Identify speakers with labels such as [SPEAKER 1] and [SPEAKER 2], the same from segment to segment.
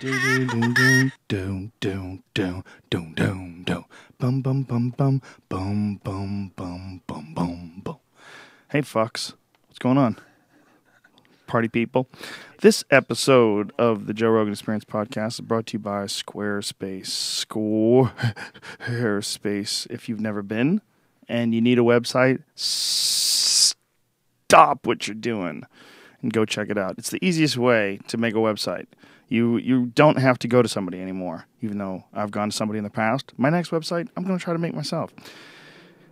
[SPEAKER 1] Bum bum bum bum bum bum bum bum bum bum. Hey fucks, what's going on, party people? This episode of the Joe Rogan Experience podcast is brought to you by Squarespace. Squarespace. If you've never been and you need a website, stop what you're doing and go check it out. It's the easiest way to make a website. You don't have to go to somebody anymore, even though I've gone to somebody in the past. My next website, I'm going to try to make myself.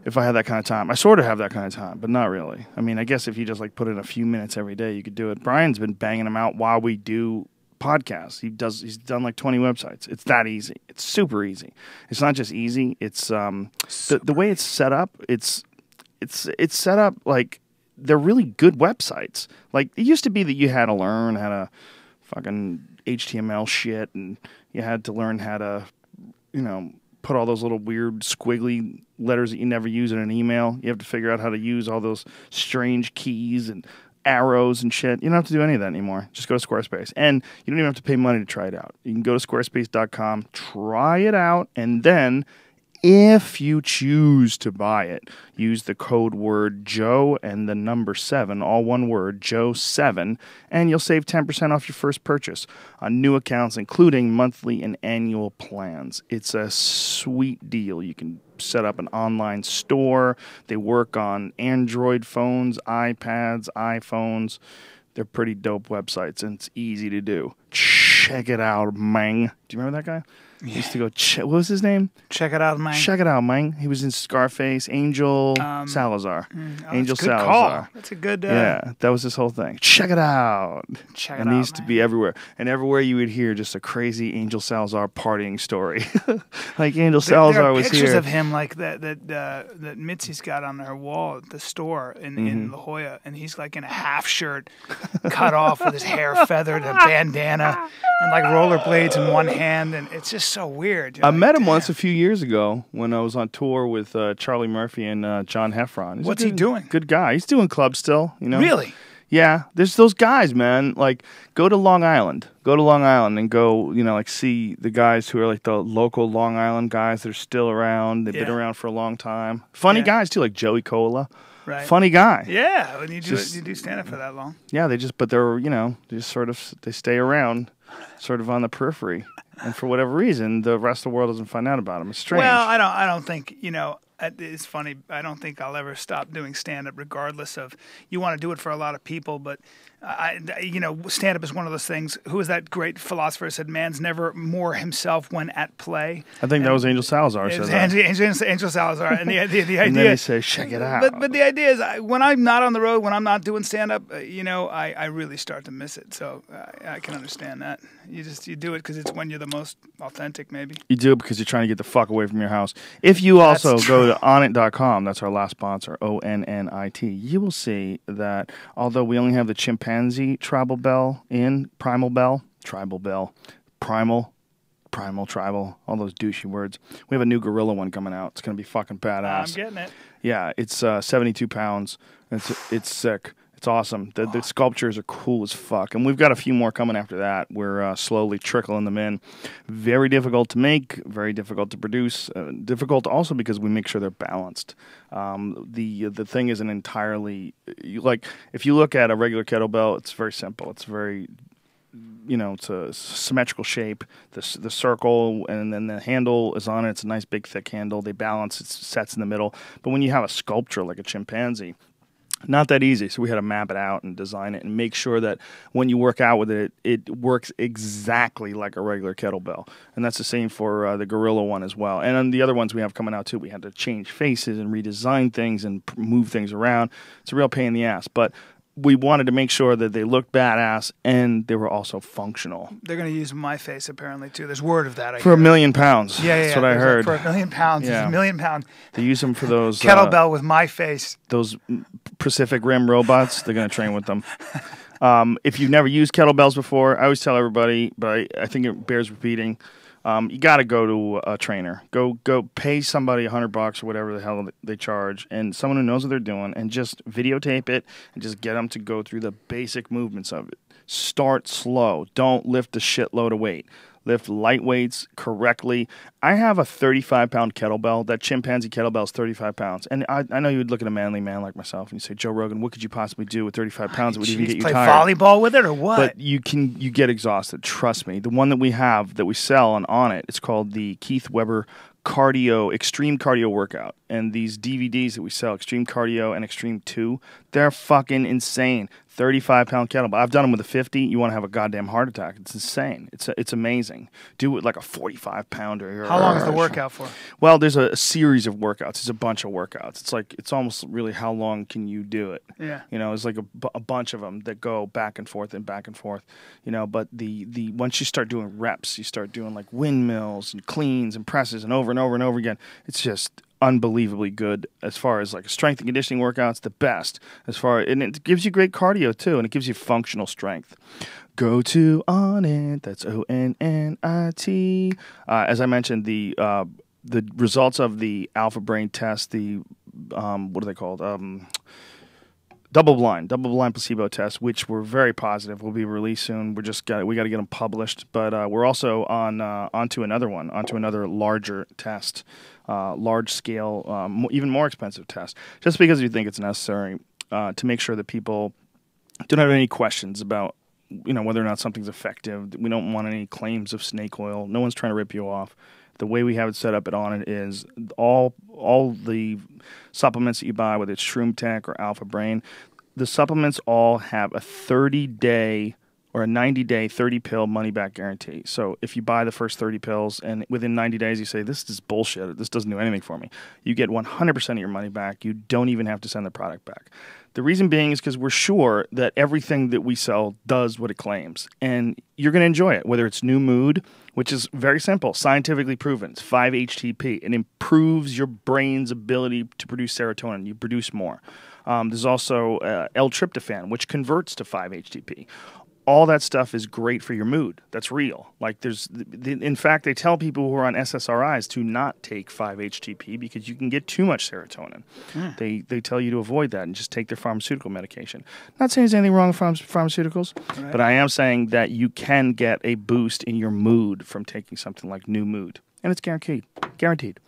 [SPEAKER 1] If I had that kind of time. I sort of have that kind of time, but not really. I mean, I guess if you just like put in a few minutes every day, you could do it. Brian's been banging them out while we do podcasts. He's done like 20 websites. It's that easy. It's super easy. It's not just easy. It's the way it's set up. It's set up like they're really good websites. Like it used to be that you had to learn how to fucking HTML shit, and you had to learn how to, put all those little weird squiggly letters that you never use in an email. You have to figure out how to use all those strange keys and arrows and shit. You don't have to do any of that anymore. Just go to Squarespace. And you don't even have to pay money to try it out. You can go to squarespace.com, try it out, and then if you choose to buy it, use the code word Joe and the number 7, all one word, Joe7, and you'll save 10% off your first purchase on new accounts, including monthly and annual plans. It's a sweet deal. You can set up an online store. They work on Android phones, iPads, iPhones. They're pretty dope websites, and it's easy to do. Check it out, man. Do you remember that guy? He used to go, what was his name?
[SPEAKER 2] Check it out, man.
[SPEAKER 1] Check it out, man. He was in Scarface, Angel Salazar. Angel Salazar.
[SPEAKER 2] Call. That's a good...
[SPEAKER 1] Yeah, that was his whole thing. Check it out.
[SPEAKER 2] Check it out,
[SPEAKER 1] It needs to be everywhere. And everywhere you would hear just a crazy Angel Salazar partying story. Like Angel Salazar was here.
[SPEAKER 2] There are pictures of him like that Mitzi's got on her wall at the store in La Jolla, and he's like in a half shirt, cut off with his hair feathered, a bandana, and like rollerblades in one hand, and it's just so weird.
[SPEAKER 1] I met him once a few years ago when I was on tour with Charlie Murphy and John Heffron.
[SPEAKER 2] What's he doing?
[SPEAKER 1] Good guy. He's doing clubs still.
[SPEAKER 2] Really?
[SPEAKER 1] Yeah. There's those guys, man. Like, go to Long Island. Go to Long Island and go, like, see the guys who are like the local Long Island guys that are still around. They've been around for a long time. Funny guys too, like Joey Cola.
[SPEAKER 2] Right.
[SPEAKER 1] Funny guy.
[SPEAKER 2] Yeah. When you do stand up for that long.
[SPEAKER 1] Yeah. They just sort of they stay around, sort of on the periphery. And for whatever reason, the rest of the world doesn't find out about him. It's strange.
[SPEAKER 2] Well, I don't think, it's funny. I don't think I'll ever stop doing stand-up regardless of, you want to do it for a lot of people, but, stand-up is one of those things. Who was that great philosopher who said, man's never more himself when at play?
[SPEAKER 1] I think that was Angel Salazar.
[SPEAKER 2] Angel Salazar. And the idea...
[SPEAKER 1] And then they say, check it out.
[SPEAKER 2] But the idea is, when I'm not on the road, when I'm not doing stand-up, I really start to miss it. So I can understand that. You do it because it's when you're the most authentic, maybe. You
[SPEAKER 1] do it because you're trying to get the fuck away from your house. If you also go to onnit.com, that's our last sponsor, ONNIT, you will see that although we only have the chimpanzee tribal bell, all those douchey words, we have a new gorilla one coming out. It's going to be fucking badass.
[SPEAKER 2] I'm getting it.
[SPEAKER 1] Yeah, it's 72 pounds. It's sick. It's awesome. The sculptures are cool as fuck. And we've got a few more coming after that. We're slowly trickling them in. Very difficult to make, very difficult to produce. Difficult also because we make sure they're balanced. The thing isn't entirely... Like, if you look at a regular kettlebell, it's very simple. It's very... it's a symmetrical shape. The circle and then the handle is on it. It's a nice big thick handle. They balance. It sets in the middle. But when you have a sculpture like a chimpanzee... Not that easy, so we had to map it out and design it and make sure that when you work out with it, it works exactly like a regular kettlebell. And that's the same for the gorilla one as well. And on the other ones we have coming out too, we had to change faces and redesign things and move things around. It's a real pain in the ass, but we wanted to make sure that they looked badass and they were also functional.
[SPEAKER 2] They're going to use my face apparently too. There's word of that.
[SPEAKER 1] For £1 million.
[SPEAKER 2] Yeah.
[SPEAKER 1] That's what I heard.
[SPEAKER 2] For £1 million.
[SPEAKER 1] Yeah.
[SPEAKER 2] $1 million.
[SPEAKER 1] They use them for those...
[SPEAKER 2] kettlebell with my face.
[SPEAKER 1] Those Pacific Rim robots, they're going to train with them. If you've never used kettlebells before, I always tell everybody, but I think it bears repeating, you got to go to a trainer. Go pay somebody $100 or whatever the hell they charge, and someone who knows what they're doing, and just videotape it and just get them to go through the basic movements of it. Start slow. Don't lift a shitload of weight. Lift light weights correctly. I have a 35-pound kettlebell. That chimpanzee kettlebell is 35 pounds. And I know you would look at a manly man like myself and you say, Joe Rogan, what could you possibly do with 35 pounds that would even get you
[SPEAKER 2] play
[SPEAKER 1] tired?
[SPEAKER 2] Volleyball with it or what?
[SPEAKER 1] But you get exhausted. Trust me. The one that we have that we sell and on it, it's called the Keith Weber Extreme Cardio Workout. And these DVDs that we sell, Extreme Cardio and Extreme 2, they're fucking insane. 35-pound kettlebell. I've done them with a 50. You want to have a goddamn heart attack. It's insane. It's amazing. Do it like a 45-pounder.
[SPEAKER 2] How long is the workout for?
[SPEAKER 1] Well, there's a series of workouts. It's a bunch of workouts. It's almost really how long can you do it?
[SPEAKER 2] Yeah.
[SPEAKER 1] It's like a bunch of them that go back and forth and back and forth. But the once you start doing reps, you start doing like windmills and cleans and presses and over and over and over again. It's just unbelievably good as far as like strength and conditioning workouts. The best and it gives you great cardio too, and it gives you functional strength. Go to Onnit. That's ONNIT. As I mentioned, the results of the Alpha Brain test, the what are they called? Double-blind placebo test, which were very positive, will be released soon. We got to get them published, but we're also onto another larger test, large scale, even more expensive test, just because we think it's necessary to make sure that people don't have any questions about whether or not something's effective. We don't want any claims of snake oil. No one's trying to rip you off. The way we have it set up at Onnit is all the supplements that you buy, whether it's Shroom Tech or Alpha Brain, the supplements all have a 30-day or a 90-day 30-pill money-back guarantee. So if you buy the first 30 pills and within 90 days you say, this is bullshit, this doesn't do anything for me, you get 100% of your money back. You don't even have to send the product back. The reason being is because we're sure that everything that we sell does what it claims. And you're going to enjoy it, whether it's New Mood, which is very simple, scientifically proven. It's 5-HTP. It improves your brain's ability to produce serotonin. You produce more. There's also L-tryptophan, which converts to 5-HTP. All that stuff is great for your mood. That's real. Like in fact, they tell people who are on SSRIs to not take 5-HTP because you can get too much serotonin. They tell you to avoid that and just take their pharmaceutical medication. Not saying there's anything wrong with pharmaceuticals, right, but I am saying that you can get a boost in your mood from taking something like New Mood, and it's guaranteed. Guaranteed.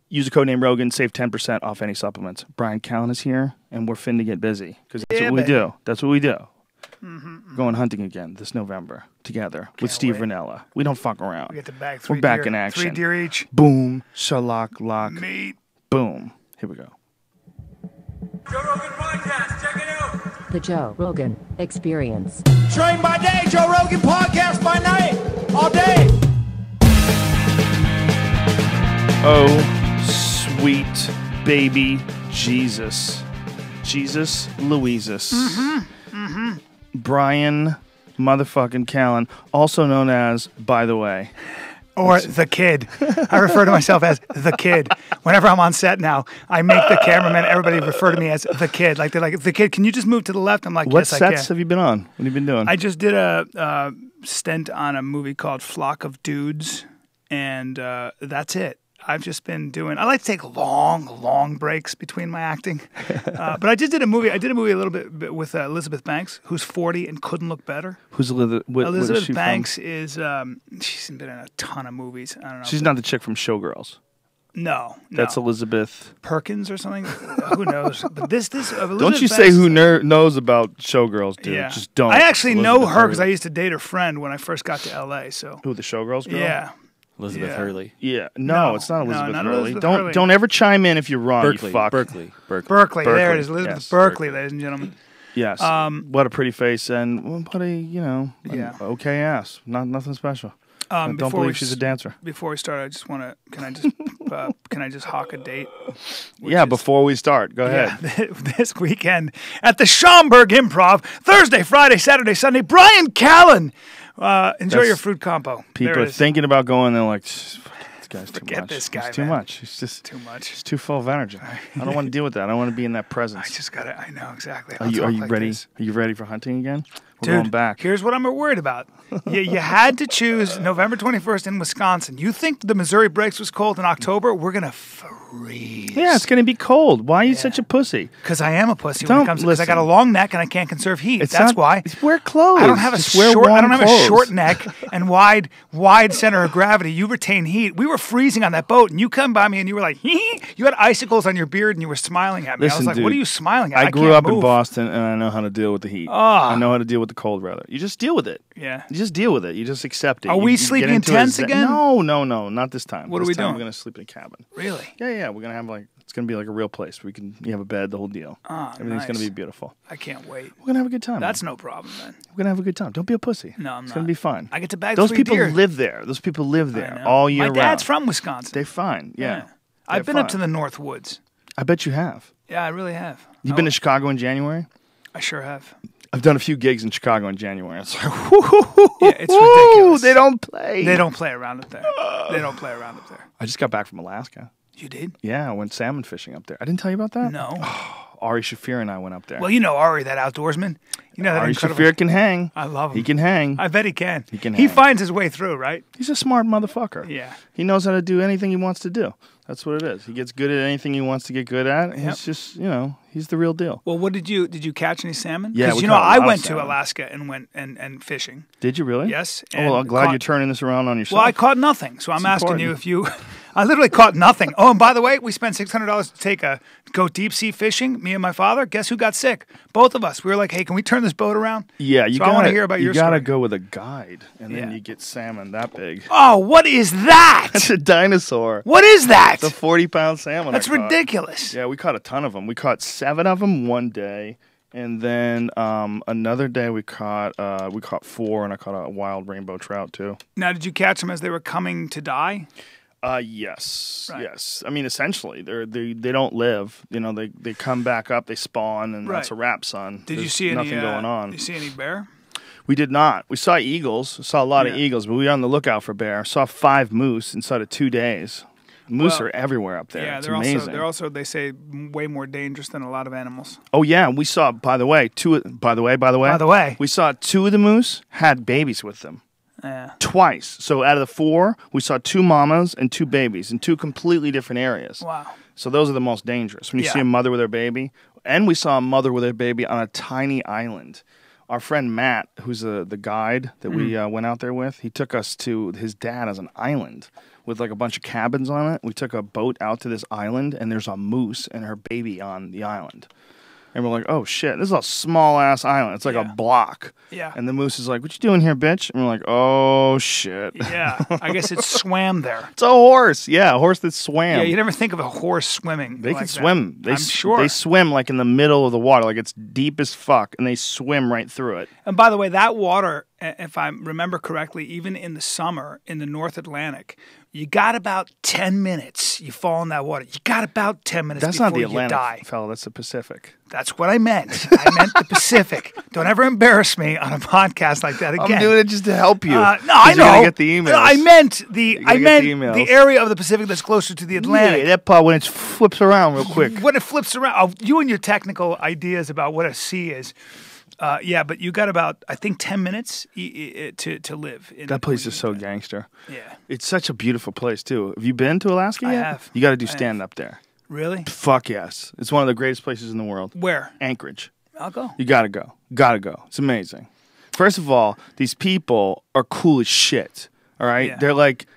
[SPEAKER 1] Use the code name Rogan, save 10% off any supplements. Bryan Callen is here, and we're finna get busy because that's what we do. That's what we do. Going hunting again this November together with Steve Ranella. We don't fuck around.
[SPEAKER 2] We get to bag
[SPEAKER 1] We're back in action.
[SPEAKER 2] 3 deer each.
[SPEAKER 1] Boom, shalak, lock.
[SPEAKER 2] Meat.
[SPEAKER 1] Boom. Here we go.
[SPEAKER 3] Joe Rogan Podcast, check it out.
[SPEAKER 4] The Joe Rogan Experience.
[SPEAKER 3] Train by day, Joe Rogan Podcast by night, all day.
[SPEAKER 1] Oh, sweet baby Jesus. Jesus Louises. Bryan motherfucking Callen, also known as, by the way.
[SPEAKER 2] Or the kid. I refer to myself as the kid. Whenever I'm on set now, I make the cameraman, everybody refer to me as the kid. Like, they're like, the kid, can you just move to the left? I'm like,
[SPEAKER 1] what
[SPEAKER 2] yes, I can.
[SPEAKER 1] What sets have you been on? What have you been doing?
[SPEAKER 2] I just did a stint on a movie called Flock of Dudes, and that's it. I've just been doing. I like to take long breaks between my acting, but I just did a movie. I did a movie a little bit with Elizabeth Banks, who's 40 and couldn't look better.
[SPEAKER 1] Who's Elizabeth?
[SPEAKER 2] Elizabeth Banks is. She's been in a ton of movies. I don't know.
[SPEAKER 1] She's not the chick from Showgirls.
[SPEAKER 2] No,
[SPEAKER 1] that's Elizabeth
[SPEAKER 2] Perkins or something. Who knows? But this Elizabeth
[SPEAKER 1] don't you
[SPEAKER 2] Banks,
[SPEAKER 1] say who knows about Showgirls, dude?
[SPEAKER 2] Yeah.
[SPEAKER 1] Just don't.
[SPEAKER 2] I actually know her because I used to date her friend when I first got to LA. So
[SPEAKER 1] who, the Showgirls girl?
[SPEAKER 2] Yeah.
[SPEAKER 5] Elizabeth Hurley.
[SPEAKER 1] Yeah, no, it's not Elizabeth Hurley.
[SPEAKER 2] Elizabeth Hurley.
[SPEAKER 1] Don't ever chime in if you're wrong.
[SPEAKER 5] Berkeley.
[SPEAKER 1] You fuck.
[SPEAKER 2] Berkeley. There it is, Elizabeth
[SPEAKER 1] Yes.
[SPEAKER 2] Berkeley, ladies and gentlemen.
[SPEAKER 1] Yes. What a pretty face and what a an okay ass. Nothing special. I don't believe she's a dancer.
[SPEAKER 2] Before we start, I just want to. Can I just hawk a date?
[SPEAKER 1] Before we start, go ahead.
[SPEAKER 2] This weekend at the Schaumburg Improv, Thursday, Friday, Saturday, Sunday. Bryan Callen. Enjoy your fruit compo.
[SPEAKER 1] People are thinking about going. They're like, this guy's too much.
[SPEAKER 2] Forget this guy.
[SPEAKER 1] He's too much. He's just
[SPEAKER 2] too much.
[SPEAKER 1] He's too full of energy. I don't want to deal with that. I don't want to be in that presence.
[SPEAKER 2] I just gotta. I know exactly.
[SPEAKER 1] Are you ready? Are you ready for hunting again? We're
[SPEAKER 2] Dude,
[SPEAKER 1] going back.
[SPEAKER 2] Here's what I'm worried about. You had to choose November 21st in Wisconsin. You think the Missouri Breaks was cold in October? We're gonna freeze.
[SPEAKER 1] Yeah, it's going to be cold. Why are you such a pussy?
[SPEAKER 2] Because I am a pussy when it comes to because I got a
[SPEAKER 1] listen.
[SPEAKER 2] long neck and I can't conserve heat.
[SPEAKER 1] It's
[SPEAKER 2] That's
[SPEAKER 1] not-
[SPEAKER 2] why.
[SPEAKER 1] Wear clothes.
[SPEAKER 2] I don't have
[SPEAKER 1] Just wear warm
[SPEAKER 2] I don't have a
[SPEAKER 1] clothes.
[SPEAKER 2] short neck and wide center of gravity. You retain heat. We were freezing on that boat, and you come by me and you were like, hee. You had icicles on your beard and you were smiling at me. I was
[SPEAKER 1] Listen,
[SPEAKER 2] like,
[SPEAKER 1] dude,
[SPEAKER 2] what are you smiling at?
[SPEAKER 1] I grew
[SPEAKER 2] can't
[SPEAKER 1] up in
[SPEAKER 2] move.
[SPEAKER 1] Boston, and I know how to deal with the heat. I know how to deal with the cold weather. You just deal with it.
[SPEAKER 2] Yeah.
[SPEAKER 1] You just deal with it. You just accept it.
[SPEAKER 2] Are
[SPEAKER 1] You-
[SPEAKER 2] we
[SPEAKER 1] you get
[SPEAKER 2] sleeping in
[SPEAKER 1] into a
[SPEAKER 2] tents
[SPEAKER 1] zen-
[SPEAKER 2] again?
[SPEAKER 1] No, not this time.
[SPEAKER 2] What are
[SPEAKER 1] This
[SPEAKER 2] we
[SPEAKER 1] time
[SPEAKER 2] doing?
[SPEAKER 1] We're going to sleep in a cabin.
[SPEAKER 2] Really?
[SPEAKER 1] Yeah. We're going to have it's going to be like a real place. You have a bed, the whole deal. Everything's going to
[SPEAKER 2] nice.
[SPEAKER 1] be beautiful.
[SPEAKER 2] I can't wait.
[SPEAKER 1] We're going to have a good time.
[SPEAKER 2] That's no problem, then.
[SPEAKER 1] We're going to have a good time. Don't be a pussy.
[SPEAKER 2] No, I'm
[SPEAKER 1] It's
[SPEAKER 2] not.
[SPEAKER 1] going to be fun.
[SPEAKER 2] I get to bag
[SPEAKER 1] Those
[SPEAKER 2] free
[SPEAKER 1] people
[SPEAKER 2] beer.
[SPEAKER 1] live there. Those people live
[SPEAKER 2] I
[SPEAKER 1] there
[SPEAKER 2] know.
[SPEAKER 1] all year
[SPEAKER 2] My dad's
[SPEAKER 1] round.
[SPEAKER 2] from Wisconsin.
[SPEAKER 1] They're fine. Yeah.
[SPEAKER 2] I've been up to the North Woods.
[SPEAKER 1] I bet you have.
[SPEAKER 2] Yeah, I really have.
[SPEAKER 1] You've been to Chicago in January?
[SPEAKER 2] I sure have.
[SPEAKER 1] I've done a few gigs in Chicago in January. It's like,
[SPEAKER 2] Yeah, it's ridiculous.
[SPEAKER 1] They don't play.
[SPEAKER 2] They don't play around up there. They don't play around up there.
[SPEAKER 1] I just got back from Alaska.
[SPEAKER 2] You did?
[SPEAKER 1] Yeah, I went salmon fishing up there. I didn't tell you about that?
[SPEAKER 2] No.
[SPEAKER 1] Ari Shafir and I went up there.
[SPEAKER 2] Well, you know Ari, that outdoorsman. You know that
[SPEAKER 1] Ari
[SPEAKER 2] incredible.
[SPEAKER 1] Shafir can hang.
[SPEAKER 2] I love him.
[SPEAKER 1] He can hang.
[SPEAKER 2] I bet he can.
[SPEAKER 1] He can
[SPEAKER 2] He
[SPEAKER 1] hang.
[SPEAKER 2] finds his way through, right?
[SPEAKER 1] He's a smart motherfucker.
[SPEAKER 2] Yeah.
[SPEAKER 1] He knows how to do anything he wants to do. That's what it is. He gets good at anything he wants to get good at.
[SPEAKER 2] Yep.
[SPEAKER 1] He's just, he's the real deal.
[SPEAKER 2] Well, what did you catch any salmon?
[SPEAKER 1] Yeah,
[SPEAKER 2] Because
[SPEAKER 1] we
[SPEAKER 2] you know
[SPEAKER 1] caught a
[SPEAKER 2] I
[SPEAKER 1] lot of
[SPEAKER 2] went to
[SPEAKER 1] salmon.
[SPEAKER 2] Alaska and went and fishing.
[SPEAKER 1] Did you really?
[SPEAKER 2] Yes.
[SPEAKER 1] Oh, well, I'm
[SPEAKER 2] and
[SPEAKER 1] glad
[SPEAKER 2] caught-
[SPEAKER 1] you're turning this around on yourself.
[SPEAKER 2] Well, I caught nothing, so I'm
[SPEAKER 1] It's
[SPEAKER 2] asking
[SPEAKER 1] important.
[SPEAKER 2] you if you. I literally caught nothing. Oh, and by the way, we spent $600 to go deep sea fishing. Me and my father. Guess who got sick? Both of us. We were like, "Hey, can we turn this boat around?"
[SPEAKER 1] Yeah, you
[SPEAKER 2] So
[SPEAKER 1] gotta,
[SPEAKER 2] I want to hear about your
[SPEAKER 1] You gotta
[SPEAKER 2] story.
[SPEAKER 1] go with a guide, and then
[SPEAKER 2] Yeah.
[SPEAKER 1] you get salmon that big.
[SPEAKER 2] Oh, what is that?
[SPEAKER 1] That's a dinosaur.
[SPEAKER 2] What is that?
[SPEAKER 1] It's a 40-pound salmon.
[SPEAKER 2] That's
[SPEAKER 1] I caught.
[SPEAKER 2] ridiculous.
[SPEAKER 1] Yeah, we caught a ton of them. We caught 7 of them one day, and then another day we caught 4, and I caught a wild rainbow trout too.
[SPEAKER 2] Now, did you catch them as they were coming to die?
[SPEAKER 1] Yes,
[SPEAKER 2] Right.
[SPEAKER 1] yes. I mean, essentially, they don't live. They come back up, they spawn, and that's a
[SPEAKER 2] Right.
[SPEAKER 1] wrap, son.
[SPEAKER 2] Did you
[SPEAKER 1] There's
[SPEAKER 2] see any?
[SPEAKER 1] nothing going on?
[SPEAKER 2] Did you see any bear?
[SPEAKER 1] We did not. We saw eagles. Saw a lot of
[SPEAKER 2] Yeah.
[SPEAKER 1] eagles, but we were on the lookout for bear. Saw 5 moose inside of 2 days. Moose
[SPEAKER 2] Well,
[SPEAKER 1] are everywhere up there.
[SPEAKER 2] Yeah,
[SPEAKER 1] it's
[SPEAKER 2] they're
[SPEAKER 1] amazing.
[SPEAKER 2] they're also they say way more dangerous than a lot of animals.
[SPEAKER 1] Oh yeah, we saw. By the way, By the way, we saw 2 of the moose had babies with them.
[SPEAKER 2] Yeah.
[SPEAKER 1] Twice. So out of the 4, we saw 2 mamas and 2 babies in 2 completely different areas.
[SPEAKER 2] Wow.
[SPEAKER 1] So those are the most dangerous. When you
[SPEAKER 2] Yeah.
[SPEAKER 1] see a mother with her baby, and we saw a mother with her baby on a tiny island. Our friend Matt, who's the guide that we went out there with, he took us to his dad as an island with like a bunch of cabins on it. We took a boat out to this island, and there's a moose and her baby on the island. And we're like, oh shit, this is a small ass island. It's like a
[SPEAKER 2] Yeah.
[SPEAKER 1] block.
[SPEAKER 2] Yeah.
[SPEAKER 1] And the moose is like, what you doing here, bitch? And we're like, oh shit.
[SPEAKER 2] Yeah. I guess it swam there.
[SPEAKER 1] It's a horse. Yeah, a horse that swam.
[SPEAKER 2] Yeah, you never think of a horse swimming.
[SPEAKER 1] They
[SPEAKER 2] like
[SPEAKER 1] can
[SPEAKER 2] that.
[SPEAKER 1] swim.
[SPEAKER 2] I'm sure.
[SPEAKER 1] They swim like in the middle of the water, like it's deep as fuck, and they swim right through it.
[SPEAKER 2] And by the way, that water, if I remember correctly, even in the summer in the North Atlantic, you got about 10 minutes. You fall in that water. You got about 10 minutes
[SPEAKER 1] That's
[SPEAKER 2] before
[SPEAKER 1] not the
[SPEAKER 2] you
[SPEAKER 1] Atlantic,
[SPEAKER 2] die.
[SPEAKER 1] fella. That's the Pacific.
[SPEAKER 2] That's what I meant. I meant the Pacific. Don't ever embarrass me on a podcast like that again.
[SPEAKER 1] I'm doing it just to help you.
[SPEAKER 2] No, I
[SPEAKER 1] 'Cause
[SPEAKER 2] know.
[SPEAKER 1] You're gonna get the emails.
[SPEAKER 2] No, I meant the
[SPEAKER 1] You're gonna get the emails.
[SPEAKER 2] the area of the Pacific that's closer to the Atlantic.
[SPEAKER 1] Yeah, that part when it flips around real quick.
[SPEAKER 2] When it flips around, you and your technical ideas about what a sea is. Yeah, but you got about, I think, 10 minutes to live.
[SPEAKER 1] That place is so gangster.
[SPEAKER 2] Yeah.
[SPEAKER 1] It's such a beautiful place too. Have you been to Alaska
[SPEAKER 2] I
[SPEAKER 1] yet?
[SPEAKER 2] have.
[SPEAKER 1] You got to do
[SPEAKER 2] I have.
[SPEAKER 1] stand up there.
[SPEAKER 2] Really?
[SPEAKER 1] Fuck yes. It's one of the greatest places in the world.
[SPEAKER 2] Where?
[SPEAKER 1] Anchorage.
[SPEAKER 2] I'll go.
[SPEAKER 1] You gotta go. Gotta go. It's amazing. First of all, these people are cool as shit. All right?
[SPEAKER 2] Yeah.
[SPEAKER 1] They're like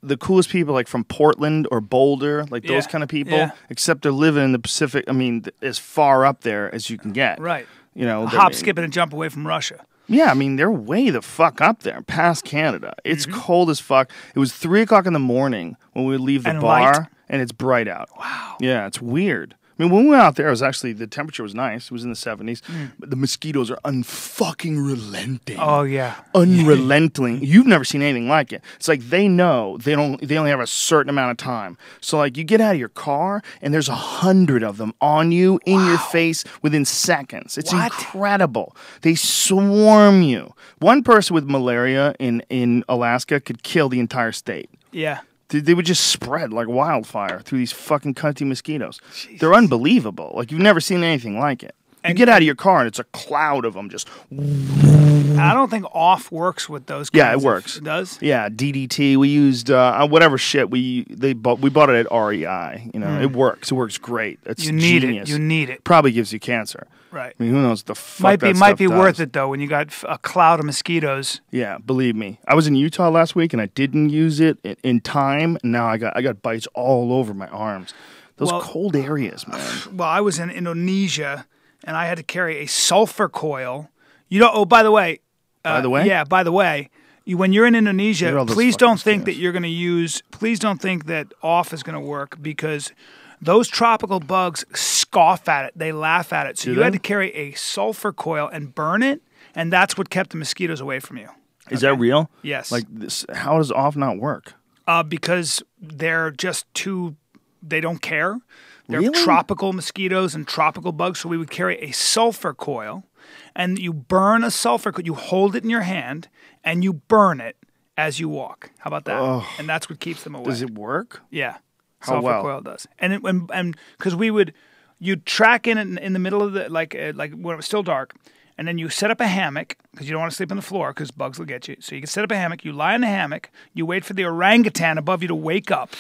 [SPEAKER 1] the coolest people like from Portland or Boulder, like those
[SPEAKER 2] Yeah.
[SPEAKER 1] kind of people.
[SPEAKER 2] Yeah.
[SPEAKER 1] Except they're living in the Pacific. I mean, as far up there as you can get.
[SPEAKER 2] Right.
[SPEAKER 1] You know,
[SPEAKER 2] A
[SPEAKER 1] they're-
[SPEAKER 2] hop, skip, and a jump away from Russia.
[SPEAKER 1] Yeah, I mean, they're way the fuck up there, past Canada. It's
[SPEAKER 2] Mm-hmm.
[SPEAKER 1] cold as fuck. It was 3 o'clock in the morning when we would leave the
[SPEAKER 2] And
[SPEAKER 1] bar,
[SPEAKER 2] light?
[SPEAKER 1] and it's bright out.
[SPEAKER 2] Wow.
[SPEAKER 1] Yeah, it's weird. I mean, when we went out there, it was actually, the temperature was nice. It was in the 70s. But the mosquitoes are unfucking relenting.
[SPEAKER 2] Oh, yeah.
[SPEAKER 1] Unrelenting. You've never seen anything like it. It's like they know they only have a certain amount of time. So like you get out of your car and there's 100 of them on you in your face within seconds. It's
[SPEAKER 2] What?
[SPEAKER 1] incredible. They swarm you. One person with malaria in Alaska could kill the entire state.
[SPEAKER 2] Yeah.
[SPEAKER 1] They would just spread like wildfire through these fucking cunty mosquitoes. They're unbelievable. Like you've never seen anything like it. You get out of your car and it's a cloud of them just.
[SPEAKER 2] I don't think off works with those.
[SPEAKER 1] Yeah, it works.
[SPEAKER 2] It does.
[SPEAKER 1] Yeah, DDT. We used whatever shit we bought it at REI. You know, it works. It works great. It's genius.
[SPEAKER 2] You need it.
[SPEAKER 1] Probably gives you cancer.
[SPEAKER 2] Right.
[SPEAKER 1] I mean, who knows what the fuck
[SPEAKER 2] might be
[SPEAKER 1] does.
[SPEAKER 2] worth it though when you got a cloud of mosquitoes.
[SPEAKER 1] Yeah, believe me. I was in Utah last week and I didn't use it in time. And now I got bites all over my arms. Those cold areas, man.
[SPEAKER 2] Well, I was in Indonesia and I had to carry a sulfur coil. You know. Oh, by the way. Yeah. By the way. When you're in Indonesia, please don't think that you're going to use. Please don't think that off is going to work because those tropical bugs scoff at it. They laugh at it. So you had to carry a sulfur coil and burn it, and that's what kept the mosquitoes away from you.
[SPEAKER 1] Is that real?
[SPEAKER 2] Yes.
[SPEAKER 1] Like this, how does off not work?
[SPEAKER 2] Because they're just too. They don't care. They're
[SPEAKER 1] Really?
[SPEAKER 2] tropical mosquitoes and tropical bugs. So we would carry a sulfur coil, and you burn a sulfur coil. You hold it in your hand, and you burn it as you walk. How about that?
[SPEAKER 1] Oh.
[SPEAKER 2] And that's what keeps them away.
[SPEAKER 1] Does it work?
[SPEAKER 2] Yeah.
[SPEAKER 1] How
[SPEAKER 2] Sulfur
[SPEAKER 1] well?
[SPEAKER 2] coil does. And because you'd track in the middle of the like when it was still dark, and then you set up a hammock because you don't want to sleep on the floor because bugs will get you. So you can set up a hammock. You lie in the hammock. You wait for the orangutan above you to wake up.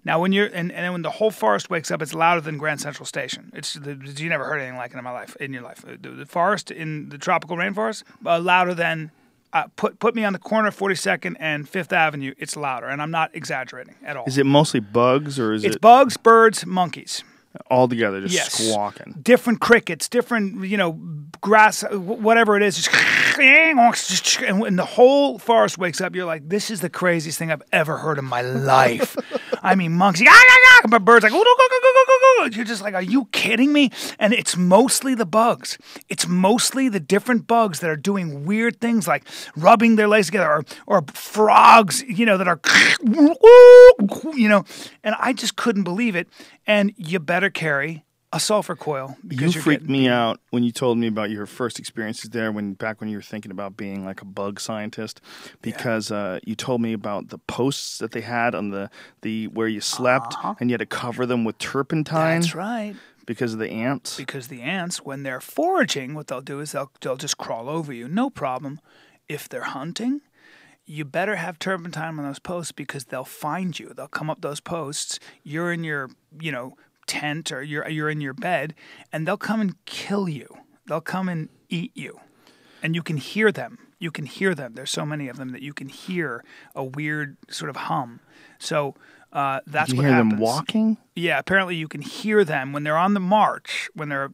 [SPEAKER 2] Now when you're and then when the whole forest wakes up, it's louder than Grand Central Station. You never heard anything like it in your life. The forest in the tropical rainforest louder than. Put me on the corner of 42nd and 5th Avenue. It's louder, and I'm not exaggerating at all.
[SPEAKER 1] Is it mostly bugs or is
[SPEAKER 2] It's bugs, birds, monkeys.
[SPEAKER 1] all together just squawking?
[SPEAKER 2] Different crickets, different grass, whatever it is. Just and when the whole forest wakes up, you're like, this is the craziest thing I've ever heard in my life. I mean, monkeys, but birds like, you're just like, are you kidding me? And it's mostly the bugs. It's mostly the different bugs that are doing weird things like rubbing their legs together or frogs, that are, and I just couldn't believe it. And you better carry a sulfur coil.
[SPEAKER 1] You freaked me out when you told me about your first experiences there back when you were thinking about being like a bug scientist because you told me about the posts that they had on the where you slept and you had to cover them with turpentine.
[SPEAKER 2] That's right.
[SPEAKER 1] Because of the ants?
[SPEAKER 2] Because the ants, when they're foraging, what they'll do is they'll just crawl over you. No problem. If they're hunting, you better have turpentine on those posts because they'll find you. They'll come up those posts. You're in your, tent or you're in your bed, and they'll come and kill you. They'll come and eat you. And you can hear them. You can hear them. There's so many of them that you can hear a weird sort of hum. So that's what happens. You hear them
[SPEAKER 1] walking?
[SPEAKER 2] Yeah, apparently you can hear them when they're on the march, when there are,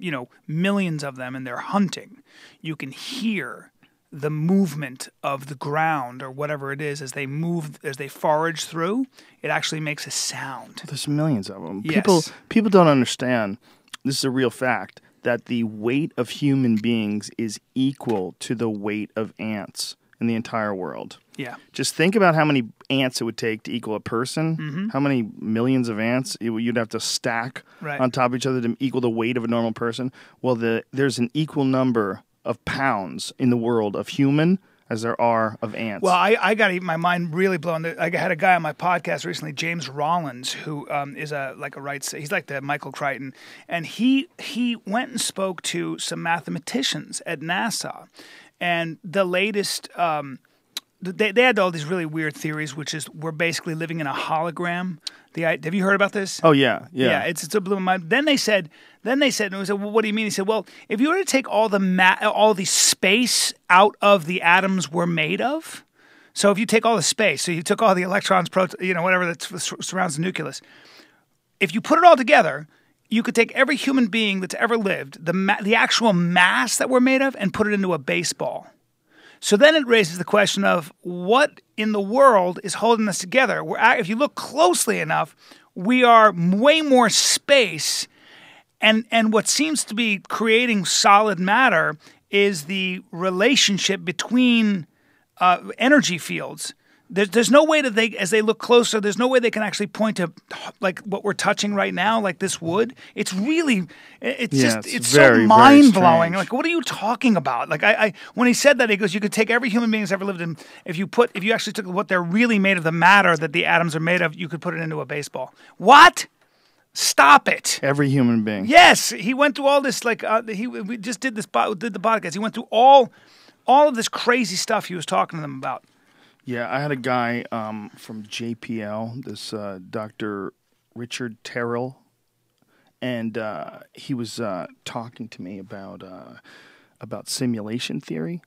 [SPEAKER 2] millions of them and they're hunting. You can hear the movement of the ground or whatever it is as they move, as they forage through. It actually makes a sound.
[SPEAKER 1] There's millions of them.
[SPEAKER 2] Yes.
[SPEAKER 1] People don't understand, this is a real fact, that the weight of human beings is equal to the weight of ants in the entire world.
[SPEAKER 2] Yeah.
[SPEAKER 1] Just think about how many ants it would take to equal a person.
[SPEAKER 2] Mm-hmm.
[SPEAKER 1] How many millions of ants you'd have to stack on top of each other to equal the weight of a normal person. Well, there's an equal number of pounds in the world of human as there are of ants.
[SPEAKER 2] Well, I got my mind really blown. I had a guy on my podcast recently, James Rollins, who is he's like the Michael Crichton, and he went and spoke to some mathematicians at NASA, and the latest. They had all these really weird theories, which is we're basically living in a hologram. Have you heard about this?
[SPEAKER 1] Oh yeah.
[SPEAKER 2] Yeah. It's a blew my mind. Then they said, and we said, well, what do you mean? He said, well, if you were to take all the space out of the atoms we're made of, so if you take all the space, so you took all the electrons, whatever that surrounds the nucleus, if you put it all together, you could take every human being that's ever lived, the actual mass that we're made of, and put it into a baseball. So then it raises the question of what in the world is holding us together. If you look closely enough, we are way more space, and what seems to be creating solid matter is the relationship between energy fields. There's no way that as they look closer, there's no way they can actually point to like what we're touching right now, like this wood. It's really, it's so mind blowing. Like, what are you talking about? Like, I when he said that, he goes, you could take every human being that's ever lived in. If you actually took what they're really made of, the matter that the atoms are made of, you could put it into a baseball. What? Stop it.
[SPEAKER 1] Every human being.
[SPEAKER 2] Yes, he went through all this. Like we just did the podcast. He went through all of this crazy stuff he was talking to them about.
[SPEAKER 1] Yeah, I had a guy from JPL, this Dr. Richard Terrell, and he was talking to me about simulation theory.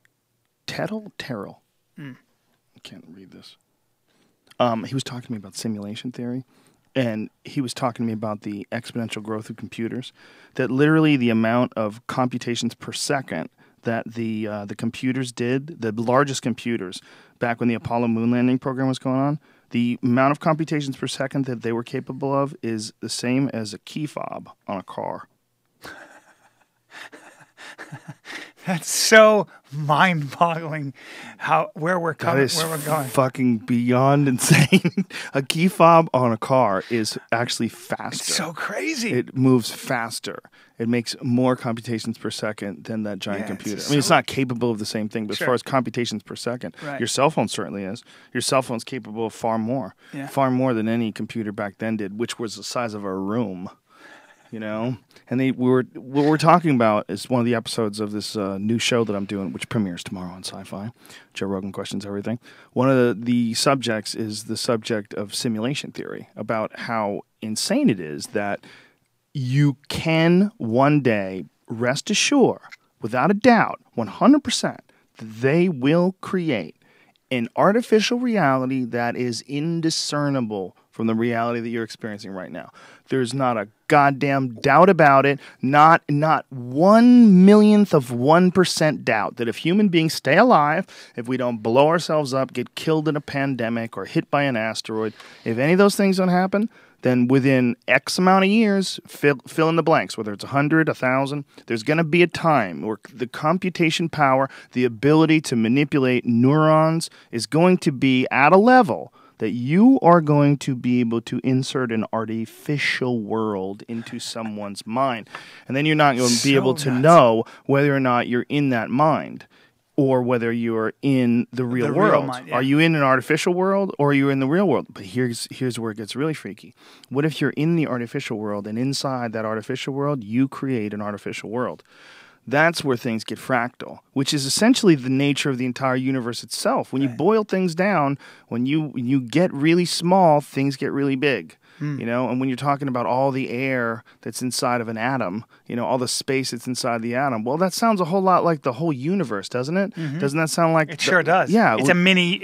[SPEAKER 1] Terrell. I can't read this. He was talking to me about simulation theory, and he was talking to me about the exponential growth of computers, that literally the amount of computations per second that the computers did, the largest computers, back when the Apollo moon landing program was going on, the amount of computations per second that they were capable of is the same as a key fob on a car.
[SPEAKER 2] That's so mind-boggling. Where we're going.
[SPEAKER 1] That is fucking beyond insane. A key fob on a car is actually faster.
[SPEAKER 2] It's so crazy.
[SPEAKER 1] It moves faster. It makes more computations per second than that giant computer. I mean, it's not capable of the same thing, but as far as computations per second, your cell phone certainly is. Your cell phone's capable of far more than any computer back then did, which was the size of a room. You know, and what we're talking about is one of the episodes of this new show that I'm doing, which premieres tomorrow on Sci-Fi. Joe Rogan Questions Everything. One of the subjects is the subject of simulation theory, about how insane it is that you can one day rest assured, without a doubt, 100%, that they will create an artificial reality that is indiscernible from the reality that you're experiencing right now. There's not a goddamn doubt about it, not 1/1,000,000% doubt that if human beings stay alive, if we don't blow ourselves up, get killed in a pandemic or hit by an asteroid, if any of those things don't happen, then within X amount of years, fill in the blanks, whether it's 100, 1,000, there's going to be a time where the computation power, the ability to manipulate neurons is going to be at a level that you are going to be able to insert an artificial world into someone's mind. And then you're not going to be able to know whether or not you're in that mind or whether you're in the real world.
[SPEAKER 2] Real mind,
[SPEAKER 1] Are you in an artificial world or are you in the real world? But here's where it gets really freaky. What if you're in the artificial world and inside that artificial world, you create an artificial world? That's where things get fractal, which is essentially the nature of the entire universe itself. When you boil things down, when you get really small, things get really big. You know, and when you're talking about all the air that's inside of an atom, you know, all the space that's inside the atom, well, that sounds a whole lot like the whole universe, doesn't it? Doesn't that sound like...
[SPEAKER 2] It sure does.
[SPEAKER 1] Yeah.
[SPEAKER 2] It's a mini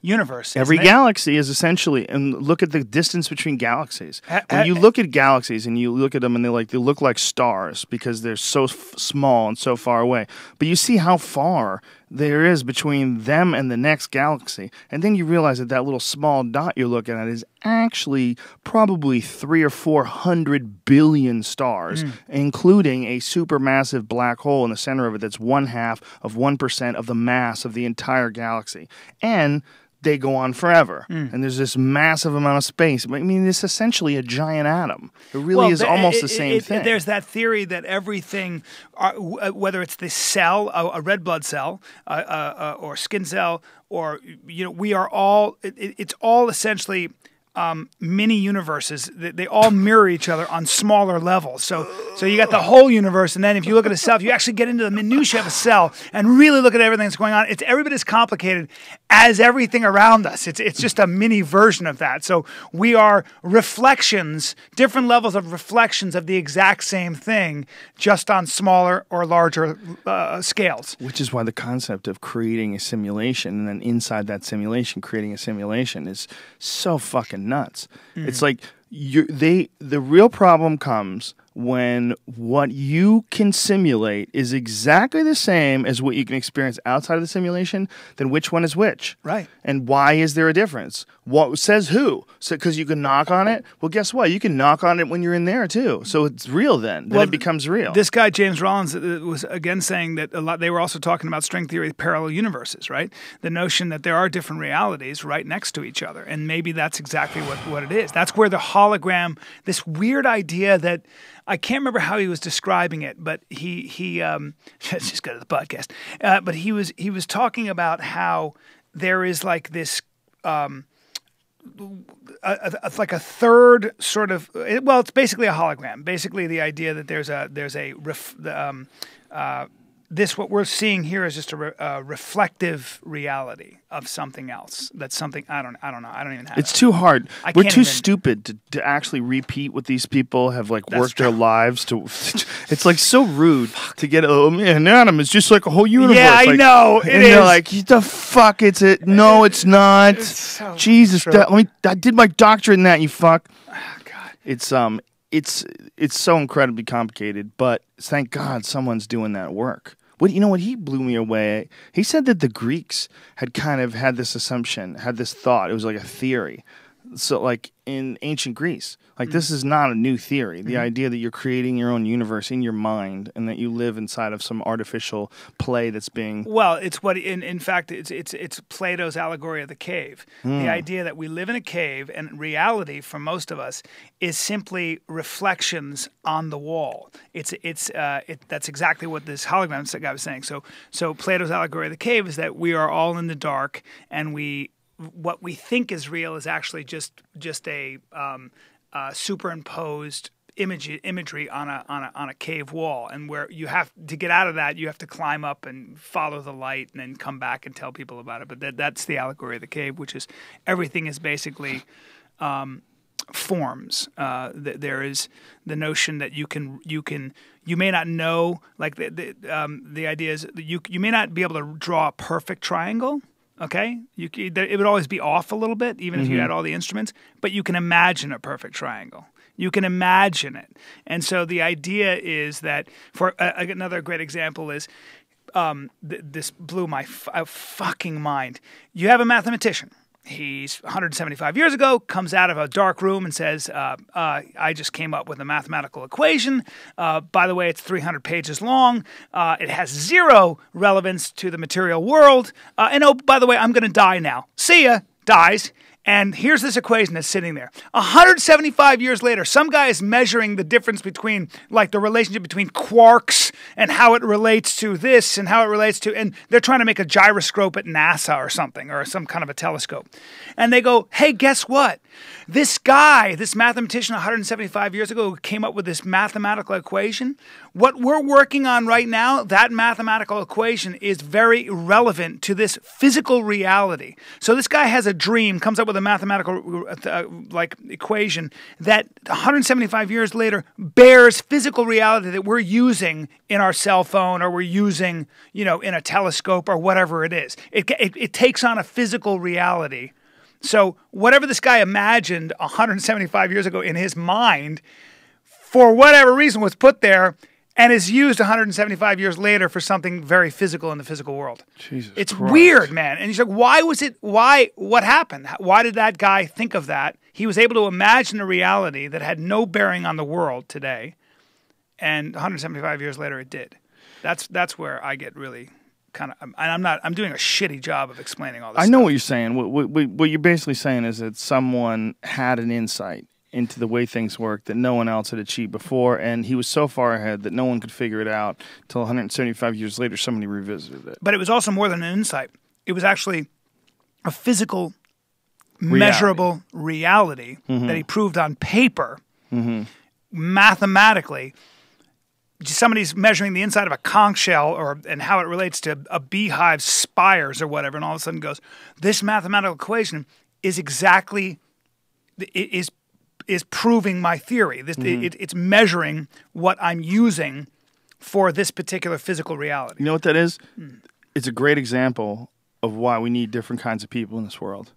[SPEAKER 2] universe.
[SPEAKER 1] Every galaxy is essentially, and look at the distance between galaxies. When you look at galaxies and you look at them and they look like stars because they're so small and so far away. But you see how far there is between them and the next galaxy, and then you realize that little small dot you're looking at is actually probably 300 or 400 billion stars, including a supermassive black hole in the center of it that's 0.5% of the mass of the entire galaxy. And they go on forever. And there's this massive amount of space. I mean, it's essentially a giant atom. It really is almost the same thing.
[SPEAKER 2] There's that theory that everything, whether it's the cell, a red blood cell, or skin cell, or, you know, we are all, it's all essentially mini universes. They all mirror each other on smaller levels. So you got the whole universe, and then if you look at a cell, if you actually get into the minutiae of a cell and really look at everything that's going on, it's every bit as complicated as everything around us. It's just a mini version of that. So we are reflections, different levels of reflections of the exact same thing, just on smaller or larger scales. Which
[SPEAKER 1] is why the concept of creating a simulation and then inside that simulation creating a simulation is so fucking nuts. It's like the real problem comes when what you can simulate is exactly the same as what you can experience outside of the simulation, then which one is which?
[SPEAKER 2] Right.
[SPEAKER 1] And why is there a difference? What says who? So because you can knock on it? Well, guess what? You can knock on it when you're in there too. So it's real then. Then it becomes real.
[SPEAKER 2] This guy, James Rollins, was again saying that they were also talking about string theory parallel universes, right? The notion that there are different realities right next to each other. And maybe that's exactly what it is. That's where the hologram, this weird idea that I can't remember how he was describing it, but he let's just go to the podcast. But he was talking about how there is like this like a third sort of, well, it's basically a hologram. Basically, the idea that this what we're seeing here is just a reflective reality of something else. That's something I don't know. I don't even have.
[SPEAKER 1] It's too hard.
[SPEAKER 2] I
[SPEAKER 1] We're
[SPEAKER 2] can't
[SPEAKER 1] too
[SPEAKER 2] even-
[SPEAKER 1] stupid to actually repeat what these people have like
[SPEAKER 2] That's
[SPEAKER 1] worked their
[SPEAKER 2] true.
[SPEAKER 1] lives to. It's like so rude to get. Oh man, Adam is just like a whole universe.
[SPEAKER 2] Yeah, I
[SPEAKER 1] Like,
[SPEAKER 2] know. It
[SPEAKER 1] and they're
[SPEAKER 2] is.
[SPEAKER 1] like, the fuck, it's it. No, it's not.
[SPEAKER 2] It's so
[SPEAKER 1] Jesus,
[SPEAKER 2] true.
[SPEAKER 1] I did my doctorate in that. You fuck.
[SPEAKER 2] Oh, God.
[SPEAKER 1] It's so incredibly complicated, but thank God someone's doing that work. What he blew me away. He said that the Greeks had kind of had this assumption, had this thought. It was like a theory. So like in ancient Greece, like this is not a new theory. The idea that you're creating your own universe in your mind and that you live inside of some artificial play that's being.
[SPEAKER 2] Well, it's what in fact it's Plato's allegory of the cave. The idea that we live in a cave and reality for most of us is simply reflections on the wall. That's exactly what this hologram guy was saying. So Plato's allegory of the cave is that we are all in the dark and what we think is real is actually just a superimposed imagery on a cave wall, and where you have to get out of that, you have to climb up and follow the light, and then come back and tell people about it. But that's the allegory of the cave, which is everything is basically forms. There is the notion that you may not know, like the idea is that you may not be able to draw a perfect triangle. Okay, it would always be off a little bit, even if you had all the instruments. But you can imagine a perfect triangle. You can imagine it, and so the idea is that for another great example is this blew my fucking mind. You have a mathematician. He's 175 years ago, comes out of a dark room and says, I just came up with a mathematical equation. By the way, it's 300 pages long. It has zero relevance to the material world. And oh, by the way, I'm going to die now. See ya. Dies. And here's this equation that's sitting there. 175 years later, some guy is measuring the difference between, like, the relationship between quarks and how it relates to this and how it relates to, and they're trying to make a gyroscope at NASA or something, or some kind of a telescope. And they go, hey, guess what? This guy, this mathematician 175 years ago who came up with this mathematical equation, what we're working on right now, that mathematical equation is very relevant to this physical reality. So this guy has a dream, comes up with a mathematical equation that 175 years later bears physical reality that we're using in our cell phone, or we're using, in a telescope, or whatever it is. It takes on a physical reality. So whatever this guy imagined 175 years ago in his mind, for whatever reason, was put there and is used 175 years later for something very physical in the physical world. It's
[SPEAKER 1] Christ.
[SPEAKER 2] weird, man. And he's like, what happened? Why did that guy think of that? He was able to imagine a reality that had no bearing on the world today, and 175 years later it did. That's where I get really kind of, I'm doing a shitty job of explaining all this
[SPEAKER 1] I know
[SPEAKER 2] stuff.
[SPEAKER 1] what you're saying. What you're basically saying is that someone had an insight into the way things work that no one else had achieved before, and he was so far ahead that no one could figure it out until 175 years later somebody revisited it.
[SPEAKER 2] But it was also more than an insight. It was actually a physical, measurable reality that he proved on paper, mathematically. Somebody's measuring the inside of a conch shell, and how it relates to a beehive's spires or whatever, and all of a sudden goes, this mathematical equation is exactly is proving my theory. It's measuring what I'm using for this particular physical reality.
[SPEAKER 1] You know what that is? It's a great example of why we need different kinds of people in this world.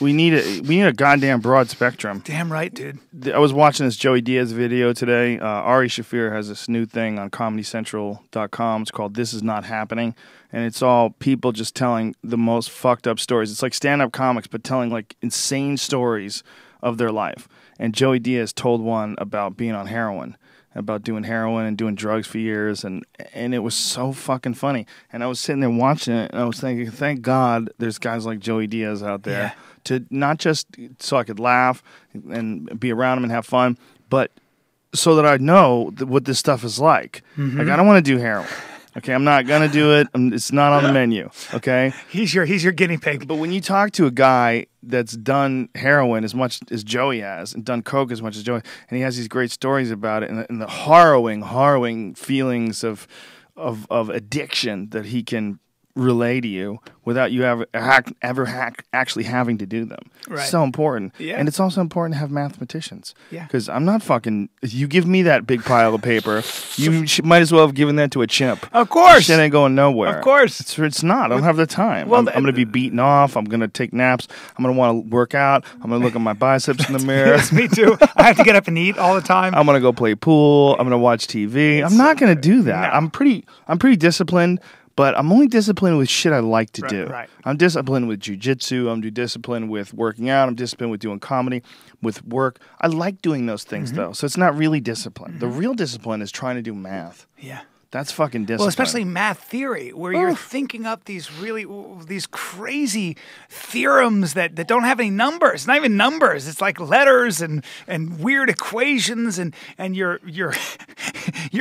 [SPEAKER 1] We need a goddamn broad spectrum.
[SPEAKER 2] Damn right, dude.
[SPEAKER 1] I was watching this Joey Diaz video today. Ari Shaffir has this new thing on ComedyCentral.com. It's called This Is Not Happening. And it's all people just telling the most fucked up stories. It's like stand-up comics, but telling like insane stories of their life. And Joey Diaz told one about being on heroin, about doing heroin and doing drugs for years, and it was so fucking funny. And I was sitting there watching it, and I was thinking, thank God there's guys like Joey Diaz out there to not just so I could laugh and be around him and have fun, but so that I know what this stuff is like. Like, I don't want to do heroin. Okay, I'm not gonna do it. It's not on the menu. Okay,
[SPEAKER 2] He's your guinea pig.
[SPEAKER 1] but when you talk to a guy that's done heroin as much as Joey has, and done coke as much as Joey, and he has these great stories about it, and the harrowing feelings of addiction that he can relay to you without you ever actually having to do them.
[SPEAKER 2] Right.
[SPEAKER 1] So important.
[SPEAKER 2] Yeah.
[SPEAKER 1] And it's also important to have mathematicians.
[SPEAKER 2] Yeah.
[SPEAKER 1] Because I'm not fucking... You give me that big pile of paper, you might as well have given that to a chimp.
[SPEAKER 2] Of course.
[SPEAKER 1] Shit ain't going nowhere.
[SPEAKER 2] Of course.
[SPEAKER 1] It's not. I don't have the time.
[SPEAKER 2] Well,
[SPEAKER 1] I'm going to be beaten off. I'm going to take naps. I'm going to want to work out. I'm going to look at my biceps in the mirror.
[SPEAKER 2] Yes, me too. I have to get up and eat all the time.
[SPEAKER 1] I'm going to go play pool. I'm going to watch TV. I'm not going to do that.
[SPEAKER 2] No.
[SPEAKER 1] I'm pretty disciplined. But I'm only disciplined with shit I like to do.
[SPEAKER 2] Right. I'm
[SPEAKER 1] I'm disciplined with jujitsu. I'm disciplined with working out. I'm disciplined with doing comedy, with work. I like doing those things, though. So it's not really discipline. The real discipline is trying to do math.
[SPEAKER 2] Yeah.
[SPEAKER 1] That's fucking discipline.
[SPEAKER 2] Well, especially math theory, where you're thinking up these crazy theorems that don't have any numbers. It's not even numbers. It's like letters and weird equations, and you're you're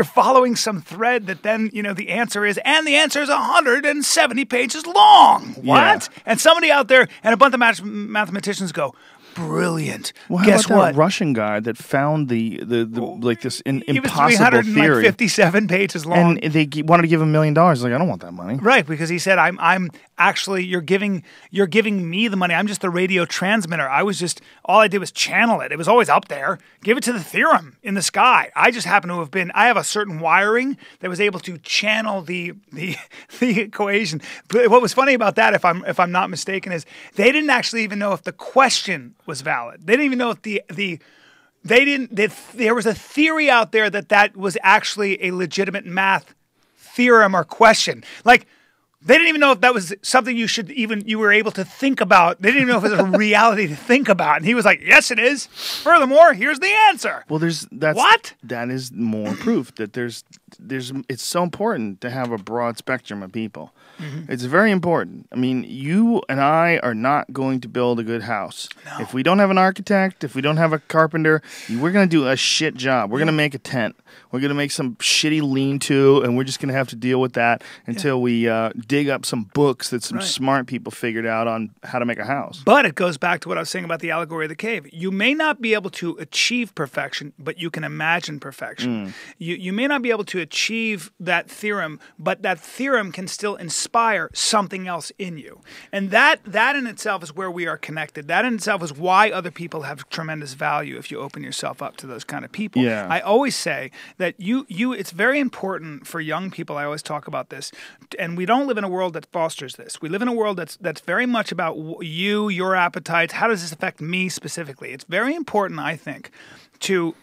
[SPEAKER 2] following some thread that then the answer is 170 pages long. What?
[SPEAKER 1] Yeah.
[SPEAKER 2] And somebody out there and a bunch of mathematicians go, brilliant.
[SPEAKER 1] Well, how
[SPEAKER 2] Guess
[SPEAKER 1] about
[SPEAKER 2] what?
[SPEAKER 1] that Russian guy that found the like this
[SPEAKER 2] It was
[SPEAKER 1] impossible theory,
[SPEAKER 2] 357 pages long.
[SPEAKER 1] and they wanted to give him $1 million. Like, I don't want that money.
[SPEAKER 2] Right, because he said, "I'm actually you're giving me the money. I'm just the radio transmitter. All I did was channel it. It was always up there. Give it to the theorem in the sky. I just happen to have been. I have a certain wiring that was able to channel the equation. But what was funny about that, if I'm not mistaken, is they didn't actually even know if the question was valid. They didn't even know if there was a theory out there that was actually a legitimate math theorem or question. Like, they didn't even know if that was something you were able to think about. They didn't even know if it was a reality to think about. And he was like, yes, it is. Furthermore, here's the answer.
[SPEAKER 1] Well, that is more proof that it's so important to have a broad spectrum of people. Mm-hmm. It's very important. I mean, you and I are not going to build a good house. No. If we don't have an architect, if we don't have a carpenter, we're going to do a shit job. We're going to make a tent. We're going to make some shitty lean-to, and we're just going to have to deal with that until we dig up some books that some smart people figured out on how to make a house.
[SPEAKER 2] But it goes back to what I was saying about the allegory of the cave. You may not be able to achieve perfection, but you can imagine perfection. You may not be able to achieve that theorem, but that theorem can still inspire something else in you. And that in itself is where we are connected. That in itself is why other people have tremendous value if you open yourself up to those kind of people.
[SPEAKER 1] Yeah.
[SPEAKER 2] I always say that it's very important for young people. I always talk about this, and we don't live in a world that fosters this. We live in a world that's very much about your appetites. How does this affect me specifically? It's very important, I think, to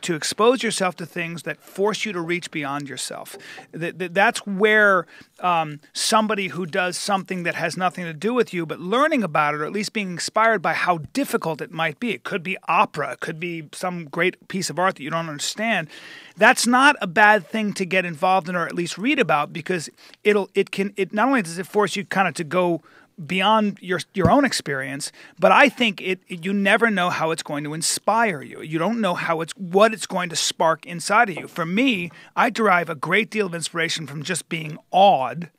[SPEAKER 2] expose yourself to things that force you to reach beyond yourself. That's where somebody who does something that has nothing to do with you, but learning about it, or at least being inspired by how difficult it might be. It could be opera. It could be some great piece of art that you don't understand. That's not a bad thing to get involved in, or at least read about, because it not only does it force you kind of to go beyond your own experience, but I think you never know how it's going to inspire you. You don't know what it's going to spark inside of you. For me, I derive a great deal of inspiration from just being awed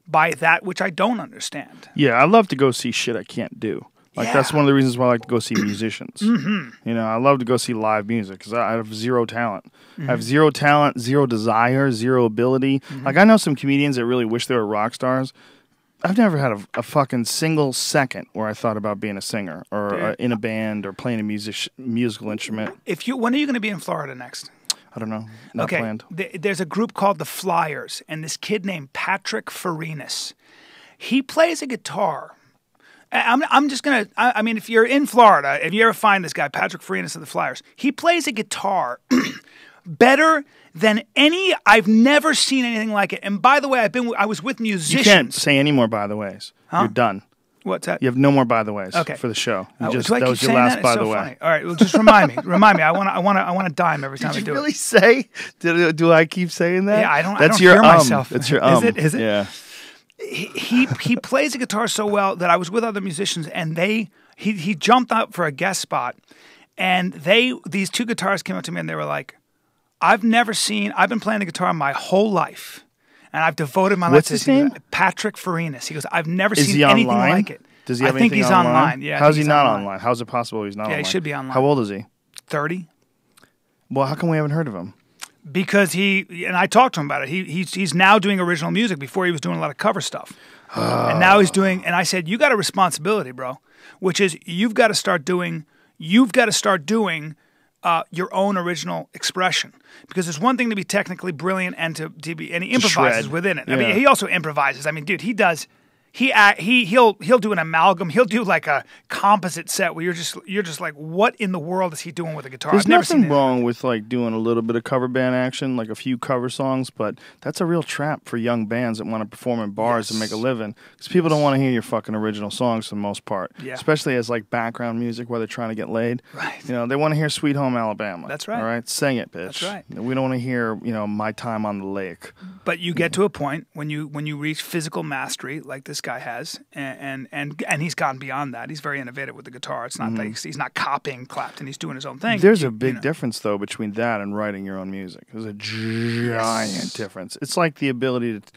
[SPEAKER 2] by that which I don't understand.
[SPEAKER 1] Yeah, I love to go see shit I can't do. That's one of the reasons why I like to go see musicians. Mm-hmm. I love to go see live music because I have zero talent. Mm-hmm. I have zero talent, zero desire, zero ability. Mm-hmm. Like, I know some comedians that really wish they were rock stars. I've never had a fucking single second where I thought about being a singer or in a band or playing a musical instrument.
[SPEAKER 2] When are you going to be in Florida next?
[SPEAKER 1] I don't know. Not planned.
[SPEAKER 2] There's a group called the Flyers, and this kid named Patrick Farinas. He plays a guitar. I'm just going to, I mean, if you're in Florida, if you ever find this guy, Patrick Farinas of the Flyers, he plays a guitar better than any. I've never seen anything like it. And by the way, I was with musicians.
[SPEAKER 1] You can't say any more by the ways. Huh? You're done.
[SPEAKER 2] What's that?
[SPEAKER 1] You have no more by the ways for the show. That was your last by the way.
[SPEAKER 2] Funny. All right, well, just remind me. I want to dime every time I do it.
[SPEAKER 1] Did you really say? Do I keep saying that?
[SPEAKER 2] Yeah, I don't.
[SPEAKER 1] That's
[SPEAKER 2] I don't
[SPEAKER 1] your
[SPEAKER 2] hear myself.
[SPEAKER 1] That's your
[SPEAKER 2] Is it?
[SPEAKER 1] Yeah.
[SPEAKER 2] He plays the guitar so well that I was with other musicians, and he jumped up for a guest spot, and these two guitarists came up to me and they were like, I've been playing the guitar my whole life, and I've devoted my life
[SPEAKER 1] What's
[SPEAKER 2] to
[SPEAKER 1] his
[SPEAKER 2] this. He goes,
[SPEAKER 1] name?
[SPEAKER 2] Patrick Farinas. He goes, I've never
[SPEAKER 1] Is
[SPEAKER 2] seen
[SPEAKER 1] he
[SPEAKER 2] anything
[SPEAKER 1] online?
[SPEAKER 2] like it.
[SPEAKER 1] Does he have
[SPEAKER 2] I think
[SPEAKER 1] anything
[SPEAKER 2] he's online. Yeah, I
[SPEAKER 1] How's
[SPEAKER 2] think
[SPEAKER 1] he
[SPEAKER 2] he's
[SPEAKER 1] not online? How's it possible he's not online?
[SPEAKER 2] Yeah, he should be online.
[SPEAKER 1] How old is he?
[SPEAKER 2] 30.
[SPEAKER 1] Well, how come we haven't heard of him?
[SPEAKER 2] Because and I talked to him about it. He's now doing original music. Before he was doing a lot of cover stuff, and now he's doing. And I said, you got a responsibility, bro, which is you've got to start doing your own original expression. Because it's one thing to be technically brilliant and to be, and he improvises
[SPEAKER 1] shred.
[SPEAKER 2] within it.
[SPEAKER 1] Yeah.
[SPEAKER 2] I mean, he also improvises. I mean, dude, he does. He'll do an amalgam. He'll do like a composite set where you're just like, what in the world is he doing with a guitar?
[SPEAKER 1] There's
[SPEAKER 2] I've never seen
[SPEAKER 1] nothing
[SPEAKER 2] it.
[SPEAKER 1] wrong with like doing a little bit of cover band action, like a few cover songs, but that's a real trap for young bands that want to perform in bars and make a living. Because people don't want to hear your fucking original songs for the most part, especially as like background music while they're trying to get laid.
[SPEAKER 2] Right.
[SPEAKER 1] You know, they want to hear "Sweet Home Alabama."
[SPEAKER 2] That's right.
[SPEAKER 1] All right, sing it, bitch.
[SPEAKER 2] That's right.
[SPEAKER 1] We don't want to hear "My Time on the Lake."
[SPEAKER 2] But you get to a point when you reach physical mastery, like this guy has, and he's gone beyond that. He's very innovative with the guitar. It's not like he's not copying Clapton. He's doing his own thing.
[SPEAKER 1] There's a big difference though between that and writing your own music. There's a giant difference. It's like the ability to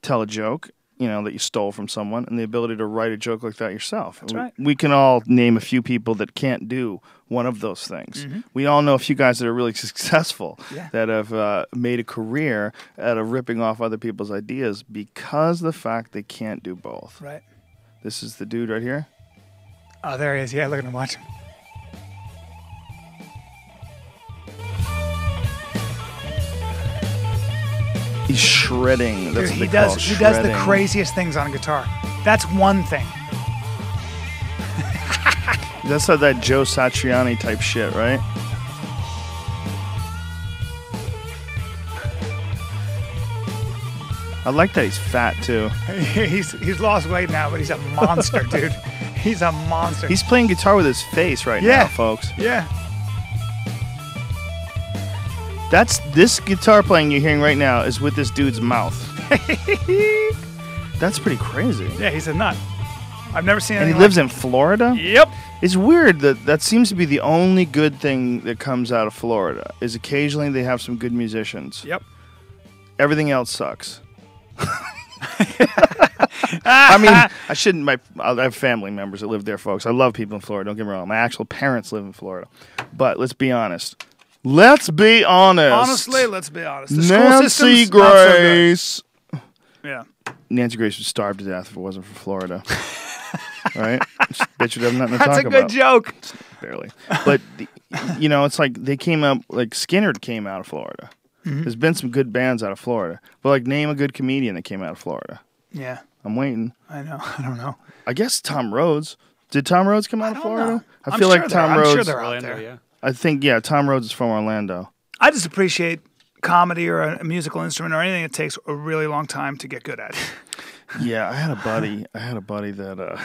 [SPEAKER 1] tell a joke, that you stole from someone, and the ability to write a joke like that yourself.
[SPEAKER 2] That's right.
[SPEAKER 1] We can all name a few people that can't do one of those things. We all know a few guys that are really successful that have made a career out of ripping off other people's ideas because of the fact they can't do both.
[SPEAKER 2] Right.
[SPEAKER 1] This is the dude right here.
[SPEAKER 2] Oh, there he is. Yeah, look at him watching.
[SPEAKER 1] He's shredding. That's
[SPEAKER 2] Dude,
[SPEAKER 1] what
[SPEAKER 2] he
[SPEAKER 1] they call
[SPEAKER 2] does the
[SPEAKER 1] shredding.
[SPEAKER 2] craziest things on a guitar. That's one thing.
[SPEAKER 1] That's that Joe Satriani type shit, right? I like that he's fat too.
[SPEAKER 2] he's lost weight now, but he's a monster, dude. He's a monster.
[SPEAKER 1] He's playing guitar with his face right now, folks.
[SPEAKER 2] Yeah.
[SPEAKER 1] This guitar playing you're hearing right now is with this dude's mouth. That's pretty crazy.
[SPEAKER 2] Yeah, he's a nut. I've never seen
[SPEAKER 1] And he
[SPEAKER 2] anything
[SPEAKER 1] lives in Florida?
[SPEAKER 2] Yep.
[SPEAKER 1] It's weird that seems to be the only good thing that comes out of Florida is occasionally they have some good musicians.
[SPEAKER 2] Yep.
[SPEAKER 1] Everything else sucks. I mean, I shouldn't. I have family members that live there, folks. I love people in Florida. Don't get me wrong. My actual parents live in Florida. But let's be honest. Honestly,
[SPEAKER 2] let's be honest. The school
[SPEAKER 1] Nancy
[SPEAKER 2] system's
[SPEAKER 1] Grace.
[SPEAKER 2] not so good. Yeah.
[SPEAKER 1] Nancy Grace would starve to death if it wasn't for Florida. Right? Bitch would have nothing to
[SPEAKER 2] That's
[SPEAKER 1] talk
[SPEAKER 2] a good
[SPEAKER 1] about.
[SPEAKER 2] joke.
[SPEAKER 1] Barely. But, it's like they came up, like Skinner came out of Florida. There's been some good bands out of Florida. But, like, name a good comedian that came out of Florida.
[SPEAKER 2] Yeah.
[SPEAKER 1] I'm waiting.
[SPEAKER 2] I know. I don't know.
[SPEAKER 1] I guess Tom Rhodes. Did Tom Rhodes come out of Florida?
[SPEAKER 2] know.
[SPEAKER 1] I feel like Tom
[SPEAKER 2] I'm
[SPEAKER 1] Rhodes.
[SPEAKER 2] sure they're out
[SPEAKER 5] Orlando,
[SPEAKER 2] there.
[SPEAKER 5] yeah.
[SPEAKER 1] I think, Tom Rhodes is from Orlando.
[SPEAKER 2] I just appreciate comedy or a musical instrument or anything that takes a really long time to get good at.
[SPEAKER 1] Yeah, I had a buddy that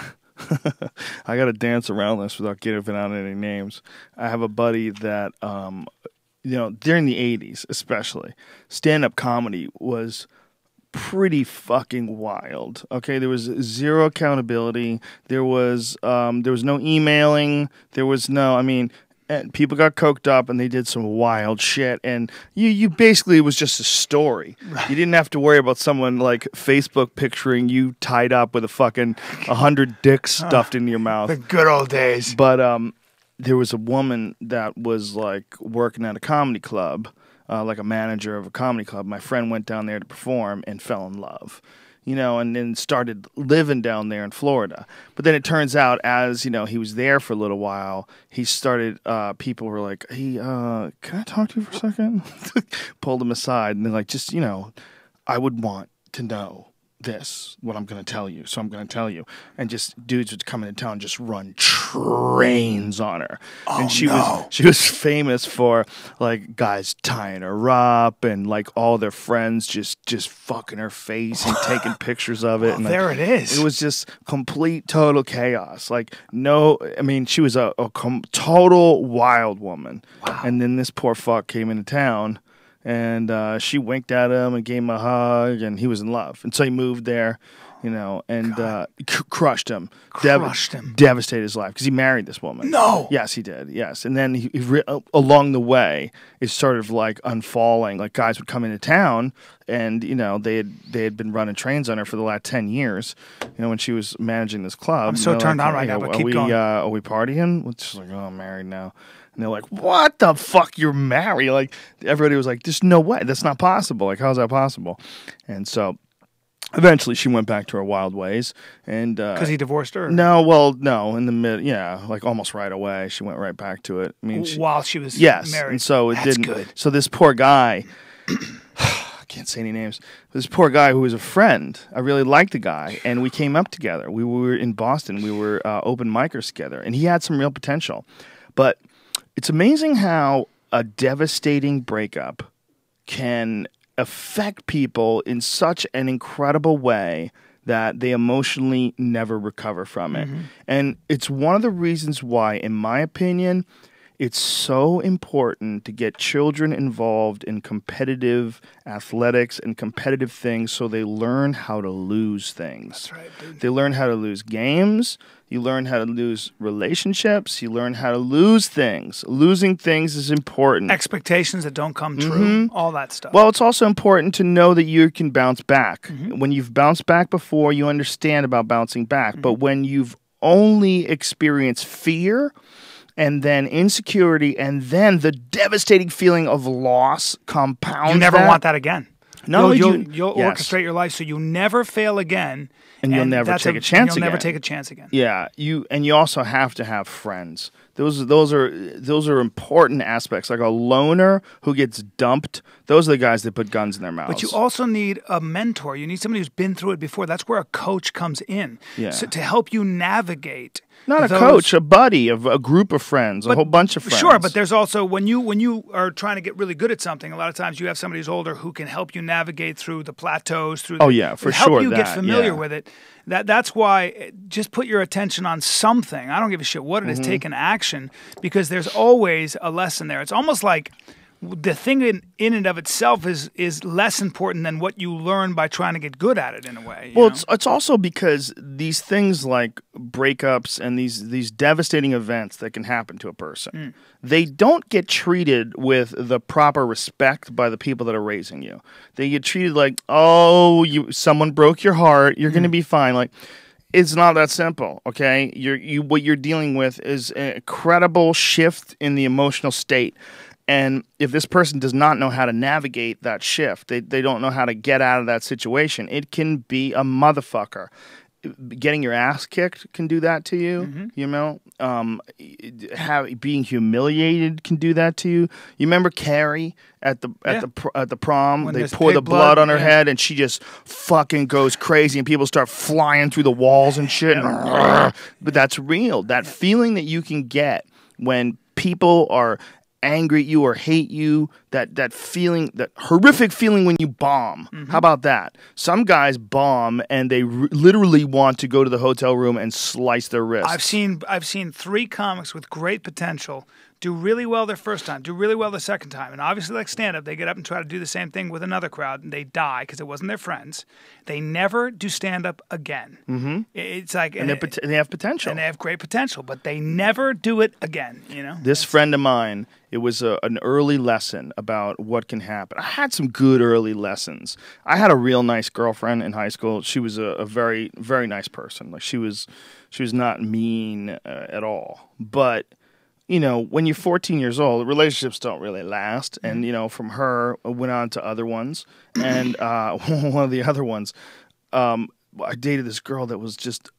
[SPEAKER 1] I got to dance around this without giving out any names. I have a buddy that during the 80s especially, stand-up comedy was pretty fucking wild. Okay, there was zero accountability. There was no emailing. There was no, and people got coked up and they did some wild shit, and you basically, it was just a story. Right. You didn't have to worry about someone like Facebook picturing you tied up with 100 dicks stuffed into your mouth.
[SPEAKER 2] The good old days.
[SPEAKER 1] But there was a woman that was like working at a comedy club, like a manager of a comedy club. My friend went down there to perform and fell in love. And then started living down there in Florida. But then it turns out, as, he was there for a little while, he started, people were like, hey, can I talk to you for a second? Pulled him aside, and they're like, just, I would want to know what I'm going to tell you, so I'm going to tell you. And just dudes would come into town and just run trains on her. And she was famous for, like, guys tying her up and, like, all their friends just fucking her face and taking pictures of it. And
[SPEAKER 2] there it is.
[SPEAKER 1] It was just complete, total chaos. Like, she was a total wild woman. Wow. And then this poor fuck came into town. And she winked at him and gave him a hug, and he was in love. And so he moved there, you know, and crushed him.
[SPEAKER 2] Crushed him.
[SPEAKER 1] Devastated his life because he married this woman.
[SPEAKER 2] No.
[SPEAKER 1] Yes, he did. Yes, and then along the way, it started like unfalling. Like guys would come into town, and you know they had been running trains on her for the last 10 years. You know, when she was managing this club.
[SPEAKER 2] I'm so turned on right now, but keep going.
[SPEAKER 1] Are we partying? It's just like, oh, I'm married now. And they're like, what the fuck? You're married? Like, everybody was like, there's no way. That's not possible. Like, how's that possible? And so eventually she went back to her wild ways. And
[SPEAKER 2] because he divorced her?
[SPEAKER 1] No, well, no. In the mid, yeah, like almost right away. She went right back to it. I mean,
[SPEAKER 2] while she was
[SPEAKER 1] yes,
[SPEAKER 2] married.
[SPEAKER 1] and so it
[SPEAKER 2] That's
[SPEAKER 1] didn't.
[SPEAKER 2] Good.
[SPEAKER 1] So this poor guy, I can't say any names. This poor guy who was a friend. I really liked the guy, and we came up together. We were in Boston. We were open micers together, and he had some real potential. But it's amazing how a devastating breakup can affect people in such an incredible way that they emotionally never recover from it. And it's one of the reasons why, in my opinion, it's so important to get children involved in competitive athletics and competitive things so they learn how to lose things.
[SPEAKER 2] That's right, dude.
[SPEAKER 1] They learn how to lose games. You learn how to lose relationships. You learn how to lose things. Losing things is important.
[SPEAKER 2] Expectations that don't come true, all that stuff.
[SPEAKER 1] Well, it's also important to know that you can bounce back. When you've bounced back before, you understand about bouncing back. But when you've only experienced fear and then insecurity and then the devastating feeling of loss compounds
[SPEAKER 2] you never want that again.
[SPEAKER 1] No,
[SPEAKER 2] you'll
[SPEAKER 1] yes.
[SPEAKER 2] orchestrate your life so you never fail again.
[SPEAKER 1] And you'll never take a chance again.
[SPEAKER 2] You'll never take a chance again.
[SPEAKER 1] Yeah, you also have to have friends. Those are important aspects. Like a loner who gets dumped, those are the guys that put guns in their mouths.
[SPEAKER 2] But you also need a mentor. You need somebody who's been through it before. That's where a coach comes in.
[SPEAKER 1] Yeah.
[SPEAKER 2] So to help you navigate.
[SPEAKER 1] Not a coach, a buddy, a group of friends, a whole bunch of friends.
[SPEAKER 2] Sure, but there's also when you are trying to get really good at something, a lot of times you have somebody who's older who can help you navigate through the plateaus,
[SPEAKER 1] for sure.
[SPEAKER 2] Help you get familiar with it. That's why just put your attention on something. I don't give a shit what it is. Take an action because there's always a lesson there. It's almost like the thing in and of itself is less important than what you learn by trying to get good at it in a way.
[SPEAKER 1] Well, it's also because these things like breakups and these devastating events that can happen to a person, they don't get treated with the proper respect by the people that are raising you. They get treated like, oh, someone broke your heart, you're going to be fine. Like, it's not that simple, okay? What you're dealing with is an incredible shift in the emotional state. And if this person does not know how to navigate that shift, they don't know how to get out of that situation, it can be a motherfucker. Getting your ass kicked can do that to you, you know? Being humiliated can do that to you. You remember Carrie at the prom?
[SPEAKER 2] When
[SPEAKER 1] they pour the blood on her head and she just fucking goes crazy and people start flying through the walls and shit. But that's real. That feeling that you can get when people are angry at you or hate you, that feeling, that horrific feeling when you bomb. How about that? Some guys bomb and they literally want to go to the hotel room and slice their wrist.
[SPEAKER 2] I've seen 3 comics with great potential do really well their first time, do really well the second time. And obviously, like stand-up, they get up and try to do the same thing with another crowd, and they die because it wasn't their friends. They never do stand-up again. It's like...
[SPEAKER 1] And they have potential.
[SPEAKER 2] And they have great potential, but they never do it again, you know?
[SPEAKER 1] This friend of mine, it was an early lesson about what can happen. I had some good early lessons. I had a real nice girlfriend in high school. She was a very, very nice person. Like she was not mean at all. But... you know, when you're 14 years old, relationships don't really last. And, you know, from her, I went on to other ones. And one of the other ones, I dated this girl that was just,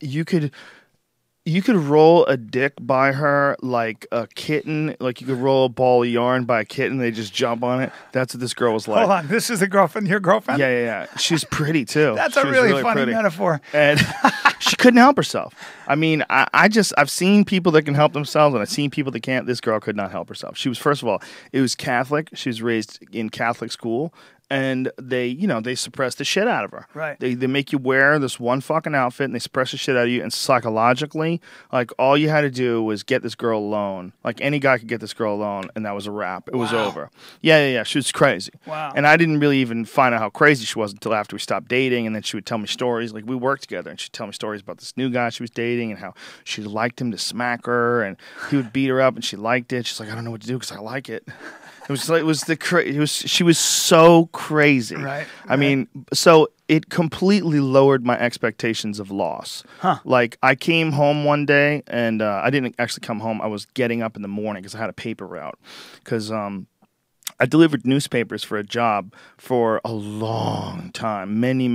[SPEAKER 1] you could roll a dick by her like a kitten. Like you could roll a ball of yarn by a kitten. They just jump on it. That's what this girl was like.
[SPEAKER 2] Hold on. This is your girlfriend?
[SPEAKER 1] Yeah. She's pretty, too.
[SPEAKER 2] That's a really funny
[SPEAKER 1] pretty.
[SPEAKER 2] metaphor.
[SPEAKER 1] And she couldn't help herself. I mean, I've seen people that can help themselves, and I've seen people that can't. This girl could not help herself. She was, first of all, it was Catholic. She was raised in Catholic school. and they suppress the shit out of her.
[SPEAKER 2] Right.
[SPEAKER 1] They make you wear this one fucking outfit, and they suppress the shit out of you. And psychologically, like, all you had to do was get this girl alone. Like, any guy could get this girl alone, and that was a wrap. It was over. Yeah. She was crazy.
[SPEAKER 2] Wow.
[SPEAKER 1] And I didn't really even find out how crazy she was until after we stopped dating, and then she would tell me stories. Like, we worked together, and she'd tell me stories about this new guy she was dating and how she liked him to smack her, and he would beat her up, and she liked it. She's like, I don't know what to do because I like it. She was so crazy.
[SPEAKER 2] Right.
[SPEAKER 1] I mean, so it completely lowered my expectations of loss. Like, I came home one day, and I didn't actually come home. I was getting up in the morning because I had a paper route. Because I delivered newspapers for a job for a long time, many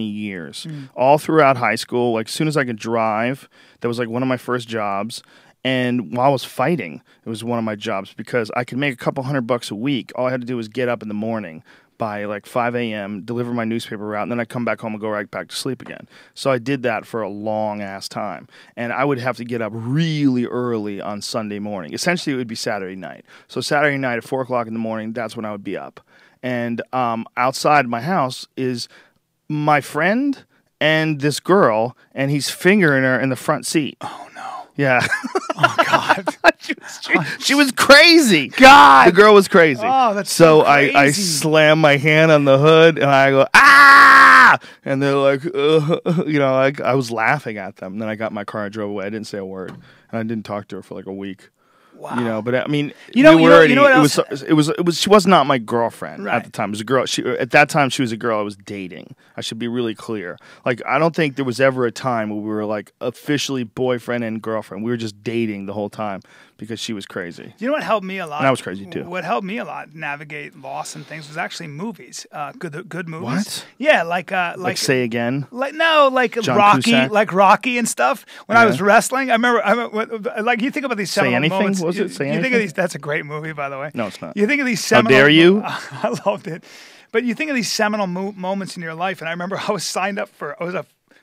[SPEAKER 1] years, all throughout high school. Like, as soon as I could drive, that was like one of my first jobs. And while I was fighting, it was one of my jobs because I could make a couple $100 a week. All I had to do was get up in the morning by like 5 a.m., deliver my newspaper route, and then I'd come back home and go right back to sleep again. So I did that for a long-ass time. And I would have to get up really early on Sunday morning. Essentially, it would be Saturday night. So Saturday night at 4 o'clock in the morning, that's when I would be up. And outside my house is my friend and this girl, and he's fingering her in the front seat.
[SPEAKER 2] Oh, no.
[SPEAKER 1] Yeah.
[SPEAKER 2] Oh, God.
[SPEAKER 1] she was crazy.
[SPEAKER 2] God.
[SPEAKER 1] The girl was crazy.
[SPEAKER 2] Oh, that's
[SPEAKER 1] so
[SPEAKER 2] crazy.
[SPEAKER 1] I slam my hand on the hood, and I go, ah! And they're like, like, I was laughing at them. And then I got in my car and drove away. I didn't say a word. And I didn't talk to her for like a week.
[SPEAKER 2] Wow.
[SPEAKER 1] But I mean,
[SPEAKER 2] you know what else?
[SPEAKER 1] It was. She was not my girlfriend
[SPEAKER 2] Right.
[SPEAKER 1] at the time. It was a girl. At that time, she was a girl I was dating. I should be really clear. Like, I don't think there was ever a time where we were like officially boyfriend and girlfriend. We were just dating the whole time because she was crazy.
[SPEAKER 2] You know what helped me a lot?
[SPEAKER 1] And I was crazy too.
[SPEAKER 2] What helped me a lot navigate loss and things was actually movies. Good movies.
[SPEAKER 1] What?
[SPEAKER 2] Yeah, like
[SPEAKER 1] Say Again.
[SPEAKER 2] Like
[SPEAKER 1] John
[SPEAKER 2] Rocky,
[SPEAKER 1] Cusack?
[SPEAKER 2] like Rocky and stuff. When I was wrestling, I remember like you think about these seminal
[SPEAKER 1] Anything?
[SPEAKER 2] moments.
[SPEAKER 1] Was it Say
[SPEAKER 2] you think of
[SPEAKER 1] Anything?
[SPEAKER 2] these? That's a great movie, by the way.
[SPEAKER 1] No, it's not.
[SPEAKER 2] You think of these
[SPEAKER 1] How
[SPEAKER 2] seminal.
[SPEAKER 1] dare you?
[SPEAKER 2] I loved it, but you think of these seminal moments in your life, and I remember I was signed up for.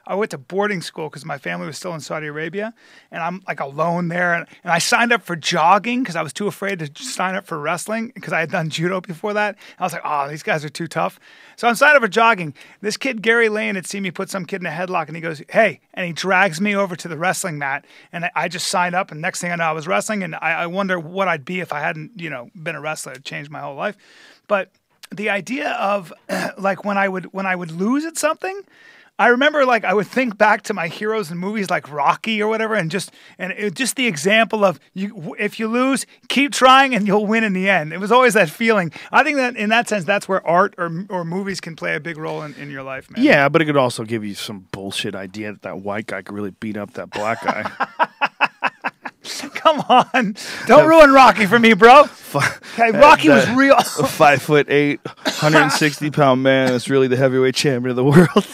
[SPEAKER 2] I went to boarding school because my family was still in Saudi Arabia, and I'm like alone there. And I signed up for jogging because I was too afraid to sign up for wrestling because I had done judo before that. I was like, oh, these guys are too tough. So I'm signed up for jogging. This kid, Gary Lane, had seen me put some kid in a headlock, and he goes, hey, and he drags me over to the wrestling mat. And I just signed up, and next thing I know, I was wrestling, and I wonder what I'd be if I hadn't, been a wrestler. It changed my whole life. But the idea of like when I would lose at something, I remember like I would think back to my heroes in movies like Rocky or whatever, and just the example of if you lose, keep trying and you'll win in the end. It was always that feeling. I think that in that sense, that's where art or movies can play a big role in your life, man.
[SPEAKER 1] Yeah, but it could also give you some bullshit idea that white guy could really beat up that black guy.
[SPEAKER 2] Come on, don't ruin Rocky for me, bro. Okay, Rocky was real.
[SPEAKER 1] A 5'8", 160-pound man is really the heavyweight champion of the world.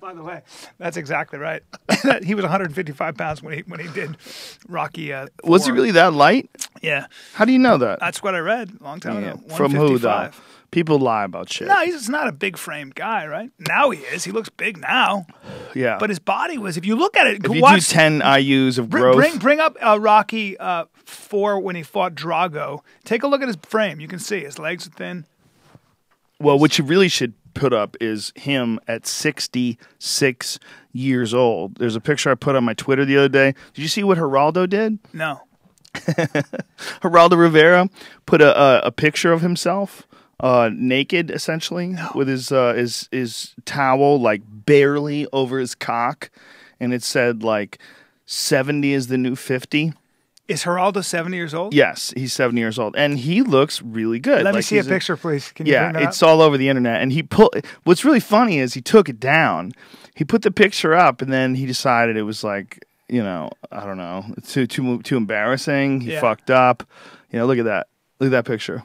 [SPEAKER 2] By the way, that's exactly right. He was 155 pounds when he did Rocky.
[SPEAKER 1] Was he really that light?
[SPEAKER 2] Yeah.
[SPEAKER 1] How do you know that?
[SPEAKER 2] That's what I read a long time ago.
[SPEAKER 1] From who, though? People lie about shit.
[SPEAKER 2] No, he's not a big framed guy, right? Now he is. He looks big now.
[SPEAKER 1] Yeah.
[SPEAKER 2] But his body was, if you look at it,
[SPEAKER 1] if you do 10 IUs of growth.
[SPEAKER 2] Bring up Rocky 4 when he fought Drago. Take a look at his frame. You can see his legs are thin.
[SPEAKER 1] Well, what you really should put up is him at 66 years old. There's a picture I put on my Twitter the other day. Did you see what Geraldo did?
[SPEAKER 2] No.
[SPEAKER 1] Geraldo Rivera put a picture of himself naked, essentially, with his towel like barely over his cock, and it said like 70 is the new 50.
[SPEAKER 2] Is Geraldo 70 years old?
[SPEAKER 1] Yes, he's 70 years old, and he looks really good.
[SPEAKER 2] Let me see a picture, please. Can you bring that
[SPEAKER 1] it's
[SPEAKER 2] up?
[SPEAKER 1] all over the internet. And what's really funny is he took it down. He put the picture up, and then he decided it was like, I don't know, too embarrassing. He fucked up. Look at that. Look at that picture.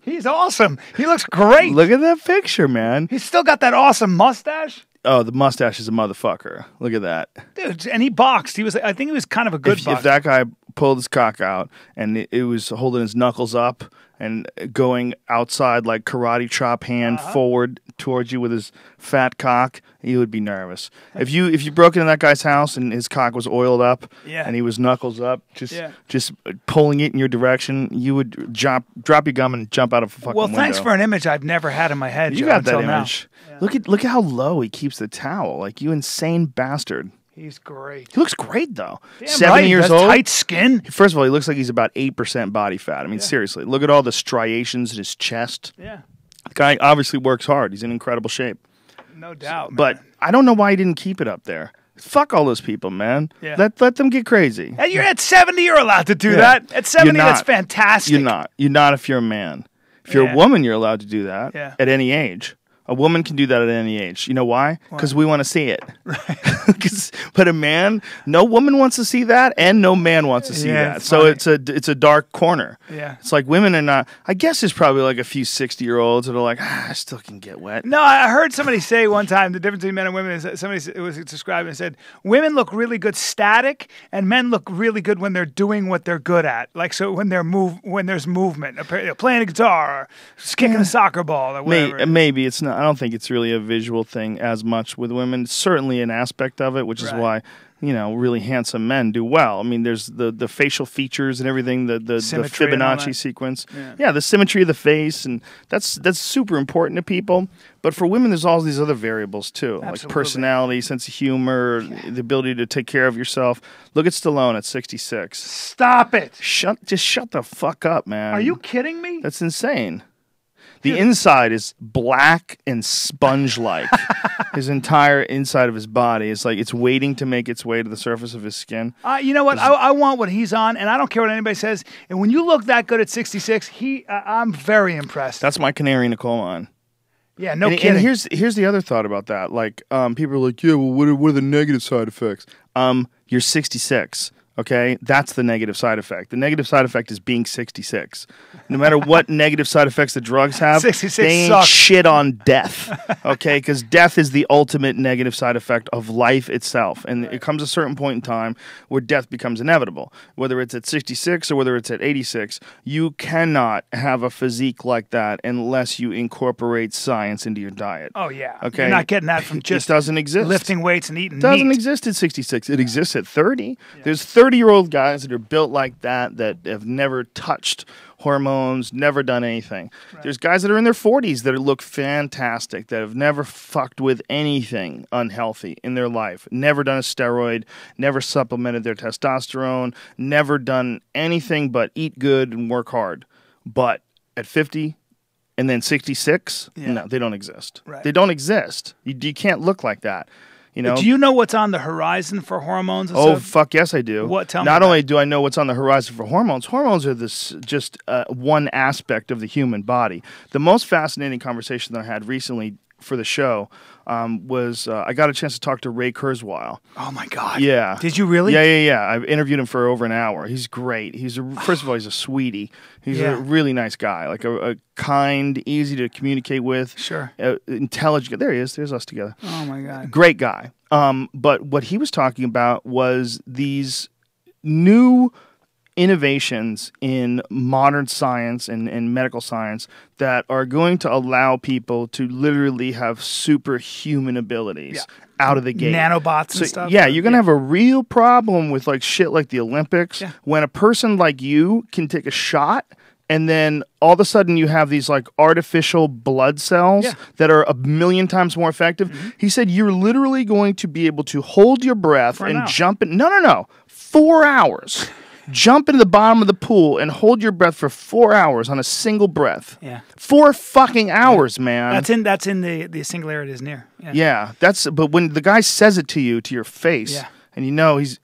[SPEAKER 2] He's awesome. He looks great.
[SPEAKER 1] Look at that picture, man.
[SPEAKER 2] He's still got that awesome mustache.
[SPEAKER 1] Oh, the mustache is a motherfucker. Look at that.
[SPEAKER 2] Dude, and he boxed. I think he was kind of a good boxer.
[SPEAKER 1] If that guy pulled his cock out, and it was holding his knuckles up and going outside like karate chop hand forward towards you with his fat cock, you would be nervous. If you broke into that guy's house and his cock was oiled up and he was knuckles up, just pulling it in your direction, you would drop your gum and jump out of a fucking window.
[SPEAKER 2] Well, thanks for an image I've never had in my head.
[SPEAKER 1] You
[SPEAKER 2] Joe,
[SPEAKER 1] got that
[SPEAKER 2] until
[SPEAKER 1] image.
[SPEAKER 2] Now.
[SPEAKER 1] Look at how low he keeps the towel. Like, you insane bastard.
[SPEAKER 2] He's great.
[SPEAKER 1] He looks great, though.
[SPEAKER 2] Damn
[SPEAKER 1] 70
[SPEAKER 2] right,
[SPEAKER 1] years
[SPEAKER 2] he has
[SPEAKER 1] old.
[SPEAKER 2] tight skin.
[SPEAKER 1] First of all, he looks like he's about 8% body fat. I mean, seriously. Look at all the striations in his chest.
[SPEAKER 2] Yeah.
[SPEAKER 1] The guy obviously works hard. He's in incredible shape.
[SPEAKER 2] No doubt, man.
[SPEAKER 1] But I don't know why he didn't keep it up there. Fuck all those people, man.
[SPEAKER 2] Yeah.
[SPEAKER 1] Let them get crazy.
[SPEAKER 2] And you're at 70, you're allowed to do that. At 70, that's fantastic.
[SPEAKER 1] You're not. You're not if you're a man. If you're a woman, you're allowed to do that at any age. A woman can do that at any age. You know why? Because we want to see it. Right. But a man, no woman wants to see that, and no man wants to see that. So it's a dark corner. Yeah. It's like women are not. I guess there's probably like a few 60-year-olds that are like, I still can get wet.
[SPEAKER 2] No, I heard somebody say one time the difference between men and women is somebody was describing and said women look really good static, and men look really good when they're doing what they're good at. Like, so when there's movement, playing a guitar, or kicking a soccer ball, or whatever.
[SPEAKER 1] Maybe it's not. I don't think it's really a visual thing as much with women. It's certainly an aspect of it, which is why, really handsome men do well. I mean, there's the facial features and everything, the Fibonacci sequence. Yeah, the symmetry of the face, and that's super important to people. But for women, there's all these other variables too, like personality, sense of humor, the ability to take care of yourself. Look at Stallone at 66.
[SPEAKER 2] Stop it!
[SPEAKER 1] Just shut the fuck up, man.
[SPEAKER 2] Are you kidding me?
[SPEAKER 1] That's insane. The inside is black and sponge-like. His entire inside of his body is like it's waiting to make its way to the surface of his skin.
[SPEAKER 2] You know what? I want what he's on, and I don't care what anybody says. And when you look that good at 66, I'm very impressed.
[SPEAKER 1] That's my canary in the coal mine.
[SPEAKER 2] Yeah, no kidding.
[SPEAKER 1] And here's the other thought about that. Like, people are like, yeah, well, what are the negative side effects? You're 66. Okay, that's the negative side effect. The negative side effect is being 66. No matter what negative side effects the drugs have,
[SPEAKER 2] 66
[SPEAKER 1] they ain't
[SPEAKER 2] sucks.
[SPEAKER 1] shit on death. Okay, because death is the ultimate negative side effect of life itself. And it comes a certain point in time where death becomes inevitable. Whether it's at 66 or whether it's at 86, you cannot have a physique like that unless you incorporate science into your diet.
[SPEAKER 2] Oh, yeah.
[SPEAKER 1] Okay?
[SPEAKER 2] You're not getting that from just
[SPEAKER 1] it doesn't exist.
[SPEAKER 2] lifting weights and eating
[SPEAKER 1] It doesn't
[SPEAKER 2] meat.
[SPEAKER 1] exist at 66. It exists at 30. Yeah. There's 30-year-old guys that are built like that have never touched hormones, never done anything. Right. There's guys that are in their 40s that look fantastic, that have never fucked with anything unhealthy in their life, never done a steroid, never supplemented their testosterone, never done anything but eat good and work hard. But at 50 and then 66, no, they don't exist. Right. They don't exist. You can't look like that. You know?
[SPEAKER 2] Do you know what's on the horizon for hormones? And
[SPEAKER 1] stuff? Fuck yes, I do.
[SPEAKER 2] What? Tell me.
[SPEAKER 1] Not only do I know what's on the horizon for hormones, hormones are just one aspect of the human body. The most fascinating conversation that I had recently for the show was I got a chance to talk to Ray Kurzweil.
[SPEAKER 2] Oh my God!
[SPEAKER 1] Yeah,
[SPEAKER 2] did you really?
[SPEAKER 1] Yeah. I interviewed him for over an hour. He's great. First of all, he's a sweetie. He's a really nice guy, like a kind, easy to communicate with.
[SPEAKER 2] Sure.
[SPEAKER 1] Intelligent. There he is. There's us together.
[SPEAKER 2] Oh my God.
[SPEAKER 1] Great guy. But what he was talking about was these new innovations in modern science and medical science that are going to allow people to literally have superhuman abilities out of the gate.
[SPEAKER 2] Nanobots and stuff?
[SPEAKER 1] Yeah, you're going to have a real problem with like shit like the Olympics when a person like you can take a shot and then all of a sudden you have these like artificial blood cells that are a million times more effective. Mm-hmm. He said you're literally going to be able to hold your breath and jump in. No. 4 hours. Jump into the bottom of the pool and hold your breath for 4 hours on a single breath. Yeah. 4 fucking hours, man.
[SPEAKER 2] That's in the singularity is near.
[SPEAKER 1] Yeah. But when the guy says it to you, to your face, and you know he's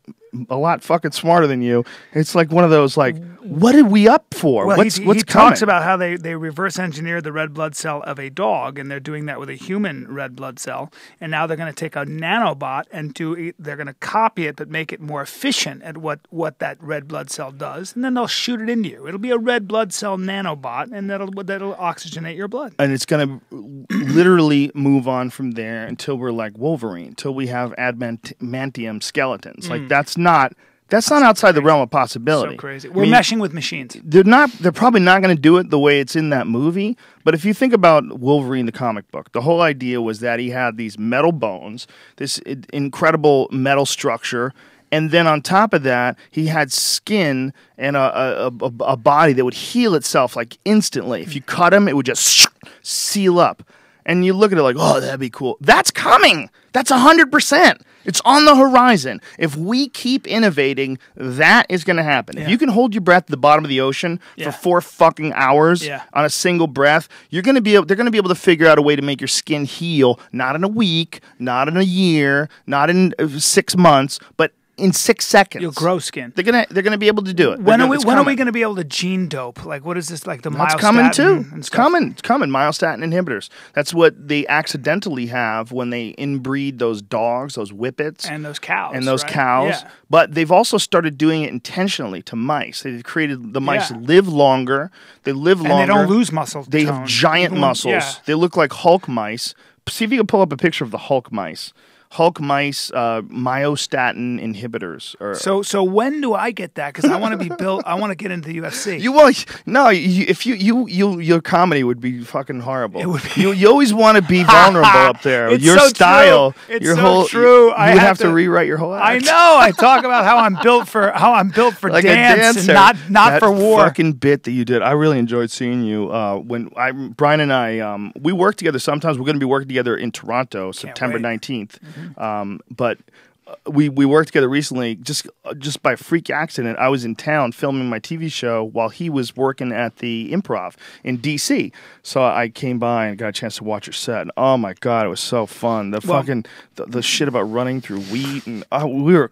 [SPEAKER 1] a lot fucking smarter than you, it's like one of those like, what are we up for?
[SPEAKER 2] Well,
[SPEAKER 1] what's
[SPEAKER 2] he talks about how they reverse engineered the red blood cell of a dog, and they're doing that with a human red blood cell, and now they're going to take a nanobot and they're going to copy it but make it more efficient at what that red blood cell does, and then they'll shoot it into you. It'll be a red blood cell nanobot, and that'll oxygenate your blood.
[SPEAKER 1] And it's going to literally move on from there until we're like Wolverine, until we have adamantium skeletons. Like that's not That's not outside the realm of possibility.
[SPEAKER 2] So crazy. We're meshing with machines.
[SPEAKER 1] They're probably not going to do it the way it's in that movie. But if you think about Wolverine, the comic book, the whole idea was that he had these metal bones, this incredible metal structure, and then on top of that, he had skin and a body that would heal itself like instantly. If you cut him, it would just seal up. And you look at it like, oh, that'd be cool. That's coming. That's 100%. It's on the horizon. If we keep innovating, that is going to happen. If you can hold your breath at the bottom of the ocean for 4 fucking hours on a single breath, they're going to be able to figure out a way to make your skin heal, not in a week, not in a year, not in 6 months, but in 6 seconds.
[SPEAKER 2] You'll grow skin.
[SPEAKER 1] They're gonna be able to do it.
[SPEAKER 2] When are we going to be able to gene dope? Like, what is this, like the myostatin?
[SPEAKER 1] It's coming too. It's coming. Myostatin inhibitors. That's what they accidentally have when they inbreed those dogs, those whippets.
[SPEAKER 2] And those cows.
[SPEAKER 1] Yeah. But they've also started doing it intentionally to mice. They've created the mice live longer. They live longer.
[SPEAKER 2] And they don't lose muscle
[SPEAKER 1] They
[SPEAKER 2] tone.
[SPEAKER 1] have giant muscles.
[SPEAKER 2] Yeah.
[SPEAKER 1] They look like Hulk mice. See if you can pull up a picture of the Hulk mice. Hulk mice, myostatin inhibitors.
[SPEAKER 2] So when do I get that? Because I want to be built. I want to get into the UFC.
[SPEAKER 1] Your comedy would be fucking horrible.
[SPEAKER 2] It would be.
[SPEAKER 1] You always want to be vulnerable up there.
[SPEAKER 2] It's
[SPEAKER 1] your
[SPEAKER 2] so
[SPEAKER 1] style,
[SPEAKER 2] true. It's
[SPEAKER 1] your
[SPEAKER 2] so
[SPEAKER 1] whole
[SPEAKER 2] true.
[SPEAKER 1] You would have to rewrite your whole act.
[SPEAKER 2] I know. I talk about how I'm built for like dance and not
[SPEAKER 1] that
[SPEAKER 2] for war.
[SPEAKER 1] Fucking bit that you did. I really enjoyed seeing you. Bryan and I, we work together. Sometimes we're going to be working together in Toronto, September 19th. But we worked together recently just by freak accident. I was in town filming my TV show while he was working at the Improv in D.C. So I came by and got a chance to watch your set. And oh my God, it was so fun. The shit about running through wheat and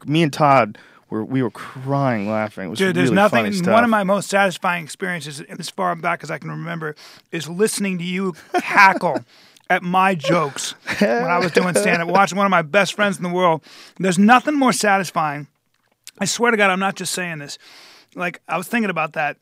[SPEAKER 1] me and Todd. We were crying, laughing. It was
[SPEAKER 2] Dude, there's
[SPEAKER 1] really
[SPEAKER 2] nothing.
[SPEAKER 1] Funny stuff.
[SPEAKER 2] One of my most satisfying experiences, as far back as I can remember, is listening to you cackle at my jokes when I was doing stand-up, watching one of my best friends in the world. There's nothing more satisfying. I swear to God, I'm not just saying this. Like, I was thinking about that.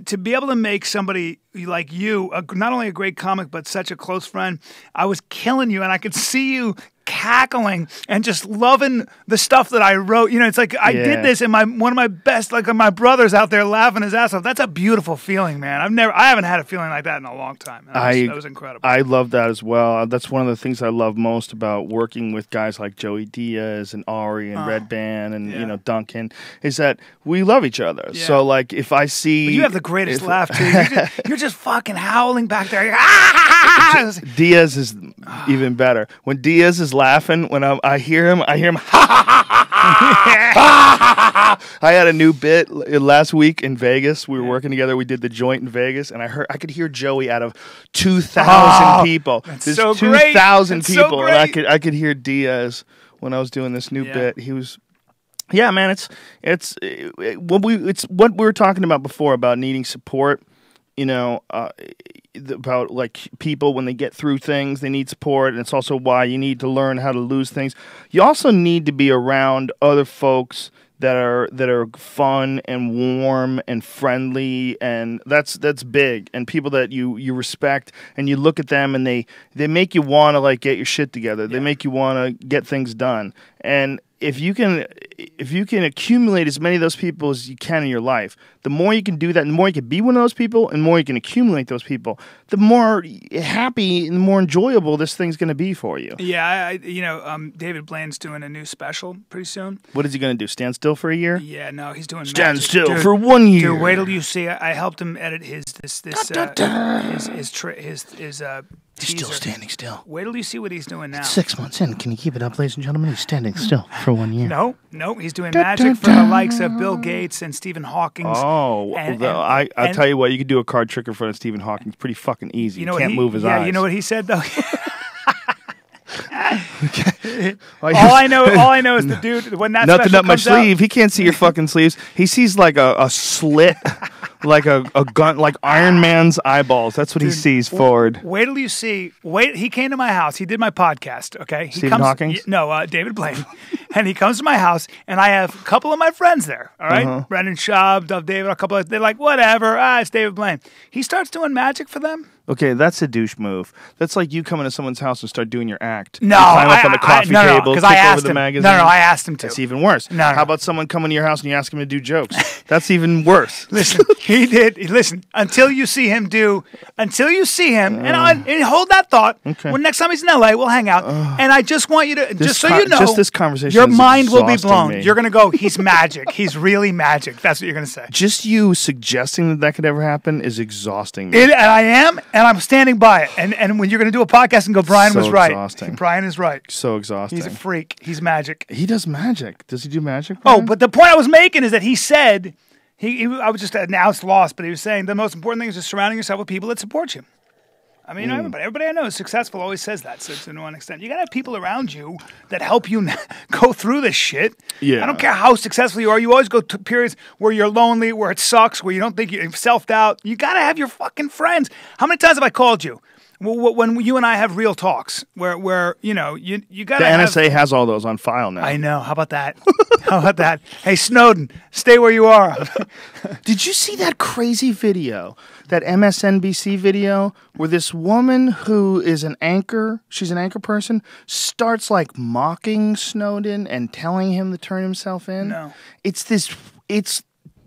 [SPEAKER 2] To be able to make somebody like you, not only a great comic, but such a close friend, I was killing you, and I could see you cackling and just loving the stuff that I wrote. You know, it's like I did this, and one of my best, like my brother's out there laughing his ass off. That's a beautiful feeling, man. I haven't had a feeling like that in a long time. That was incredible.
[SPEAKER 1] I love that as well. That's one of the things I love most about working with guys like Joey Diaz and Ari and Red Band and Duncan is that we love each other. Yeah. So like if I see,
[SPEAKER 2] but you have the greatest laugh too. You're just fucking howling back there.
[SPEAKER 1] Diaz is even better. When Diaz is laughing, when I hear him. I had a new bit last week in Vegas. We were working together. We did the joint in Vegas, and I could hear Joey out of 2,000 people. There's
[SPEAKER 2] so
[SPEAKER 1] 2,000 people,
[SPEAKER 2] so
[SPEAKER 1] and I could hear Diaz when I was doing this new bit. He was. Yeah, man, it's what we were talking about before about needing support. You know, about like people when they get through things, they need support, and it's also why you need to learn how to lose things. You also need to be around other folks that are fun and warm and friendly, and that's big. And people that you respect, and you look at them, and they make you want to like get your shit together. Yeah. They make you want to get things done. And if you can accumulate as many of those people as you can in your life, the more you can do that, and the more you can be one of those people, and the more you can accumulate those people, the more happy and the more enjoyable this thing's going to be for you.
[SPEAKER 2] Yeah, David Blaine's doing a new special pretty soon.
[SPEAKER 1] What is he going to do? Stand still for a year?
[SPEAKER 2] Yeah, no, he's doing
[SPEAKER 1] stand still for 1 year.
[SPEAKER 2] Dude, wait till you see. I helped him edit his
[SPEAKER 1] He's still standing still.
[SPEAKER 2] Wait till you see what he's doing now.
[SPEAKER 1] It's 6 months in. Can you keep it up, ladies and gentlemen? He's standing still for 1 year.
[SPEAKER 2] No, he's doing magic for the likes of Bill Gates and Stephen Hawking.
[SPEAKER 1] Oh, I'll tell you what, you could do a card trick in front of Stephen Hawking. It's pretty fucking easy. You can't move his eyes.
[SPEAKER 2] Yeah, you know what he said though? all I know is the dude when that
[SPEAKER 1] nothing up my sleeve.
[SPEAKER 2] Out,
[SPEAKER 1] he can't see your fucking sleeves. He sees like a slit, like a gun, like Iron Man's eyeballs. That's what he sees forward.
[SPEAKER 2] Wait till you see. He came to my house. He did my podcast. Okay,
[SPEAKER 1] Stephen Hawking.
[SPEAKER 2] No, David Blaine. And he comes to my house, and I have a couple of my friends there. All right, Brendan Schaub, Dove David, they're like, whatever. It's David Blaine. He starts doing magic for them.
[SPEAKER 1] Okay, that's a douche move. That's like you come into someone's house and start doing your act.
[SPEAKER 2] No,
[SPEAKER 1] you climb up on the coffee table,
[SPEAKER 2] because
[SPEAKER 1] kick
[SPEAKER 2] I
[SPEAKER 1] over
[SPEAKER 2] asked
[SPEAKER 1] the
[SPEAKER 2] him.
[SPEAKER 1] magazine.
[SPEAKER 2] No, I asked him to.
[SPEAKER 1] That's even worse.
[SPEAKER 2] No.
[SPEAKER 1] How about someone coming to your house and you ask him to do jokes? That's even worse.
[SPEAKER 2] Listen, he did. Listen, until you see him, and hold that thought.
[SPEAKER 1] Okay.
[SPEAKER 2] When next time he's in LA, we'll hang out. And I just want you to, just so you know,
[SPEAKER 1] just this conversation
[SPEAKER 2] your
[SPEAKER 1] is
[SPEAKER 2] mind will be
[SPEAKER 1] exhausting
[SPEAKER 2] blown.
[SPEAKER 1] me.
[SPEAKER 2] You're gonna go, he's magic. He's really magic. That's what you're gonna say.
[SPEAKER 1] Just you suggesting that could ever happen is exhausting me.
[SPEAKER 2] And I am, and I'm standing by it. And when you're going to do a podcast and go, Bryan
[SPEAKER 1] So
[SPEAKER 2] was right.
[SPEAKER 1] exhausting.
[SPEAKER 2] Brian is right.
[SPEAKER 1] So exhausting.
[SPEAKER 2] He's a freak. He's magic.
[SPEAKER 1] He does magic. Does he do magic?
[SPEAKER 2] Oh,
[SPEAKER 1] Brian?
[SPEAKER 2] but the point I was making is that he said, I was just, now it's lost, but he was saying the most important thing is just surrounding yourself with people that support you. I mean, everybody I know is successful always says that, so to one extent. You got to have people around you that help you go through this shit.
[SPEAKER 1] Yeah.
[SPEAKER 2] I don't care how successful you are. You always go to periods where you're lonely, where it sucks, where you don't think you're self-doubt. You got to have your fucking friends. How many times have I called you? When you and I have real talks, where you got to
[SPEAKER 1] the NSA has all those on file now.
[SPEAKER 2] I know. How about that? How about that? Hey, Snowden, stay where you are.
[SPEAKER 1] Did you see that crazy video, that MSNBC video, where this woman who is an anchor, she's an anchor person, starts like mocking Snowden and telling him to turn himself in?
[SPEAKER 2] No.
[SPEAKER 1] It's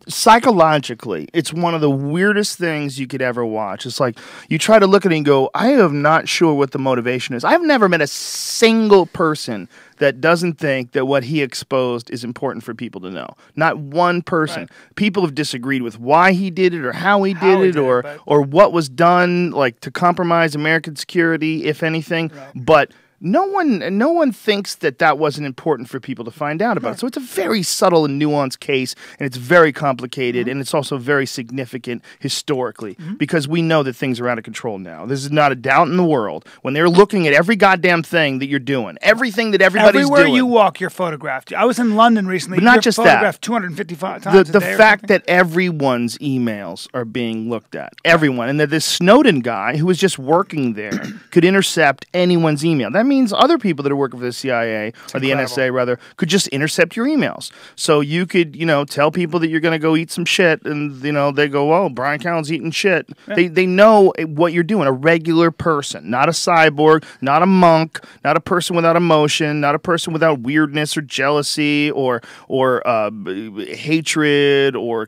[SPEAKER 1] psychologically, it's one of the weirdest things you could ever watch. It's like you try to look at it and go, I am not sure what the motivation is. I've never met a single person that doesn't think that what he exposed is important for people to know. Not one person.
[SPEAKER 2] Right.
[SPEAKER 1] People have disagreed with why he did it or how he did it or what was done like to compromise American security, if anything.
[SPEAKER 2] Right.
[SPEAKER 1] But no one thinks that wasn't important for people to find out about. So it's a very subtle and nuanced case, and it's very complicated, and it's also very significant historically because we know that things are out of control now. There's not a doubt in the world when they're looking at every goddamn thing that you're doing, everything that everybody's
[SPEAKER 2] Everywhere
[SPEAKER 1] doing.
[SPEAKER 2] you walk, you're photographed. I was in London recently.
[SPEAKER 1] But not
[SPEAKER 2] you're
[SPEAKER 1] just that.
[SPEAKER 2] photographed 255 times
[SPEAKER 1] The
[SPEAKER 2] a day or
[SPEAKER 1] fact
[SPEAKER 2] something.
[SPEAKER 1] that everyone's emails are being looked at, everyone, and that this Snowden guy who was just working there could intercept anyone's email. That means other people that are working for the CIA or the
[SPEAKER 2] incredible.
[SPEAKER 1] NSA rather could just intercept your emails. So you could, tell people that you're going to go eat some shit, and they go, "Oh, Bryan Callen's eating shit." Yeah. They know what you're doing. A regular person, not a cyborg, not a monk, not a person without emotion, not a person without weirdness or jealousy or hatred or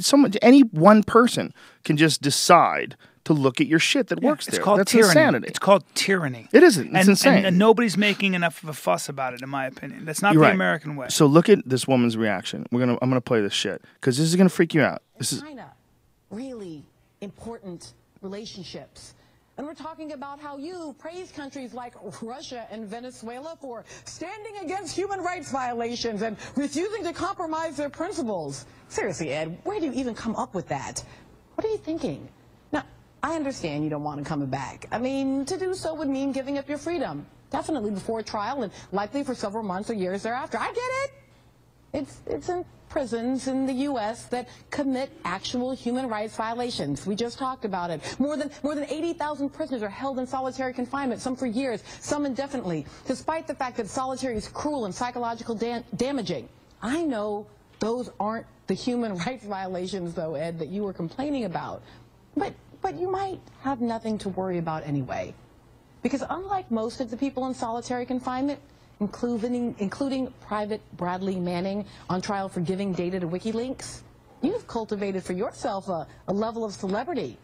[SPEAKER 1] someone. Any one person can just decide to look at your shit that works there.
[SPEAKER 2] It's called
[SPEAKER 1] That's
[SPEAKER 2] tyranny.
[SPEAKER 1] insanity.
[SPEAKER 2] It's called tyranny.
[SPEAKER 1] It isn't. It's insane.
[SPEAKER 2] And nobody's making enough of a fuss about it, in my opinion. That's not
[SPEAKER 1] You're
[SPEAKER 2] the
[SPEAKER 1] right.
[SPEAKER 2] American way.
[SPEAKER 1] So look at this woman's reaction. I'm gonna play this shit because this is gonna freak you out. This is
[SPEAKER 5] China, really important relationships. And we're talking about how you praise countries like Russia and Venezuela for standing against human rights violations and refusing to compromise their principles. Seriously, Ed, where do you even come up with that? What are you thinking? Now, I understand you don't want him coming back. I mean, to do so would mean giving up your freedom. Definitely before trial and likely for several months or years thereafter. I get it. It's in prisons in the U.S. that commit actual human rights violations. We just talked about it. More than 80,000 prisoners are held in solitary confinement, some for years, some indefinitely, despite the fact that solitary is cruel and psychological damaging. I know those aren't the human rights violations, though, Ed, that you were complaining about. But you might have nothing to worry about anyway. Because unlike most of the people in solitary confinement, including Private Bradley Manning on trial for giving data to WikiLeaks, you've cultivated for yourself a level of celebrity.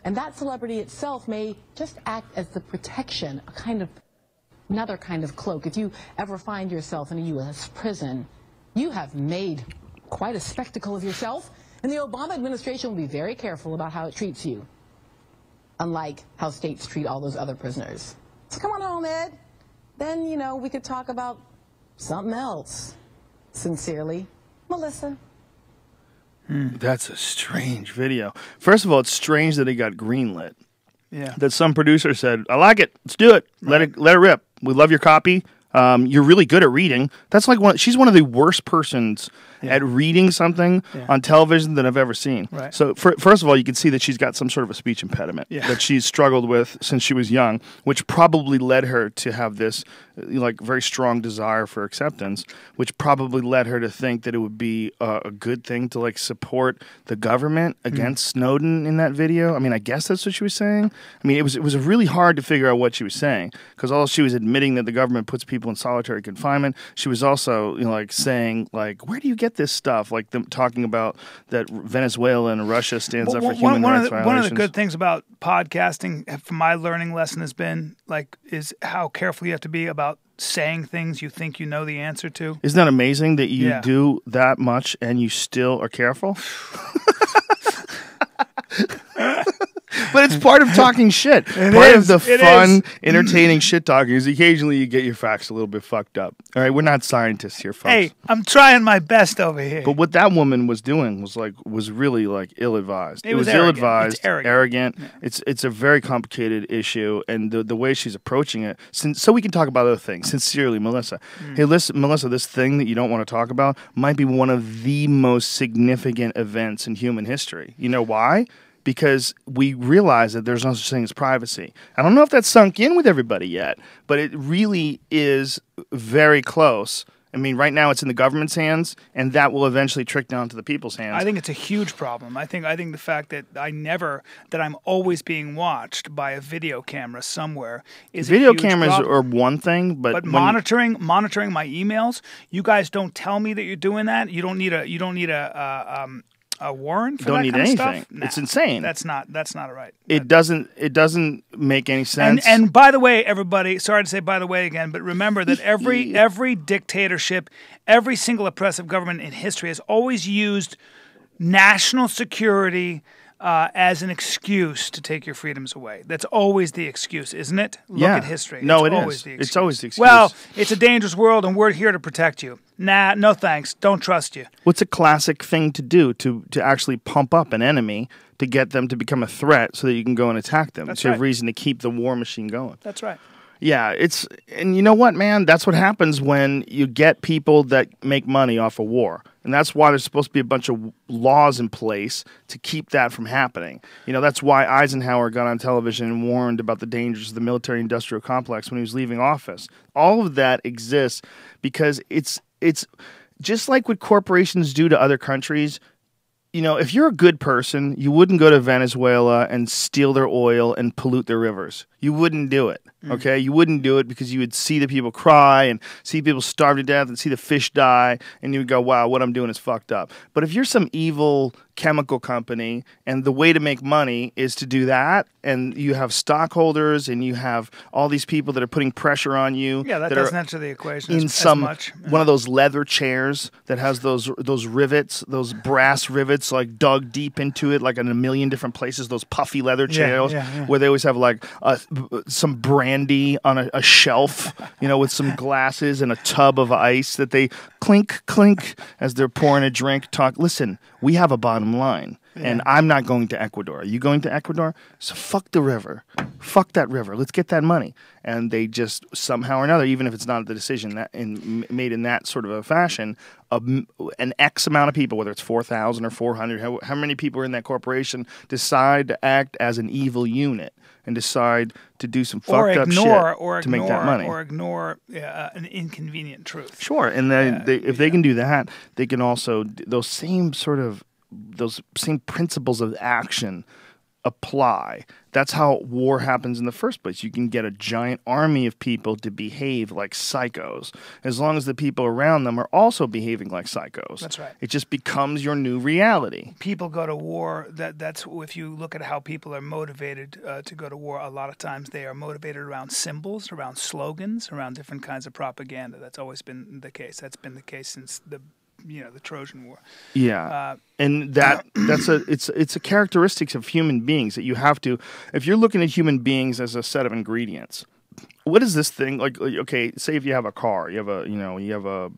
[SPEAKER 5] And that celebrity itself may just act as the protection, another kind of cloak. If you ever find yourself in a U.S. prison, you have made quite a spectacle of yourself, and the Obama administration will be very careful about how it treats you, unlike how states treat all those other prisoners. So come on home, Ed. Then, we could talk about something else. Sincerely, Melissa.
[SPEAKER 1] That's a strange video. First of all, it's strange that it got greenlit.
[SPEAKER 2] Yeah.
[SPEAKER 1] That some producer said, "I like it. Let's do it. Let it rip. We love your copy. You're really good at reading. That's like she's one of the worst persons at reading something on television that I've ever seen.
[SPEAKER 2] Right.
[SPEAKER 1] So first of all, you can see that she's got some sort of a speech impediment that she's struggled with since she was young, which probably led her to have this like very strong desire for acceptance, which probably led her to think that it would be a good thing to like support the government against Snowden in that video. I mean, I guess that's what she was saying. I mean, it was really hard to figure out what she was saying because all she was admitting that the government puts people in solitary confinement. She was also like saying like, where do you get this stuff? Like them talking about that Venezuela and Russia stands up for human rights violations.
[SPEAKER 2] One of the good things about podcasting, from my learning lesson, has been is how careful you have to be about saying things you think you know the answer to.
[SPEAKER 1] Isn't that amazing that you do that much and you still are careful? But it's part of talking shit. Part of the fun, entertaining shit talking is occasionally you get your facts a little bit fucked up. All right, we're not scientists here, folks.
[SPEAKER 2] Hey, I'm trying my best over here.
[SPEAKER 1] But what that woman was doing was really like ill-advised. It was ill-advised, arrogant. Yeah. It's a very complicated issue, and the way she's approaching it. So we can talk about other things. Sincerely, Melissa. Hey, listen, Melissa, this thing that you don't want to talk about might be one of the most significant events in human history. You know why? Because we realize that there's no such thing as privacy. I don't know if that's sunk in with everybody yet, but it really is very close. I mean, right now it's in the government's hands, and that will eventually trickle down to the people's hands.
[SPEAKER 2] I think it's a huge problem. I think the fact that I'm always being watched by a video camera somewhere is
[SPEAKER 1] video
[SPEAKER 2] a huge
[SPEAKER 1] cameras
[SPEAKER 2] problem.
[SPEAKER 1] are one thing, but
[SPEAKER 2] monitoring my emails. You guys don't tell me that you're doing that. You don't need a warrant for
[SPEAKER 1] don't
[SPEAKER 2] that
[SPEAKER 1] need
[SPEAKER 2] kind
[SPEAKER 1] anything.
[SPEAKER 2] of stuff? Nah,
[SPEAKER 1] it's insane.
[SPEAKER 2] That's not right.
[SPEAKER 1] It doesn't make any sense.
[SPEAKER 2] And by the way, everybody, sorry to say by the way again, but remember that every dictatorship, every single oppressive government in history has always used national security as an excuse to take your freedoms away. That's always the excuse, isn't it? Look at history.
[SPEAKER 1] No,
[SPEAKER 2] it's
[SPEAKER 1] it
[SPEAKER 2] always
[SPEAKER 1] is.
[SPEAKER 2] The excuse.
[SPEAKER 1] It's always the excuse.
[SPEAKER 2] Well, it's a dangerous world, and we're here to protect you. Nah, no thanks. Don't trust you.
[SPEAKER 1] What's a classic thing to do to actually pump up an enemy to get them to become a threat so that you can go and attack them?
[SPEAKER 2] That's
[SPEAKER 1] so you have
[SPEAKER 2] right.
[SPEAKER 1] reason to keep the war machine going.
[SPEAKER 2] That's right.
[SPEAKER 1] Yeah, and you know what, man? That's what happens when you get people that make money off of war. And that's why there's supposed to be a bunch of laws in place to keep that from happening. You know, that's why Eisenhower got on television and warned about the dangers of the military-industrial complex when he was leaving office. All of that exists because it's just like what corporations do to other countries. You know, if you're a good person, you wouldn't go to Venezuela and steal their oil and pollute their rivers. You wouldn't do it, okay? You wouldn't do it because you would see the people cry and see people starve to death and see the fish die, and you would go, wow, what I'm doing is fucked up. But if you're some evil chemical company and the way to make money is to do that, and you have stockholders and you have all these people that are putting pressure on you.
[SPEAKER 2] Yeah, that doesn't enter the equation
[SPEAKER 1] in
[SPEAKER 2] as much.
[SPEAKER 1] One of those leather chairs that has those rivets, those brass rivets like dug deep into it, like in a million different places, those puffy leather chairs where they always have like some brandy on a shelf, you know, with some glasses and a tub of ice that they clink, clink as they're pouring a drink. Listen, we have a bottom line. And I'm not going to Ecuador. Are you going to Ecuador? So fuck the river. Fuck that river. Let's get that money. And they just somehow or another, even if it's not the decision made in that sort of a fashion, an X amount of people, whether it's 4,000 or 400, how many people are in that corporation, decide to act as an evil unit and decide to do some fucked up shit to make that money.
[SPEAKER 2] Or ignore an inconvenient truth.
[SPEAKER 1] Sure. And if they can do that, they can also, those same principles of action apply. That's how war happens in the first place. You can get a giant army of people to behave like psychos, as long as the people around them are also behaving like psychos.
[SPEAKER 2] That's right.
[SPEAKER 1] It just becomes your new reality.
[SPEAKER 2] People go to war. That's if you look at how people are motivated to go to war. A lot of times they are motivated around symbols, around slogans, around different kinds of propaganda. That's always been the case. That's been the case since the Trojan War.
[SPEAKER 1] Yeah, and it's a characteristics of human beings that you have to. If you're looking at human beings as a set of ingredients, what is this thing like? Okay, say if you have a car, you have a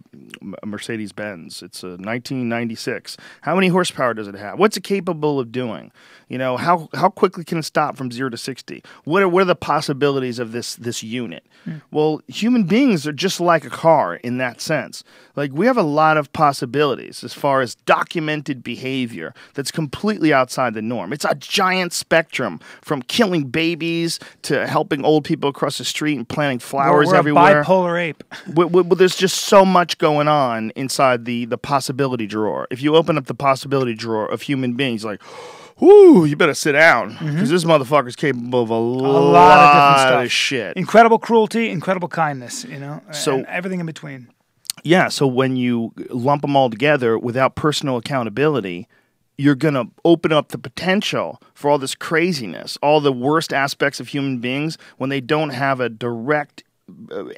[SPEAKER 1] a Mercedes-Benz. It's a 1996. How many horsepower does it have? What's it capable of doing? You know, how quickly can it stop from 0 to 60? What are the possibilities of this unit? Well, human beings are just like a car in that sense. Like, we have a lot of possibilities as far as documented behavior that's completely outside the norm. It's a giant spectrum from killing babies to helping old people across the street and planting flowers
[SPEAKER 2] we're
[SPEAKER 1] everywhere.
[SPEAKER 2] A bipolar ape.
[SPEAKER 1] Well, there's just so much going on inside the possibility drawer. If you open up the possibility drawer of human beings, like, whoo, you better sit down because this motherfucker's capable of a lot
[SPEAKER 2] of different stuff.
[SPEAKER 1] of shit.
[SPEAKER 2] Incredible cruelty, incredible kindness, you know,
[SPEAKER 1] So-
[SPEAKER 2] and everything in between.
[SPEAKER 1] Yeah, so when you lump them all together without personal accountability, you're going to open up the potential for all this craziness, all the worst aspects of human beings when they don't have a direct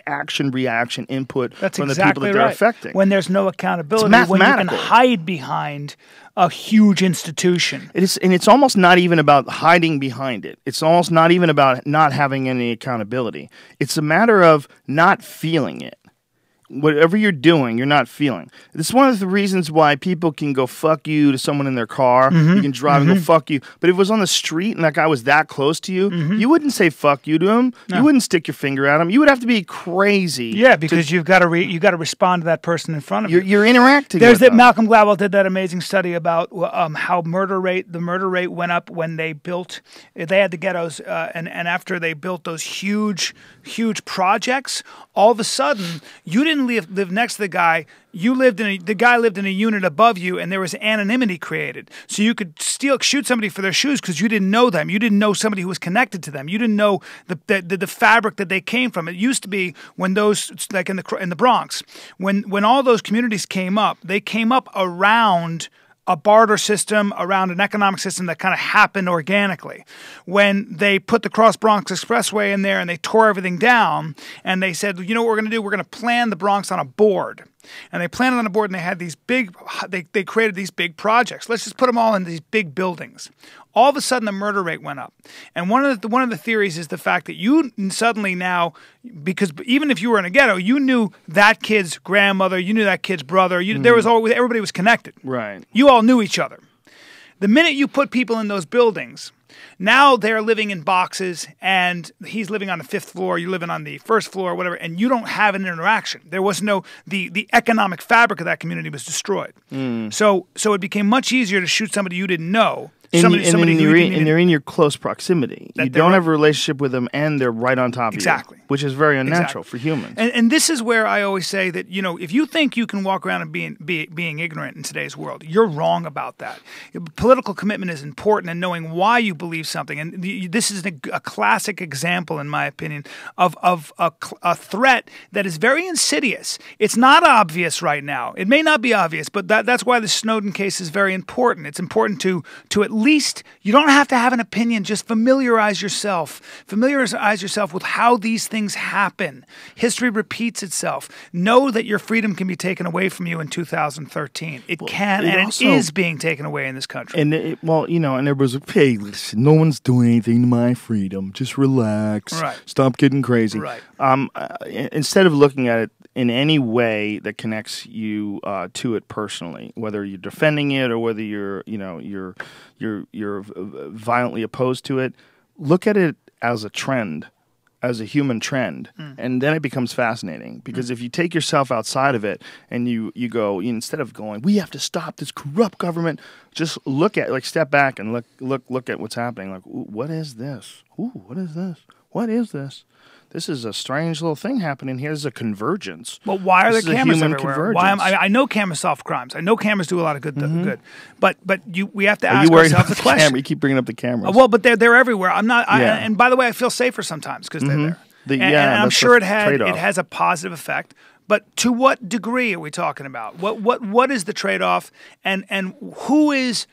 [SPEAKER 1] action-reaction input
[SPEAKER 2] That's
[SPEAKER 1] from the
[SPEAKER 2] exactly
[SPEAKER 1] people that they're
[SPEAKER 2] right.
[SPEAKER 1] affecting.
[SPEAKER 2] When there's no accountability,
[SPEAKER 1] It's
[SPEAKER 2] when you can
[SPEAKER 1] mathematical.
[SPEAKER 2] hide behind a huge institution.
[SPEAKER 1] And it's almost not even about hiding behind it. It's almost not even about not having any accountability. It's a matter of not feeling it. Whatever you're doing, you're not feeling. This is one of the reasons why people can go fuck you to someone in their car. You can drive and go fuck you. But if it was on the street and that guy was that close to you, you wouldn't say fuck you to him.
[SPEAKER 2] No.
[SPEAKER 1] You wouldn't stick your finger at him. You would have to be crazy.
[SPEAKER 2] Yeah, because you've got to respond to that person in front of you.
[SPEAKER 1] You're interacting
[SPEAKER 2] There's
[SPEAKER 1] with
[SPEAKER 2] that
[SPEAKER 1] them.
[SPEAKER 2] Malcolm Gladwell did that amazing study about how the murder rate went up when they had the ghettos, and after they built those huge projects, all of a sudden you didn't live next to the guy. The guy lived in a unit above you, and there was anonymity created. So you could shoot somebody for their shoes because you didn't know them. You didn't know somebody who was connected to them. You didn't know the fabric that they came from. It used to be when those, like in the Bronx, when all those communities came up, they came up around a barter system, around an economic system that kind of happened organically. When they put the Cross Bronx Expressway in there and they tore everything down, and they said, you know what we're going to do? We're going to plan the Bronx on a board. And they planned it on a board, and they had these they created these big projects. Let's just put them all in these big buildings. All of a sudden, the murder rate went up. And one of the theories is the fact that you suddenly now, because even if you were in a ghetto, you knew that kid's grandmother, you knew that kid's brother. There was always, everybody was connected.
[SPEAKER 1] Right.
[SPEAKER 2] You all knew each other. The minute you put people in those buildings, now they're living in boxes, and he's living on the 5th floor, you're living on the 1st floor, whatever, and you don't have an interaction. There was the economic fabric of that community was destroyed. So it became much easier to shoot somebody you didn't know.
[SPEAKER 1] And they're in your close proximity. You don't have a relationship with them, and they're right on top of you.
[SPEAKER 2] Exactly.
[SPEAKER 1] Which is very unnatural for humans.
[SPEAKER 2] And this is where I always say that, you know, if you think you can walk around and being ignorant in today's world, you're wrong about that. Political commitment is important, and knowing why you believe something. And this is a classic example, in my opinion, of a threat that is very insidious. It's not obvious right now. It may not be obvious, but that's why the Snowden case is very important. It's important to at least, you don't have to have an opinion, just familiarize yourself with how these things happen. History repeats itself. Know that your freedom can be taken away from you in 2013. It is being taken away in this country.
[SPEAKER 1] And and everybody's like, hey, listen, no one's doing anything to my freedom. Just relax.
[SPEAKER 2] Right.
[SPEAKER 1] Stop getting crazy.
[SPEAKER 2] Right.
[SPEAKER 1] Instead of looking at it in any way that connects you to it personally, whether you're defending it or whether you're violently opposed to it, look at it as a trend, as a human trend, and then it becomes fascinating. Because if you take yourself outside of it and you go, instead of going, we have to stop this corrupt government, just look at, like, step back and look at what's happening. Like, ooh, what is this? Ooh, what is this? What is this? This is a strange little thing happening here. There's a convergence.
[SPEAKER 2] But why are there cameras
[SPEAKER 1] human
[SPEAKER 2] everywhere?
[SPEAKER 1] convergence.
[SPEAKER 2] I know cameras solve crimes. I know cameras do a lot of good. But we have to
[SPEAKER 1] Are
[SPEAKER 2] ask
[SPEAKER 1] you worried
[SPEAKER 2] ourselves
[SPEAKER 1] about
[SPEAKER 2] the
[SPEAKER 1] the camera?
[SPEAKER 2] question.
[SPEAKER 1] You keep bringing up the cameras.
[SPEAKER 2] Well, but they're everywhere. I'm not.
[SPEAKER 1] Yeah.
[SPEAKER 2] And by the way, I feel safer sometimes because they're there. And I'm
[SPEAKER 1] that's
[SPEAKER 2] sure
[SPEAKER 1] the trade-off.
[SPEAKER 2] it has a positive effect. But to what degree are we talking about? What is the trade-off? And who is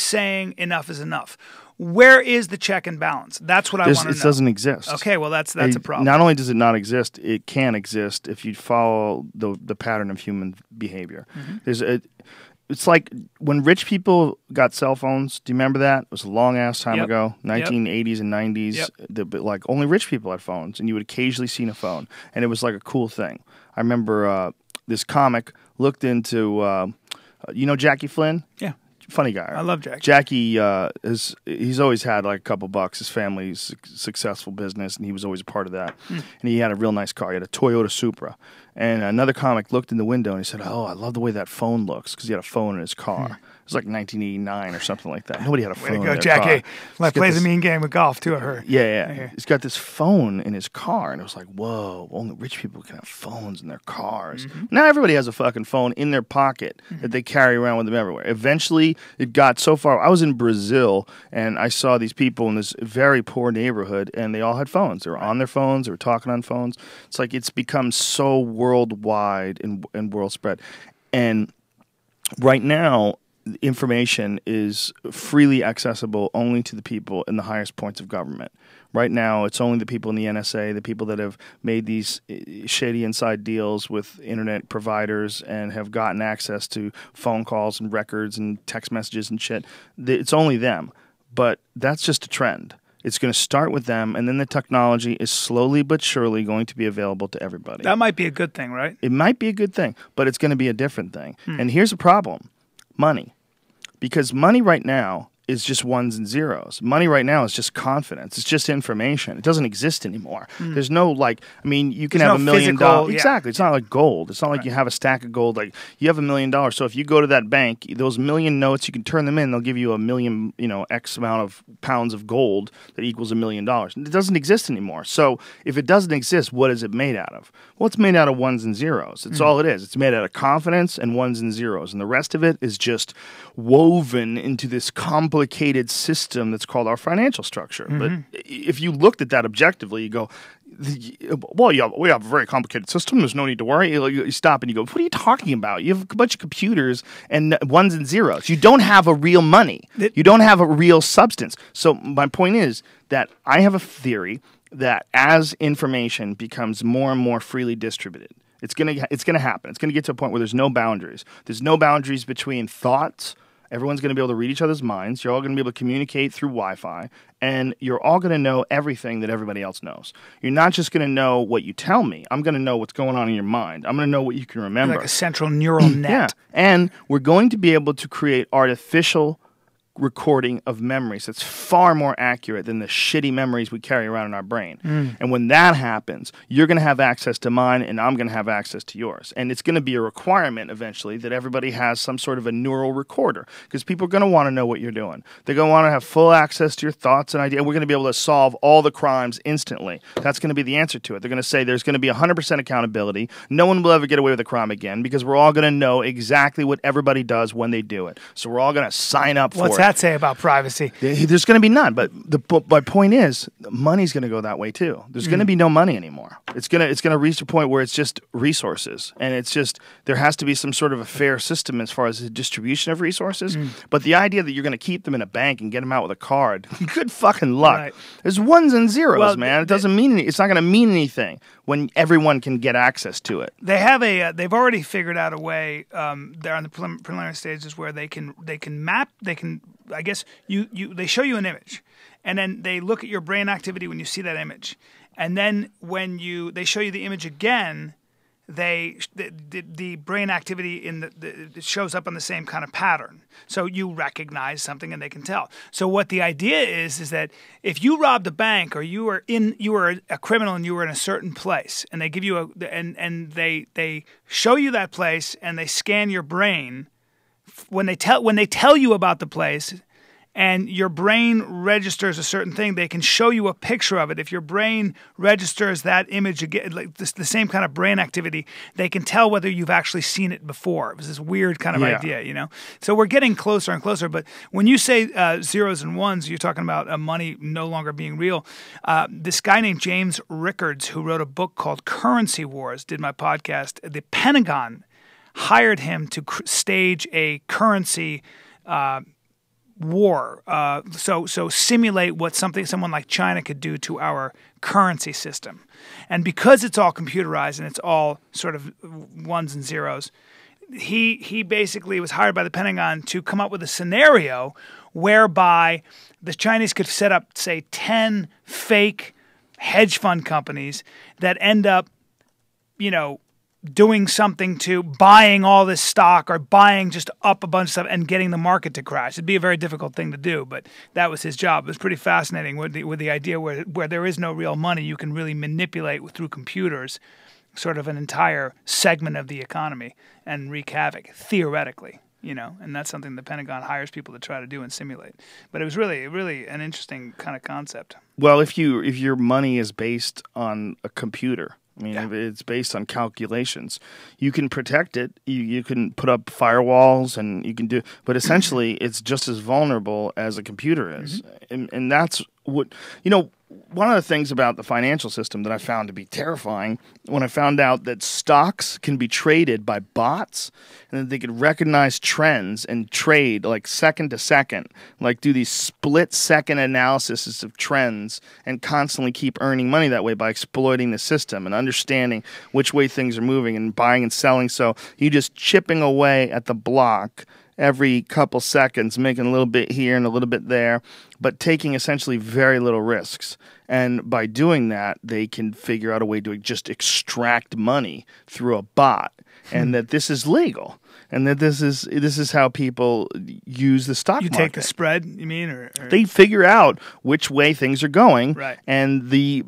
[SPEAKER 2] saying enough is enough? Where is the check and balance? That's what I want to know.
[SPEAKER 1] It doesn't exist.
[SPEAKER 2] Okay, well that's a problem.
[SPEAKER 1] Not only does it not exist, it can exist if you follow the pattern of human behavior. It's like when rich people got cell phones. Do you remember that? It was a long ass time ago, 1980s and 90s. Like only rich people had phones, and you would occasionally see a phone, and it was like a cool thing. I remember this comic looked into, Jackie Flynn?
[SPEAKER 2] Yeah.
[SPEAKER 1] Funny guy.
[SPEAKER 2] I love Jackie.
[SPEAKER 1] Jackie he's always had like a couple bucks. His family's successful business, and he was always a part of that. And he had a real nice car. He had a Toyota Supra. And another comic looked in the window and he said, "Oh, I love the way that phone looks," because he had a phone in his car. It was like 1989 or something like that. Nobody had a phone.
[SPEAKER 2] Way to go,
[SPEAKER 1] in their
[SPEAKER 2] Jackie.
[SPEAKER 1] car.
[SPEAKER 2] Plays a mean game with golf too. I heard.
[SPEAKER 1] Yeah. He's got this phone in his car, and it was like, whoa, only rich people can have phones in their cars. Now everybody has a fucking phone in their pocket that they carry around with them everywhere. Eventually, it got so far. I was in Brazil, and I saw these people in this very poor neighborhood, and they all had phones. They were on their phones. They were talking on phones. It's like it's become so worldwide and world spread. And right now, information is freely accessible only to the people in the highest points of government. Right now, it's only the people in the NSA, the people that have made these shady inside deals with internet providers and have gotten access to phone calls and records and text messages and shit. It's only them. But that's just a trend. It's going to start with them, and then the technology is slowly but surely going to be available to everybody.
[SPEAKER 2] That might be a good thing, right?
[SPEAKER 1] It might be a good thing, but it's going to be a different thing. And here's the problem. Money. Because money right now is just ones and zeros. Money right now is just confidence. It's just information. It doesn't exist anymore. There's no you can have $1 million. Exactly. It's not like gold. It's not like you have a stack of gold. Like you have $1 million. So if you go to that bank, those million notes, you can turn them in. They'll give you a million, X amount of pounds of gold that equals $1 million. It doesn't exist anymore. So if it doesn't exist, what is it made out of? Well, it's made out of ones and zeros. It's all it is. It's made out of confidence and ones and zeros. And the rest of it is just woven into this complicated system that's called our financial structure. But if you looked at that objectively, you go, well, we have a very complicated system. There's no need to worry. You stop and you go, what are you talking about? You have a bunch of computers and ones and zeros. You don't have a real money. You don't have a real substance. So my point is that I have a theory that as information becomes more and more freely distributed, it's gonna happen. It's gonna get to a point where there's no boundaries. There's no boundaries between thoughts. Everyone's going to be able to read each other's minds. You're all going to be able to communicate through Wi-Fi, and you're all going to know everything that everybody else knows. You're not just going to know what you tell me. I'm going to know what's going on in your mind. I'm going to know what you can remember.
[SPEAKER 2] Like a central neural net.
[SPEAKER 1] Yeah, and we're going to be able to create artificial recording of memories that's far more accurate than the shitty memories we carry around in our brain. And when that happens, you're going to have access to mine and I'm going to have access to yours. And it's going to be a requirement eventually that everybody has some sort of a neural recorder, because people are going to want to know what you're doing. They're going to want to have full access to your thoughts and ideas. We're going to be able to solve all the crimes instantly. That's going to be the answer to it. They're going to say there's going to be 100% accountability. No one will ever get away with a crime again, because we're all going to know exactly what everybody does when they do it. So we're all going to sign up for it.
[SPEAKER 2] What's that say about privacy?
[SPEAKER 1] There's going to be none. But my point is, money's going to go that way too. There's going to be no money anymore. It's going to reach a point where it's just resources, and it's just there has to be some sort of a fair system as far as the distribution of resources. But the idea that you're going to keep them in a bank and get them out with a card, good fucking luck.
[SPEAKER 2] Right.
[SPEAKER 1] There's ones and zeros, man. It doesn't mean it's not going to mean anything when everyone can get access to it.
[SPEAKER 2] They have they've already figured out a way. They're on the preliminary stages where they can map. I guess they show you an image, and then they look at your brain activity when you see that image, and then when they show you the image again, the brain activity it shows up on the same kind of pattern. So you recognize something and they can tell. So what the idea is that if you robbed a bank, or you were a criminal and you were in a certain place, and they give you they show you that place and they scan your brain. When they tell you about the place and your brain registers a certain thing, they can show you a picture of it. If your brain registers that image again, like the same kind of brain activity, they can tell whether you've actually seen it before. It was this weird kind of idea, So we're getting closer and closer. But when you say zeros and ones, you're talking about money no longer being real. This guy named James Rickards, who wrote a book called Currency Wars, did my podcast. The Pentagon hired him to stage a currency war, so simulate what someone like China could do to our currency system. And because it's all computerized and it's all sort of ones and zeros, he basically was hired by the Pentagon to come up with a scenario whereby the Chinese could set up, say, 10 fake hedge fund companies that end up, doing something to buying all this stock or buying just up a bunch of stuff and getting the market to crash. It'd be a very difficult thing to do, but that was his job. It was pretty fascinating with the idea where there is no real money, you can really manipulate through computers sort of an entire segment of the economy and wreak havoc, theoretically. And that's something the Pentagon hires people to try to do and simulate. But it was really, really an interesting kind of concept.
[SPEAKER 1] Well, if your money is based on a computer, I mean, if it's based on calculations, you can protect it. You can put up firewalls, and you can do. But essentially, it's just as vulnerable as a computer is, and that's what One of the things about the financial system that I found to be terrifying when I found out that stocks can be traded by bots and that they could recognize trends and trade like second to second, like do these split-second analyses of trends and constantly keep earning money that way by exploiting the system and understanding which way things are moving and buying and selling. So you just chipping away at the block every couple seconds, making a little bit here and a little bit there, but taking essentially very little risks. And by doing that, they can figure out a way to just extract money through a bot, and that this is legal, and that this is how people use the stock market.
[SPEAKER 2] You take the spread, you mean, or
[SPEAKER 1] they figure out which way things are going,
[SPEAKER 2] right?
[SPEAKER 1] And the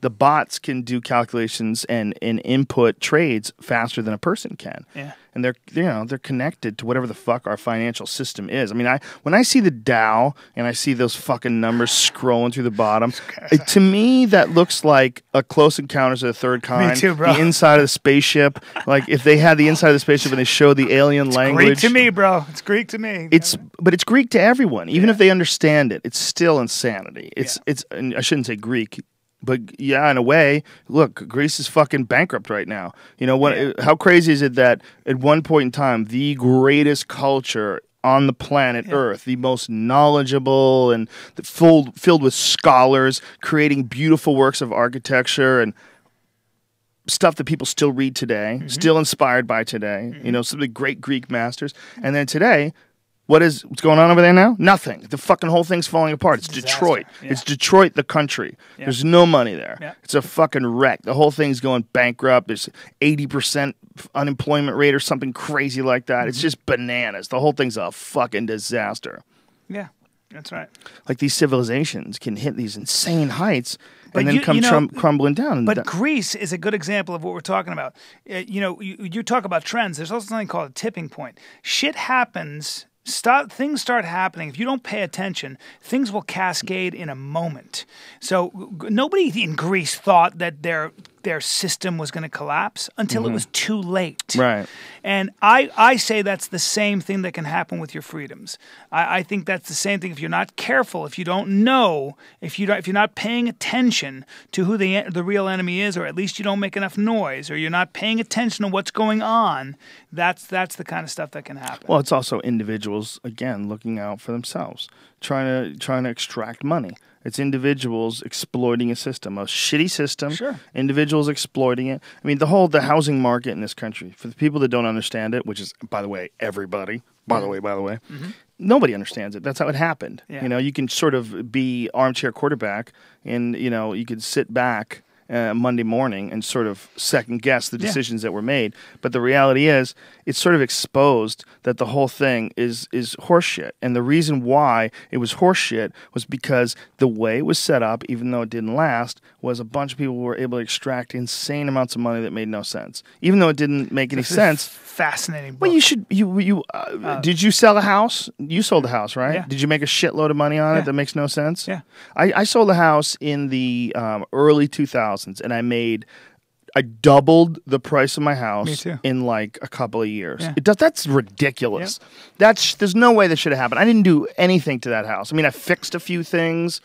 [SPEAKER 1] bots can do calculations and input trades faster than a person can.
[SPEAKER 2] Yeah.
[SPEAKER 1] And they're connected to whatever the fuck our financial system is. I mean, when I see the Dow and I see those fucking numbers scrolling through the bottom, to me that looks like a Close Encounters of the Third Kind.
[SPEAKER 2] Me too, bro.
[SPEAKER 1] The inside of the spaceship, like if they had the inside of the spaceship and they show the alien language.
[SPEAKER 2] Greek to me, bro. It's Greek to me.
[SPEAKER 1] But it's Greek to everyone, even if they understand it. It's still insanity. It's and I shouldn't say Greek. But yeah, in a way, look, Greece is fucking bankrupt right now. You know how crazy is it that at one point in time, the greatest culture on the planet Earth, the most knowledgeable and filled with scholars, creating beautiful works of architecture and stuff that people still read today, still inspired by today. Some of the great Greek masters, and then today. What's going on over there now? Nothing. The fucking whole thing's falling apart. It's Detroit.
[SPEAKER 2] Yeah.
[SPEAKER 1] It's Detroit, the country. Yeah. There's no money there.
[SPEAKER 2] Yeah.
[SPEAKER 1] It's a fucking wreck. The whole thing's going bankrupt. There's 80% unemployment rate or something crazy like that. It's just bananas. The whole thing's a fucking disaster.
[SPEAKER 2] Yeah, that's right.
[SPEAKER 1] Like these civilizations can hit these insane heights and then come crumbling down.
[SPEAKER 2] But Greece is a good example of what we're talking about. You talk about trends. There's also something called a tipping point. Shit happens. Things start happening. If you don't pay attention, things will cascade in a moment. So nobody in Greece thought that their system was going to collapse until it was too late.
[SPEAKER 1] Right.
[SPEAKER 2] And I say that's the same thing that can happen with your freedoms. I think that's the same thing if you're not careful, if you don't know, if you're not paying attention to who the real enemy is, or at least you don't make enough noise, or you're not paying attention to what's going on. That's the kind of stuff that can happen.
[SPEAKER 1] Well, it's also individuals again looking out for themselves, trying to extract money. It's individuals exploiting a system, a shitty system.
[SPEAKER 2] Sure.
[SPEAKER 1] Individuals exploiting it. I mean, the housing market in this country, for the people that don't understand it, which is, by the way, everybody, by the way, nobody understands it. That's how it happened.
[SPEAKER 2] Yeah.
[SPEAKER 1] You can sort of be armchair quarterback and, you could sit back Monday morning and sort of second guess the decisions that were made. But the reality is it's sort of exposed that the whole thing is horseshit. And the reason why it was horseshit was because the way it was set up, even though it didn't last, was a bunch of people were able to extract insane amounts of money that made no sense. Even though it didn't make any sense.
[SPEAKER 2] Fascinating book.
[SPEAKER 1] Well, did you sell a house? You sold a house, right?
[SPEAKER 2] Yeah.
[SPEAKER 1] Did you make a shitload of money on it that makes no sense?
[SPEAKER 2] Yeah.
[SPEAKER 1] I sold a house in the early 2000s, and I doubled the price of my house in like a couple of years.
[SPEAKER 2] Yeah.
[SPEAKER 1] That's ridiculous. There's no way that should have happened. I didn't do anything to that house. I mean, I fixed a few things,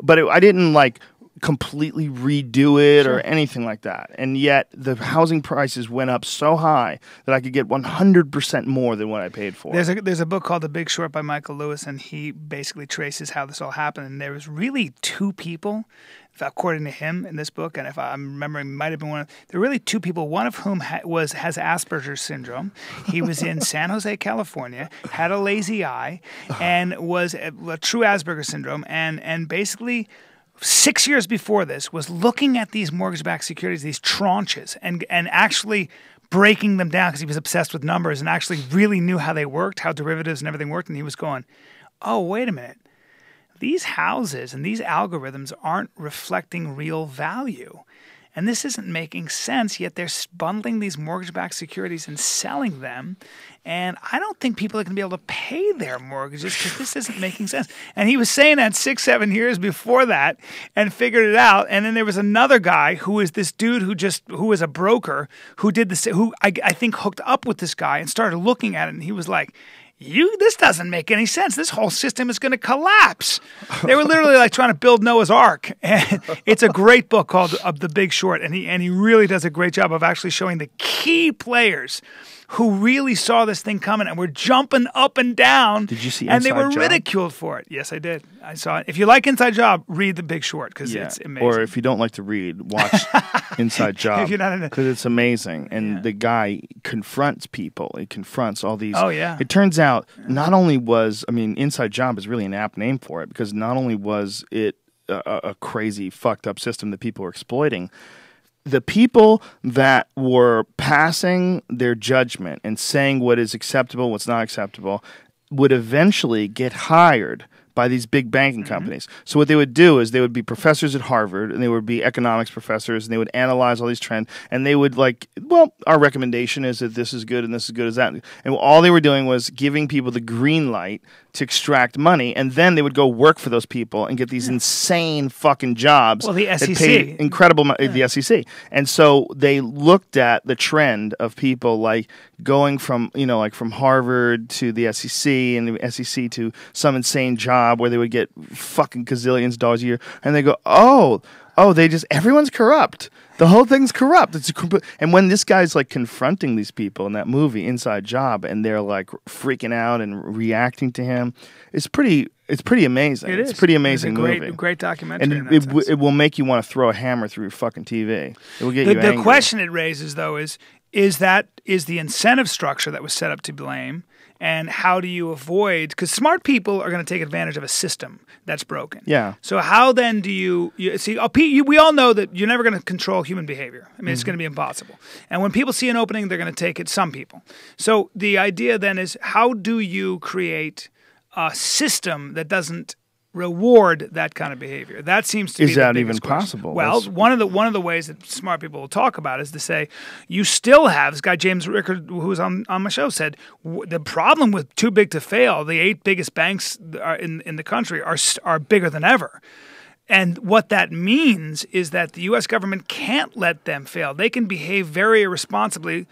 [SPEAKER 1] but I didn't like completely redo it or anything like that. And yet the housing prices went up so high that I could get 100% more than what I paid for.
[SPEAKER 2] There's a book called The Big Short by Michael Lewis, and he basically traces how this all happened. And there was really two people, according to him in this book, and if I'm remembering, might have been one. There were really two people. One of whom has Asperger's syndrome. He was in San Jose, California, had a lazy eye, and was a true Asperger's syndrome, and basically 6 years before this, was looking at these mortgage-backed securities, these tranches, and actually breaking them down because he was obsessed with numbers and actually really knew how they worked, how derivatives and everything worked. And he was going, oh, wait a minute. These houses and these algorithms aren't reflecting real value. And this isn't making sense, yet they're bundling these mortgage-backed securities and selling them. And I don't think people are going to be able to pay their mortgages because this isn't making sense. And he was saying that 6-7 years before that and figured it out. And then there was another guy who is this dude who was a broker who did this, who I think hooked up with this guy and started looking at it. And he was like, this doesn't make any sense. This whole system is going to collapse. They were literally like trying to build Noah's Ark. And it's a great book called The Big Short, and he really does a great job of actually showing the key players who really saw this thing coming and were jumping up and down.
[SPEAKER 1] Did you see
[SPEAKER 2] And they were
[SPEAKER 1] Inside Job?
[SPEAKER 2] ridiculed for it. Yes, I did. I saw it. If you like Inside Job, read The Big Short because it's amazing.
[SPEAKER 1] Or if you don't like to read, watch Inside Job.
[SPEAKER 2] If you're not into-
[SPEAKER 1] because it's amazing. And the guy confronts people. He confronts all these.
[SPEAKER 2] Oh, yeah.
[SPEAKER 1] It turns out not only was, Inside Job is really an apt name for it because not only was it a crazy, fucked up system that people were exploiting, the people that were passing their judgment and saying what is acceptable, what's not acceptable, would eventually get hired by these big banking companies. So what they would do is they would be professors at Harvard and they would be economics professors and they would analyze all these trends and they would our recommendation is that this is good and this is good as that. And all they were doing was giving people the green light to extract money, and then they would go work for those people and get these insane fucking jobs.
[SPEAKER 2] Well, the
[SPEAKER 1] that
[SPEAKER 2] SEC.
[SPEAKER 1] paid incredible the SEC. And so they looked at the trend of people like going from, from Harvard to the SEC and the SEC to some insane job where they would get fucking gazillions of dollars a year, and they go, everyone's corrupt. The whole thing's corrupt. And when this guy's like confronting these people in that movie, Inside Job, and they're like freaking out and reacting to him, it's pretty amazing.
[SPEAKER 2] It is.
[SPEAKER 1] It's pretty amazing
[SPEAKER 2] movie.
[SPEAKER 1] movie.
[SPEAKER 2] Great documentary.
[SPEAKER 1] And it will make you want to throw a hammer through your fucking TV. It will get you angry.
[SPEAKER 2] The question it raises, though, is the incentive structure that was set up to blame, and how do you avoid? Because smart people are going to take advantage of a system that's broken.
[SPEAKER 1] Yeah.
[SPEAKER 2] So how then do you see? We all know that you're never going to control human behavior. I mean, it's going to be impossible. And when people see an opening, they're going to take it. Some people. So the idea then is, how do you create a system that doesn't reward that kind of behavior? That seems to be
[SPEAKER 1] Is that
[SPEAKER 2] the
[SPEAKER 1] even
[SPEAKER 2] biggest question.
[SPEAKER 1] possible?
[SPEAKER 2] Well, one of the ways that smart people will talk about is to say, you still have this guy James Rickard, who was on my show, said the problem with too big to fail, the 8 biggest banks in the country are bigger than ever. And what that means is that the U.S. government can't let them fail. They can behave very irresponsibly.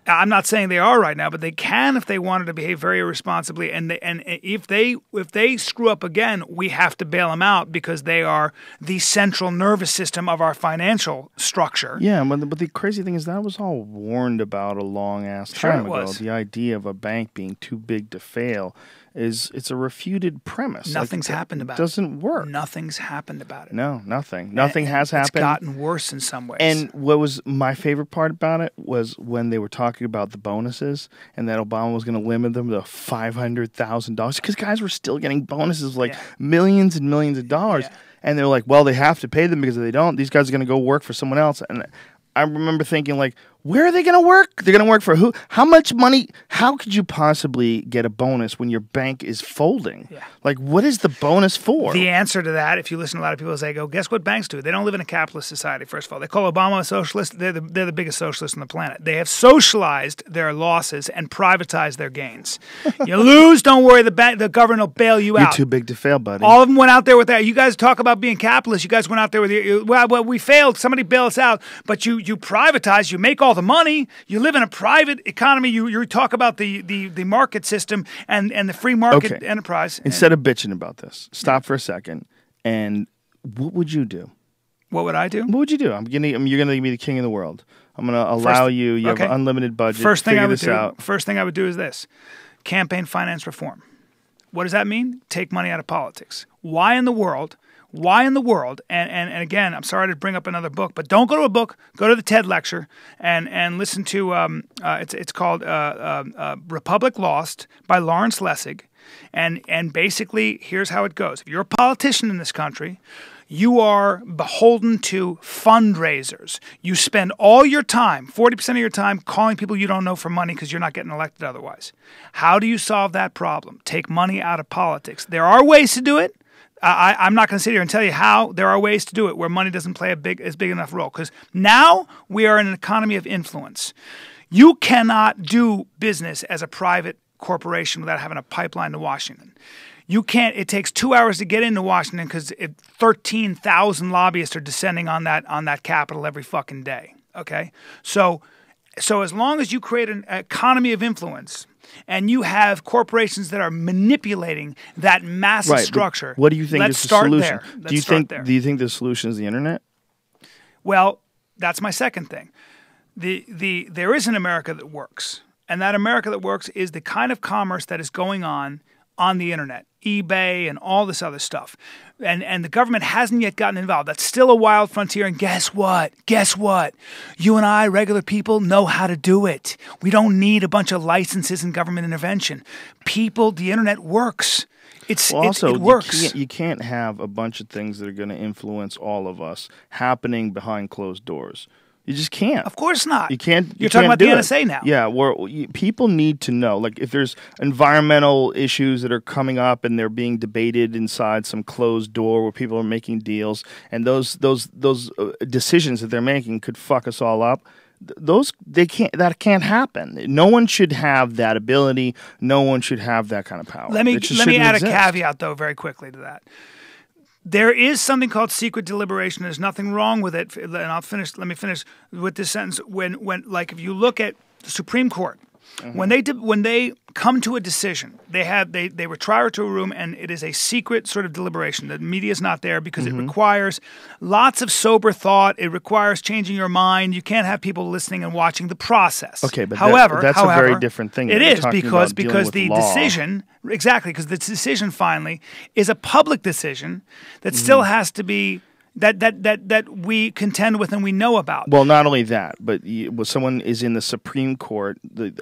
[SPEAKER 2] I'm not saying they are right now, but they can if they wanted to behave very irresponsibly. And if they screw up again, we have to bail them out because they are the central nervous system of our financial structure.
[SPEAKER 1] Yeah, but the crazy thing is that was all warned about a long ass time ago. The idea of a bank being too big to fail it's a refuted premise.
[SPEAKER 2] Nothing's happened about it.
[SPEAKER 1] It doesn't work.
[SPEAKER 2] Nothing's happened about it.
[SPEAKER 1] No, nothing. Nothing has happened.
[SPEAKER 2] It's gotten worse in some ways.
[SPEAKER 1] And what was my favorite part about it was when they were talking about the bonuses and that Obama was going to limit them to $500,000 because guys were still getting bonuses of millions and millions of dollars.
[SPEAKER 2] Yeah.
[SPEAKER 1] And they're like, well, they have to pay them because if they don't, these guys are going to go work for someone else. And I remember thinking, like, where are they going to work? They're going to work for who? How much money? How could you possibly get a bonus when your bank is folding?
[SPEAKER 2] Yeah.
[SPEAKER 1] Like, what is the bonus for?
[SPEAKER 2] The answer to that, if you listen to a lot of people, is they go, guess what banks do? They don't live in a capitalist society, first of all. They call Obama a socialist. They're the biggest socialist on the planet. They have socialized their losses and privatized their gains. You lose, don't worry, the government will bail you out.
[SPEAKER 1] You're too big to fail, buddy.
[SPEAKER 2] All of them went out there with that. You guys talk about being capitalist. You guys went out there with, well, we failed. Somebody bail us out. But you privatize. You make all the money. You live in a private economy. You talk about the market system and the free market enterprise.
[SPEAKER 1] Instead of bitching about this, stop for a second. And what would you do?
[SPEAKER 2] What would I do?
[SPEAKER 1] What would you do? You're going to be the king of the world. I'm going to allow you. You have an unlimited budget.
[SPEAKER 2] First thing I would do is this: campaign finance reform. What does that mean? Take money out of politics. Why in the world? And again, I'm sorry to bring up another book, but don't go to a book. Go to the TED lecture and listen to it's called Republic Lost by Lawrence Lessig. And basically, here's how it goes. If you're a politician in this country, you are beholden to fundraisers. You spend all your time, 40% of your time, calling people you don't know for money because you're not getting elected otherwise. How do you solve that problem? Take money out of politics. There are ways to do it. I'm not going to sit here and tell you how. There are ways to do it where money doesn't play as big enough role, because now we are in an economy of influence. You cannot do business as a private corporation without having a pipeline to Washington. You can't. It takes 2 hours to get into Washington because 13,000 lobbyists are descending on that Capitol every fucking day. Okay, so as long as you create an economy of influence and you have corporations that are manipulating that massive structure,
[SPEAKER 1] what do you think is the solution? Do you think the solution is the internet?
[SPEAKER 2] Well, that's my second thing. There is an America that works, and that America that works is the kind of commerce that is going on the internet, eBay and all this other stuff. And the government hasn't yet gotten involved. That's still a wild frontier. And guess what? You and I, regular people, know how to do it. We don't need a bunch of licenses and government intervention. The internet works. It works.
[SPEAKER 1] You can't have a bunch of things that are going to influence all of us happening behind closed doors. You just can't.
[SPEAKER 2] Of course not.
[SPEAKER 1] You can't.
[SPEAKER 2] You're talking about the NSA now.
[SPEAKER 1] Yeah, people need to know. Like, if there's environmental issues that are coming up and they're being debated inside some closed door where people are making deals, and those decisions that they're making could fuck us all up. That can't happen. No one should have that ability. No one should have that kind of power.
[SPEAKER 2] Let me add a caveat, though, very quickly to that. There is something called secret deliberation. There's nothing wrong with it. And let me finish with this sentence. When if you look at the Supreme Court, when they come to a decision, they retire to a room, and it is a secret sort of deliberation. The media is not there because it requires lots of sober thought. It requires changing your mind. You can't have people listening and watching the process.
[SPEAKER 1] Okay, but that's a very different thing.
[SPEAKER 2] It is because the decision, exactly, because the decision finally is a public decision that still has to be that we contend with and we know about.
[SPEAKER 1] Well, not only that, but when someone is in the Supreme Court,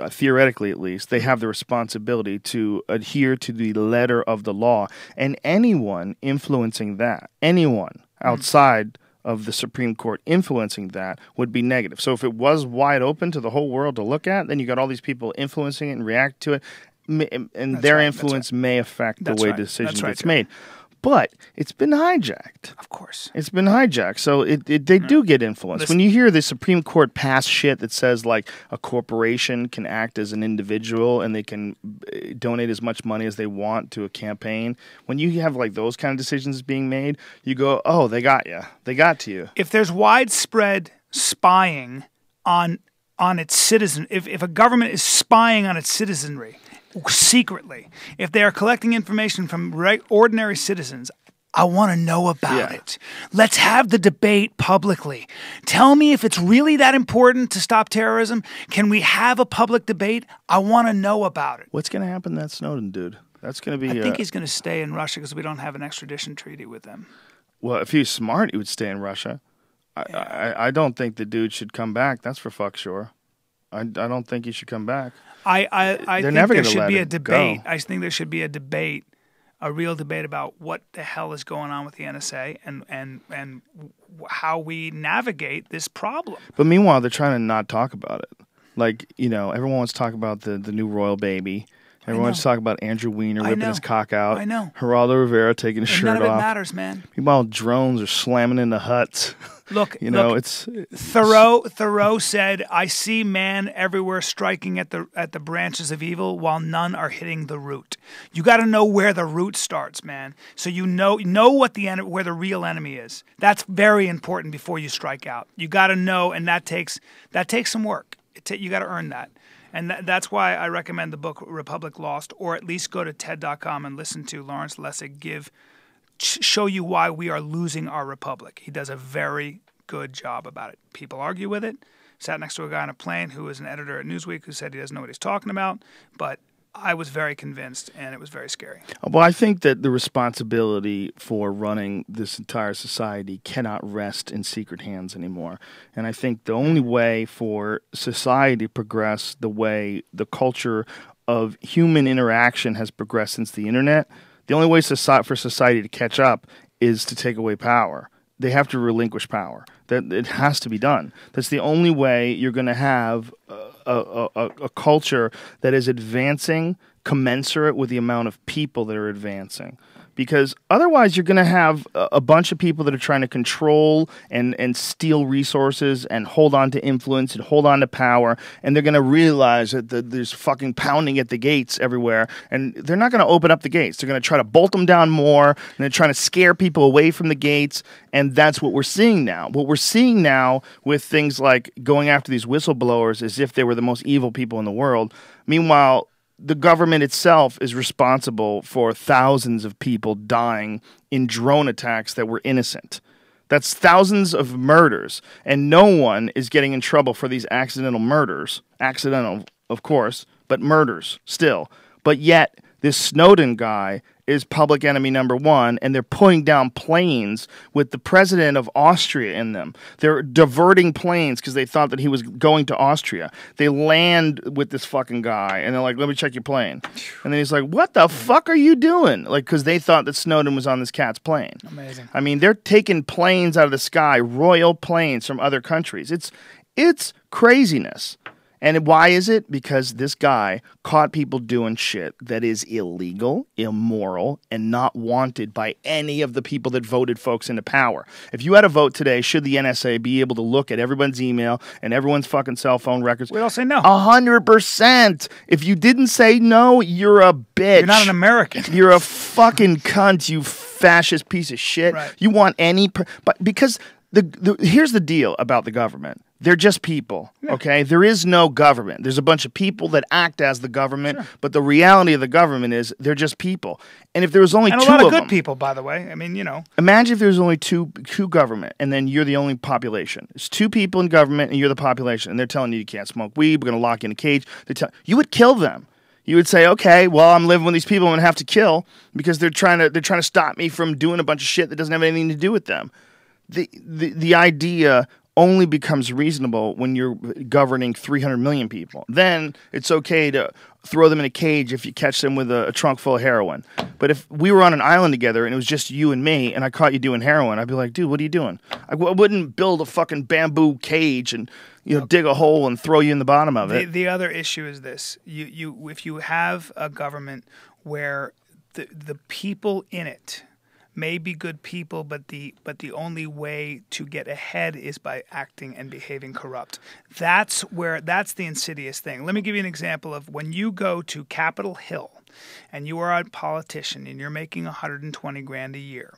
[SPEAKER 1] theoretically at least, they have the responsibility to adhere to the letter of the law. And anyone influencing that, anyone outside of the Supreme Court influencing that would be negative. So if it was wide open to the whole world to look at, then you got all these people influencing it and react to it, and their influence may affect the way the decision gets made. But it's been hijacked.
[SPEAKER 2] Of course.
[SPEAKER 1] It's been hijacked. So they do get influenced. When you hear the Supreme Court pass shit that says, like, a corporation can act as an individual and they can donate as much money as they want to a campaign, when you have, like, those kind of decisions being made, you go, oh, they got you. They got to you.
[SPEAKER 2] If there's widespread spying on its citizen, if a government is spying on its citizenry secretly, if they are collecting information from ordinary citizens, I want to know about it. Let's have the debate publicly. Tell me if it's really that important to stop terrorism. Can we have a public debate? I want to know about it.
[SPEAKER 1] What's going to happen to that Snowden dude? That's going to be...
[SPEAKER 2] I think he's going to stay in Russia because we don't have an extradition treaty with them.
[SPEAKER 1] Well, if he was smart, he would stay in Russia. I don't think the dude should come back. That's for fuck sure. I don't think he should come back.
[SPEAKER 2] I think there should be a debate. I think there should be a debate, a real debate about what the hell is going on with the NSA and how we navigate this problem.
[SPEAKER 1] But meanwhile, they're trying to not talk about it. Like, everyone wants to talk about the new royal baby. Everyone wants to talk about Andrew Weiner whipping his cock out.
[SPEAKER 2] I know.
[SPEAKER 1] Geraldo Rivera taking his shirt off.
[SPEAKER 2] None of it matters, man.
[SPEAKER 1] Meanwhile, drones are slamming into huts.
[SPEAKER 2] Look,
[SPEAKER 1] it's
[SPEAKER 2] Thoreau said, "I see man everywhere striking at the branches of evil, while none are hitting the root." You got to know where the root starts, man. So you know what where the real enemy is. That's very important before you strike out. You got to know, and that takes some work. You got to earn that. And that's why I recommend the book Republic Lost, or at least go to TED.com and listen to Lawrence Lessig show you why we are losing our republic. He does a very good job about it. People argue with it. Sat next to a guy on a plane who was an editor at Newsweek who said he doesn't know what he's talking about, but I was very convinced, and it was very scary.
[SPEAKER 1] Well, I think that the responsibility for running this entire society cannot rest in secret hands anymore. And I think the only way for society to progress the way the culture of human interaction has progressed since the internet, The only way for society to catch up is to take away power. They have to relinquish power. That it has to be done. That's the only way you're going to have a culture that is advancing commensurate with the amount of people that are advancing. Because otherwise you're going to have a bunch of people that are trying to control and steal resources and hold on to influence and hold on to power. And they're going to realize that there's fucking pounding at the gates everywhere. And they're not going to open up the gates. They're going to try to bolt them down more. And they're trying to scare people away from the gates. And that's what we're seeing now. What we're seeing now with things like going after these whistleblowers as if they were the most evil people in the world. Meanwhile, the government itself is responsible for thousands of people dying in drone attacks that were innocent. That's thousands of murders, and no one is getting in trouble for these accidental murders. Accidental, of course, but murders still. But yet, this Snowden guy is public enemy number one, and they're putting down planes with the president of Austria in them. They're diverting planes because they thought that he was going to Austria. They land with this fucking guy, and they're like, let me check your plane. And then he's like, what the fuck are you doing? Like, because they thought that Snowden was on this cat's plane.
[SPEAKER 2] Amazing.
[SPEAKER 1] I mean, they're taking planes out of the sky, royal planes from other countries. It's craziness. And why is it? Because this guy caught people doing shit that is illegal, immoral, and not wanted by any of the people that voted folks into power. If you had a vote today, should the NSA be able to look at everyone's email and everyone's fucking cell phone records?
[SPEAKER 2] We'd all say no.
[SPEAKER 1] 100%. If you didn't say no, you're a bitch.
[SPEAKER 2] You're not an American.
[SPEAKER 1] You're a fucking cunt, you fascist piece of shit.
[SPEAKER 2] Right.
[SPEAKER 1] You want any... But because here's the deal about the government. They're just people, okay? There is no government. There's a bunch of people that act as the government, but the reality of the government is they're just people. And if there was only two of them...
[SPEAKER 2] And a lot of good people, by the way. I mean, you know.
[SPEAKER 1] Imagine if there was only two government, and then you're the only population. There's two people in government, and you're the population, and they're telling you can't smoke weed, we're going to lock you in a cage. You would kill them. You would say, okay, well, I'm living with these people I'm going to have to kill because they're trying to stop me from doing a bunch of shit that doesn't have anything to do with them. The idea only becomes reasonable when you're governing 300 million people. Then it's okay to throw them in a cage if you catch them with a trunk full of heroin. But if we were on an island together and it was just you and me and I caught you doing heroin, I'd be like, dude, what are you doing? I wouldn't build a fucking bamboo cage and dig a hole and throw you in the bottom of it.
[SPEAKER 2] The other issue is this. If you have a government where the people in it may be good people, but the only way to get ahead is by acting and behaving corrupt. That's the insidious thing. Let me give you an example of when you go to Capitol Hill and you are a politician and you're making $120,000 a year.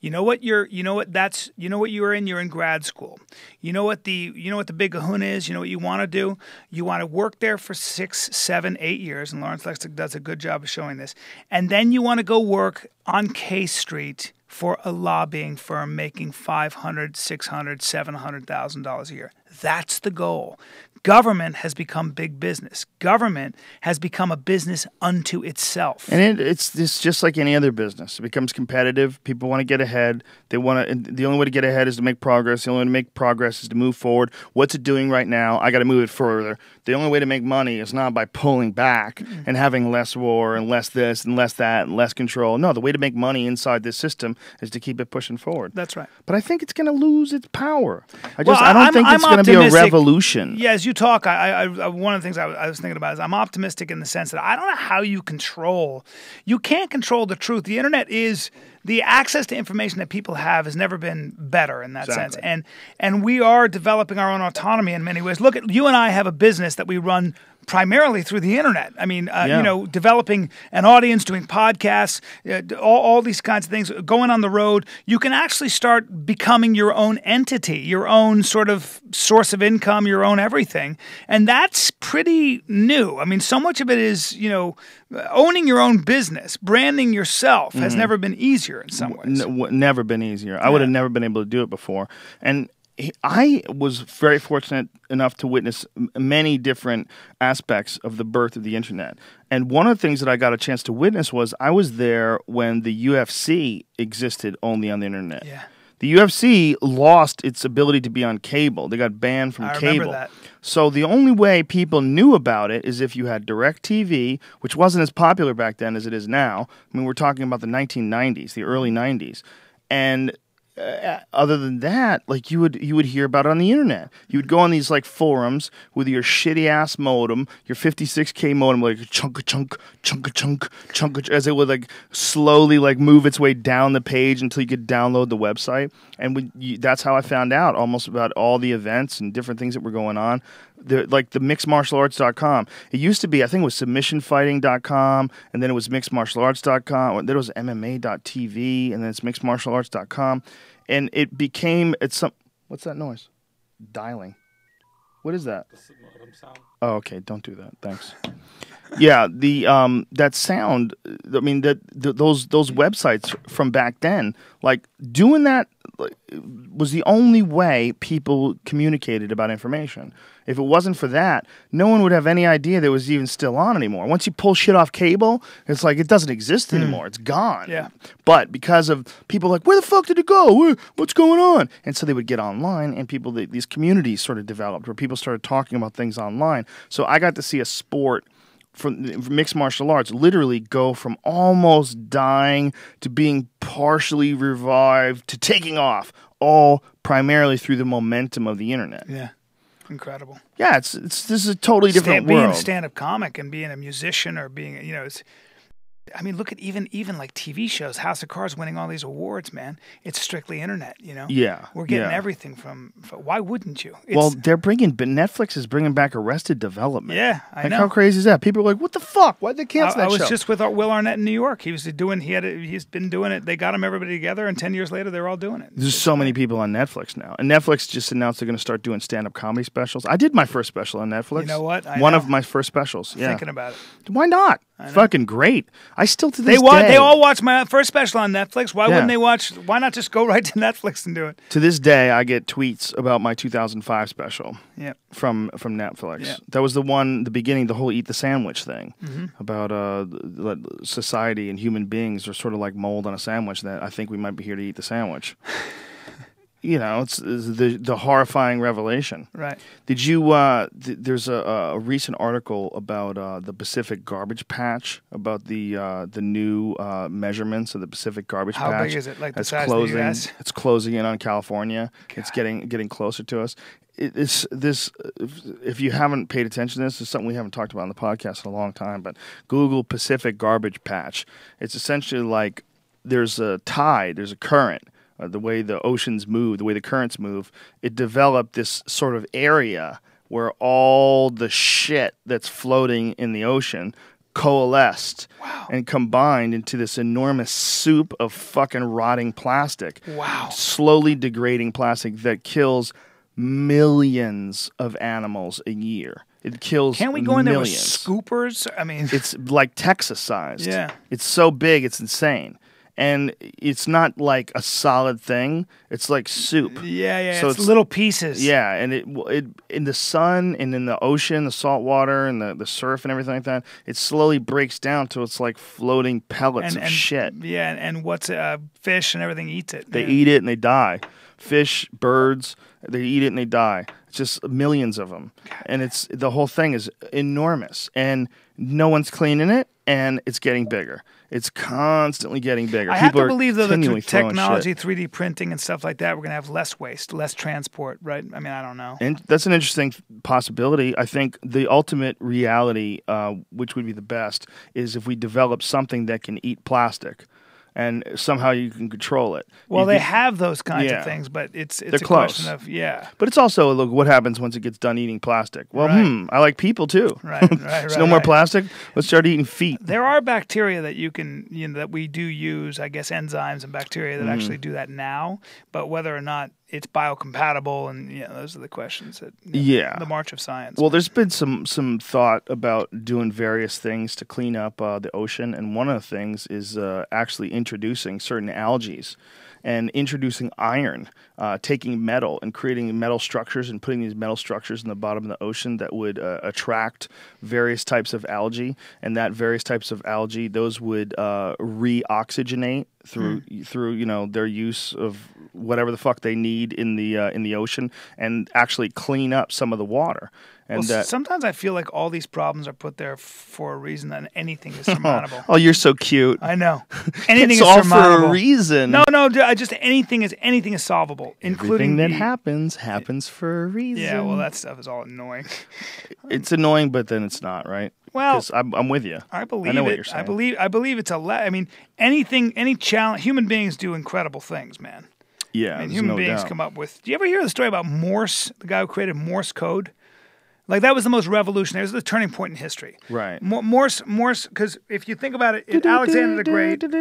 [SPEAKER 2] You know what you are in? You're in grad school. You know what the big kahuna is? You know what you want to do? You want to work there for 6, 7, 8 years, and Lawrence Lexington does a good job of showing this. And then you want to go work on K Street for a lobbying firm making $500,000, $600,000, $700,000 a year. That's the goal. Government has become big business. Government has become a business unto itself.
[SPEAKER 1] And it's just like any other business. It becomes competitive. People want to get ahead. The only way to get ahead is to make progress. The only way to make progress is to move forward. What's it doing right now? I got to move it further. The only way to make money is not by pulling back and having less war and less this and less that and less control. No, the way to make money inside this system is to keep it pushing forward.
[SPEAKER 2] That's right.
[SPEAKER 1] But I think it's going to lose its power. I don't think it's going to be a revolution.
[SPEAKER 2] Yeah, as you talk, one of the things I was thinking about is I'm optimistic in the sense that I don't know how you can't control the truth. The internet is the access to information that people have has never been better in that sense. And we are developing our own autonomy in many ways. Look at you and I have a business that we run primarily through the internet. I mean, developing an audience, doing podcasts, all these kinds of things, going on the road. You can actually start becoming your own entity, your own sort of source of income, your own everything. And that's pretty new. I mean, so much of it is, owning your own business, branding yourself has never been easier in some ways.
[SPEAKER 1] Never been easier. I would have never been able to do it before. And I was very fortunate enough to witness many different aspects of the birth of the internet. And one of the things that I got a chance to witness was I was there when the UFC existed only on the internet.
[SPEAKER 2] Yeah.
[SPEAKER 1] The UFC lost its ability to be on cable. They got banned from
[SPEAKER 2] I
[SPEAKER 1] cable.
[SPEAKER 2] remember that.
[SPEAKER 1] So the only way people knew about it is if you had DirecTV, which wasn't as popular back then as it is now. I mean, we're talking about the 1990s, the early 90s. And other than that, like you would hear about it on the internet. You would go on these like forums with your shitty ass modem, your 56K modem, like chunk, as it would like slowly like move its way down the page until you could download the website. And that's how I found out almost about all the events and different things that were going on. Like the mixedmartialarts.com. It used to be, I think it was submissionfighting.com, and then it was mixedmartialarts.com, and then it was MMA.tv, and then it's mixedmartialarts.com. And it became, what's that noise? Dialing. What is that? Oh, okay. Don't do that. Thanks. Yeah, that sound. I mean, those websites from back then, like doing that was the only way people communicated about information. If it wasn't for that, no one would have any idea that it was even still on anymore. Once you pull shit off cable, it's like it doesn't exist anymore. It's gone.
[SPEAKER 2] Yeah.
[SPEAKER 1] But because of people like, where the fuck did it go? What's going on? And so they would get online, and these communities sort of developed where people started talking about things online. So I got to see a sport from mixed martial arts literally go from almost dying to being partially revived to taking off, all primarily through the momentum of the internet.
[SPEAKER 2] Yeah. Incredible.
[SPEAKER 1] Yeah, this is a totally different world.
[SPEAKER 2] Being a stand-up comic and being a musician or being, I mean, look at even like TV shows, House of Cards winning all these awards, man. It's strictly internet,
[SPEAKER 1] Yeah.
[SPEAKER 2] We're getting everything from, why wouldn't you?
[SPEAKER 1] Well, Netflix is bringing back Arrested Development.
[SPEAKER 2] Yeah, I know.
[SPEAKER 1] How crazy is that? People are like, what the fuck? Why'd they cancel that show?
[SPEAKER 2] I was just with Will Arnett in New York. He's been doing it. They got everybody together, and 10 years later, they're all doing it.
[SPEAKER 1] There's so many people on Netflix now. And Netflix just announced they're going to start doing stand-up comedy specials. I did my first special on Netflix.
[SPEAKER 2] You know what?
[SPEAKER 1] One of my first specials.
[SPEAKER 2] I'm thinking about it.
[SPEAKER 1] Why not? Fucking great. I still to this day.
[SPEAKER 2] They all watch my first special on Netflix. Why wouldn't they watch? Why not just go right to Netflix and do it?
[SPEAKER 1] To this day, I get tweets about my 2005 special.
[SPEAKER 2] Yep.
[SPEAKER 1] From Netflix.
[SPEAKER 2] Yep.
[SPEAKER 1] That was the beginning, the whole eat the sandwich thing about society and human beings are sort of like mold on a sandwich. That I think we might be here to eat the sandwich. It's the horrifying revelation.
[SPEAKER 2] Right.
[SPEAKER 1] Did you? There's a recent article about the Pacific Garbage Patch, about the new measurements of the Pacific Garbage Patch.
[SPEAKER 2] How big is it? Like the size of the US?
[SPEAKER 1] It's closing in on California. God. It's getting closer to us. If you haven't paid attention to this, it's something we haven't talked about on the podcast in a long time. But Google Pacific Garbage Patch. It's essentially like there's a tide, there's a current. The way the oceans move, the way the currents move, it developed this sort of area where all the shit that's floating in the ocean coalesced and combined into this enormous soup of fucking rotting plastic.
[SPEAKER 2] Wow.
[SPEAKER 1] Slowly degrading plastic that kills millions of animals a year. It kills
[SPEAKER 2] Can't we go in there with
[SPEAKER 1] millions.
[SPEAKER 2] scoopers? I mean,
[SPEAKER 1] It's like Texas-sized.
[SPEAKER 2] Yeah.
[SPEAKER 1] It's so big, it's insane. And it's not like a solid thing. It's like soup.
[SPEAKER 2] Yeah.
[SPEAKER 1] So
[SPEAKER 2] it's little pieces.
[SPEAKER 1] Yeah, and it in the sun and in the ocean, the salt water and the surf and everything like that, it slowly breaks down till it's like floating pellets of shit.
[SPEAKER 2] Yeah, and what's fish and everything eats it.
[SPEAKER 1] They eat it and they die. Fish, birds, they eat it and they die. It's just millions of them. And the whole thing is enormous. And no one's cleaning it, and it's getting bigger. It's constantly getting bigger.
[SPEAKER 2] I have to believe, though,
[SPEAKER 1] that
[SPEAKER 2] the technology, 3D printing and stuff like that, we're going to have less waste, less transport, right? I mean, I don't know.
[SPEAKER 1] And that's an interesting possibility. I think the ultimate reality, which would be the best, is if we develop something that can eat plastic. And somehow you can control it.
[SPEAKER 2] Well, they have those kinds of things, but it's a question of,
[SPEAKER 1] But it's also, look, what happens once it gets done eating plastic? Well, I like people too.
[SPEAKER 2] Right,
[SPEAKER 1] There's no more plastic. Let's start eating feet.
[SPEAKER 2] There are bacteria that you can, that we do use, I guess, enzymes and bacteria that actually do that now. But whether or not it's biocompatible, and those are the questions that the march of science.
[SPEAKER 1] Well, there's been some thought about doing various things to clean up the ocean, and one of the things is actually introducing certain algae and introducing iron, taking metal and creating metal structures and putting these metal structures in the bottom of the ocean that would attract various types of algae, and that various types of algae, those would reoxygenate through their use of whatever the fuck they need in the ocean, and actually clean up some of the water. And
[SPEAKER 2] sometimes I feel like all these problems are put there for a reason, and anything is surmountable.
[SPEAKER 1] Oh, you're so cute.
[SPEAKER 2] I know. Anything
[SPEAKER 1] it's
[SPEAKER 2] is
[SPEAKER 1] all
[SPEAKER 2] surmountable.
[SPEAKER 1] for a reason.
[SPEAKER 2] No, just anything is solvable, including
[SPEAKER 1] everything that happens for a reason.
[SPEAKER 2] Yeah, well, that stuff is all annoying.
[SPEAKER 1] It's annoying, but then it's not, right?
[SPEAKER 2] Well,
[SPEAKER 1] 'cause I'm with you.
[SPEAKER 2] I believe
[SPEAKER 1] I know
[SPEAKER 2] it.
[SPEAKER 1] what you're saying.
[SPEAKER 2] I believe it's any challenge. Human beings do incredible things, man.
[SPEAKER 1] Yeah,
[SPEAKER 2] I mean, human beings come up with. Do you ever hear the story about Morse, the guy who created Morse code? Like, that was the most revolutionary. It was the turning point in history.
[SPEAKER 1] Right.
[SPEAKER 2] Morse, because if you think about it, Alexander the Great, it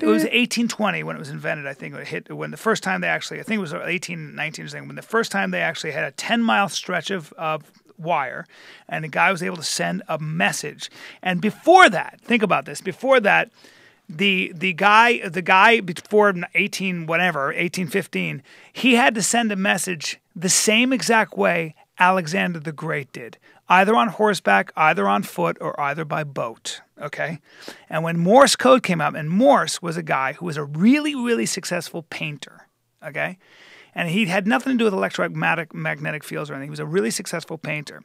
[SPEAKER 2] was 1820 when it was invented, I think, when the first time they actually, I think it was 1819 or something, when the first time they actually had a 10-mile stretch of wire, and the guy was able to send a message. And before that, think about this, before that, the guy before 1815, he had to send a message the same exact way Alexander the Great did, either on horseback, either on foot, or either by boat. Okay? And when Morse code came out, and Morse was a guy who was a really, really successful painter. Okay? And he had nothing to do with electromagnetic fields or anything. He was a really successful painter.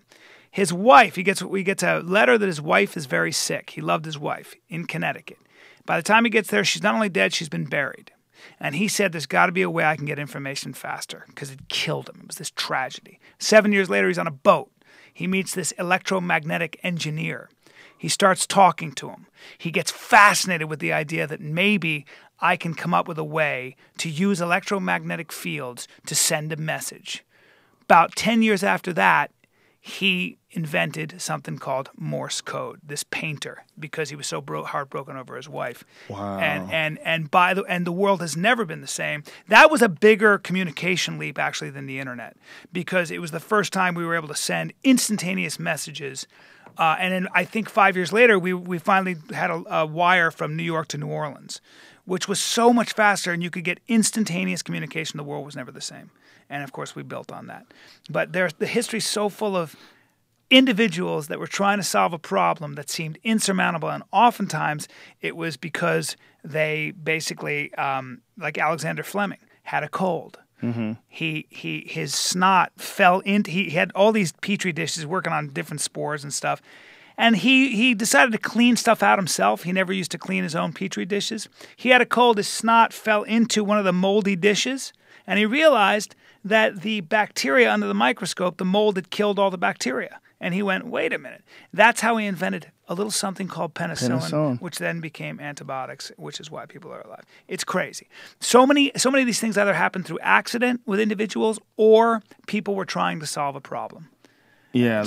[SPEAKER 2] His wife, he gets a letter that his wife is very sick. He loved his wife in Connecticut. By the time he gets there, she's not only dead, she's been buried. And he said, there's got to be a way I can get information faster, because it killed him. It was this tragedy. 7 years later, he's on a boat. He meets this electromagnetic engineer. He starts talking to him. He gets fascinated with the idea that maybe I can come up with a way to use electromagnetic fields to send a message. About 10 years after that, he invented something called Morse code, this painter, because he was so heartbroken over his wife.
[SPEAKER 1] Wow.
[SPEAKER 2] And the world has never been the same. That was a bigger communication leap, actually, than the internet, because it was the first time we were able to send instantaneous messages. And then I think 5 years later, we finally had a wire from New York to New Orleans, which was so much faster, and you could get instantaneous communication. The world was never the same. And, of course, we built on that. But the history's so full of individuals that were trying to solve a problem that seemed insurmountable, and oftentimes it was because they basically, like Alexander Fleming, had a cold. Mm-hmm. His snot fell into. He had all these petri dishes working on different spores and stuff, and he decided to clean stuff out himself. He never used to clean his own petri dishes. He had a cold. His snot fell into one of the moldy dishes, and he realized that the bacteria under the microscope, the mold had killed all the bacteria. And he went, wait a minute. That's how he invented a little something called penicillin, which then became antibiotics, which is why people are alive. It's crazy. So many of these things either happen through accident with individuals, or people were trying to solve a problem.
[SPEAKER 1] Yeah,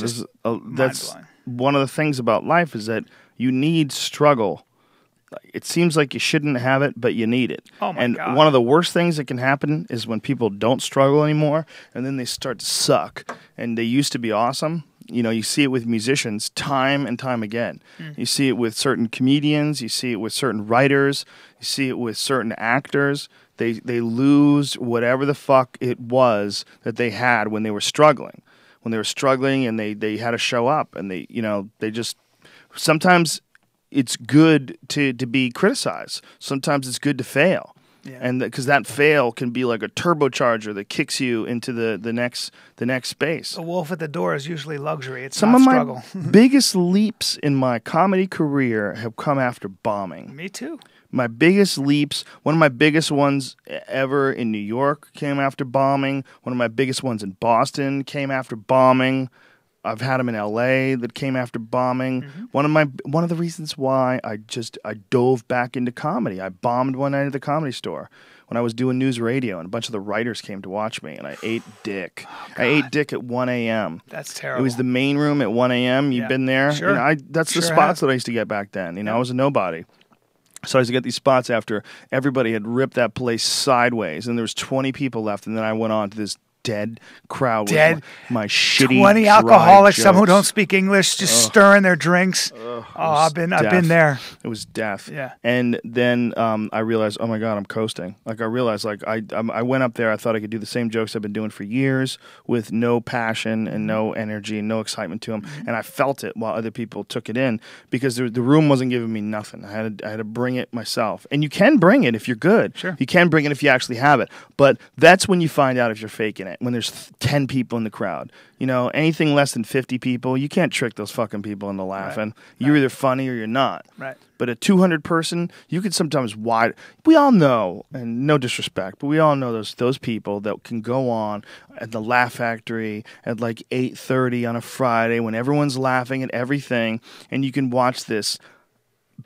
[SPEAKER 1] that's one of the things about life, is that you need struggle. It seems like you shouldn't have it, but you need it.
[SPEAKER 2] Oh my God.
[SPEAKER 1] And one of the worst things that can happen is when people don't struggle anymore, and then they start to suck. And they used to be awesome. You know, you see it with musicians time and time again. You see it with certain comedians. You see it with certain writers. You see it with certain actors. They lose whatever the fuck it was that they had when they were struggling. When they were struggling, and they had to show up, and they just sometimes. It's good to be criticized. Sometimes it's good to fail, and because that fail can be like a turbocharger that kicks you into the next space.
[SPEAKER 2] A wolf at the door is usually luxury. It's
[SPEAKER 1] Some
[SPEAKER 2] not
[SPEAKER 1] of
[SPEAKER 2] struggle.
[SPEAKER 1] my biggest leaps in my comedy career have come after bombing.
[SPEAKER 2] Me too.
[SPEAKER 1] My biggest leaps, one of my biggest ones ever in New York came after bombing. One of my biggest ones in Boston came after bombing. I've had them in L.A. that came after bombing. Mm-hmm. One of the reasons why I dove back into comedy. I bombed one night at the Comedy Store when I was doing news radio, and a bunch of the writers came to watch me, and I ate dick. I ate dick at 1 a.m.
[SPEAKER 2] That's terrible.
[SPEAKER 1] It was the main room at 1 a.m. You've been there?
[SPEAKER 2] Sure.
[SPEAKER 1] You know, that's the spots that I used to get back then. You know, I was a nobody. So I used to get these spots after everybody had ripped that place sideways, and there was 20 people left, and then I went on to this dead crowd
[SPEAKER 2] Dead.
[SPEAKER 1] with my shitty
[SPEAKER 2] 20
[SPEAKER 1] dry
[SPEAKER 2] alcoholics, some who
[SPEAKER 1] jokes.
[SPEAKER 2] don't speak English, just stirring their drinks. I've been there.
[SPEAKER 1] It was death.
[SPEAKER 2] Yeah.
[SPEAKER 1] And then I realized, oh my God, I'm coasting. Like I realized, like I went up there. I thought I could do the same jokes I've been doing for years with no passion and no energy and no excitement to them. And I felt it while other people took it in because the room wasn't giving me nothing. I had to bring it myself. And you can bring it if you're good.
[SPEAKER 2] Sure.
[SPEAKER 1] You can bring it if you actually have it. But that's when you find out if you're faking it. When there's 10 people in the crowd. You know, anything less than 50 people, you can't trick those fucking people into laughing.
[SPEAKER 2] Right.
[SPEAKER 1] You're either funny or you're not.
[SPEAKER 2] Right.
[SPEAKER 1] But a 200 person, you could sometimes we all know, and no disrespect, but we all know those people that can go on at the Laugh Factory at like 8:30 on a Friday when everyone's laughing at everything, and you can watch this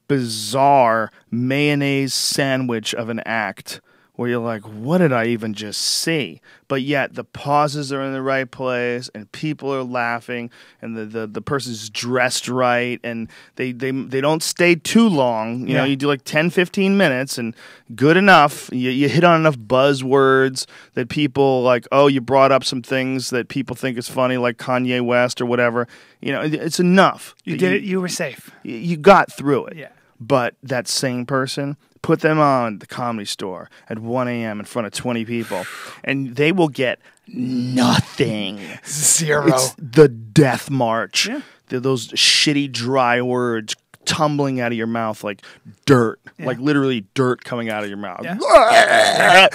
[SPEAKER 1] bizarre mayonnaise sandwich of an act where you're like, what did I even just see? But yet the pauses are in the right place and people are laughing and the person's dressed right and they don't stay too long. You know, you do like 10, 15 minutes and good enough. You hit on enough buzzwords that people like, oh, you brought up some things that people think is funny like Kanye West or whatever. You know, it's enough.
[SPEAKER 2] You did it. You were safe.
[SPEAKER 1] You got through it.
[SPEAKER 2] Yeah.
[SPEAKER 1] But that same person, put them on the Comedy Store at 1 a.m. in front of 20 people, and they will get nothing.
[SPEAKER 2] Zero.
[SPEAKER 1] It's the death march.
[SPEAKER 2] Yeah.
[SPEAKER 1] Those shitty, dry words tumbling out of your mouth like dirt, like literally dirt coming out of your mouth.
[SPEAKER 2] Yeah.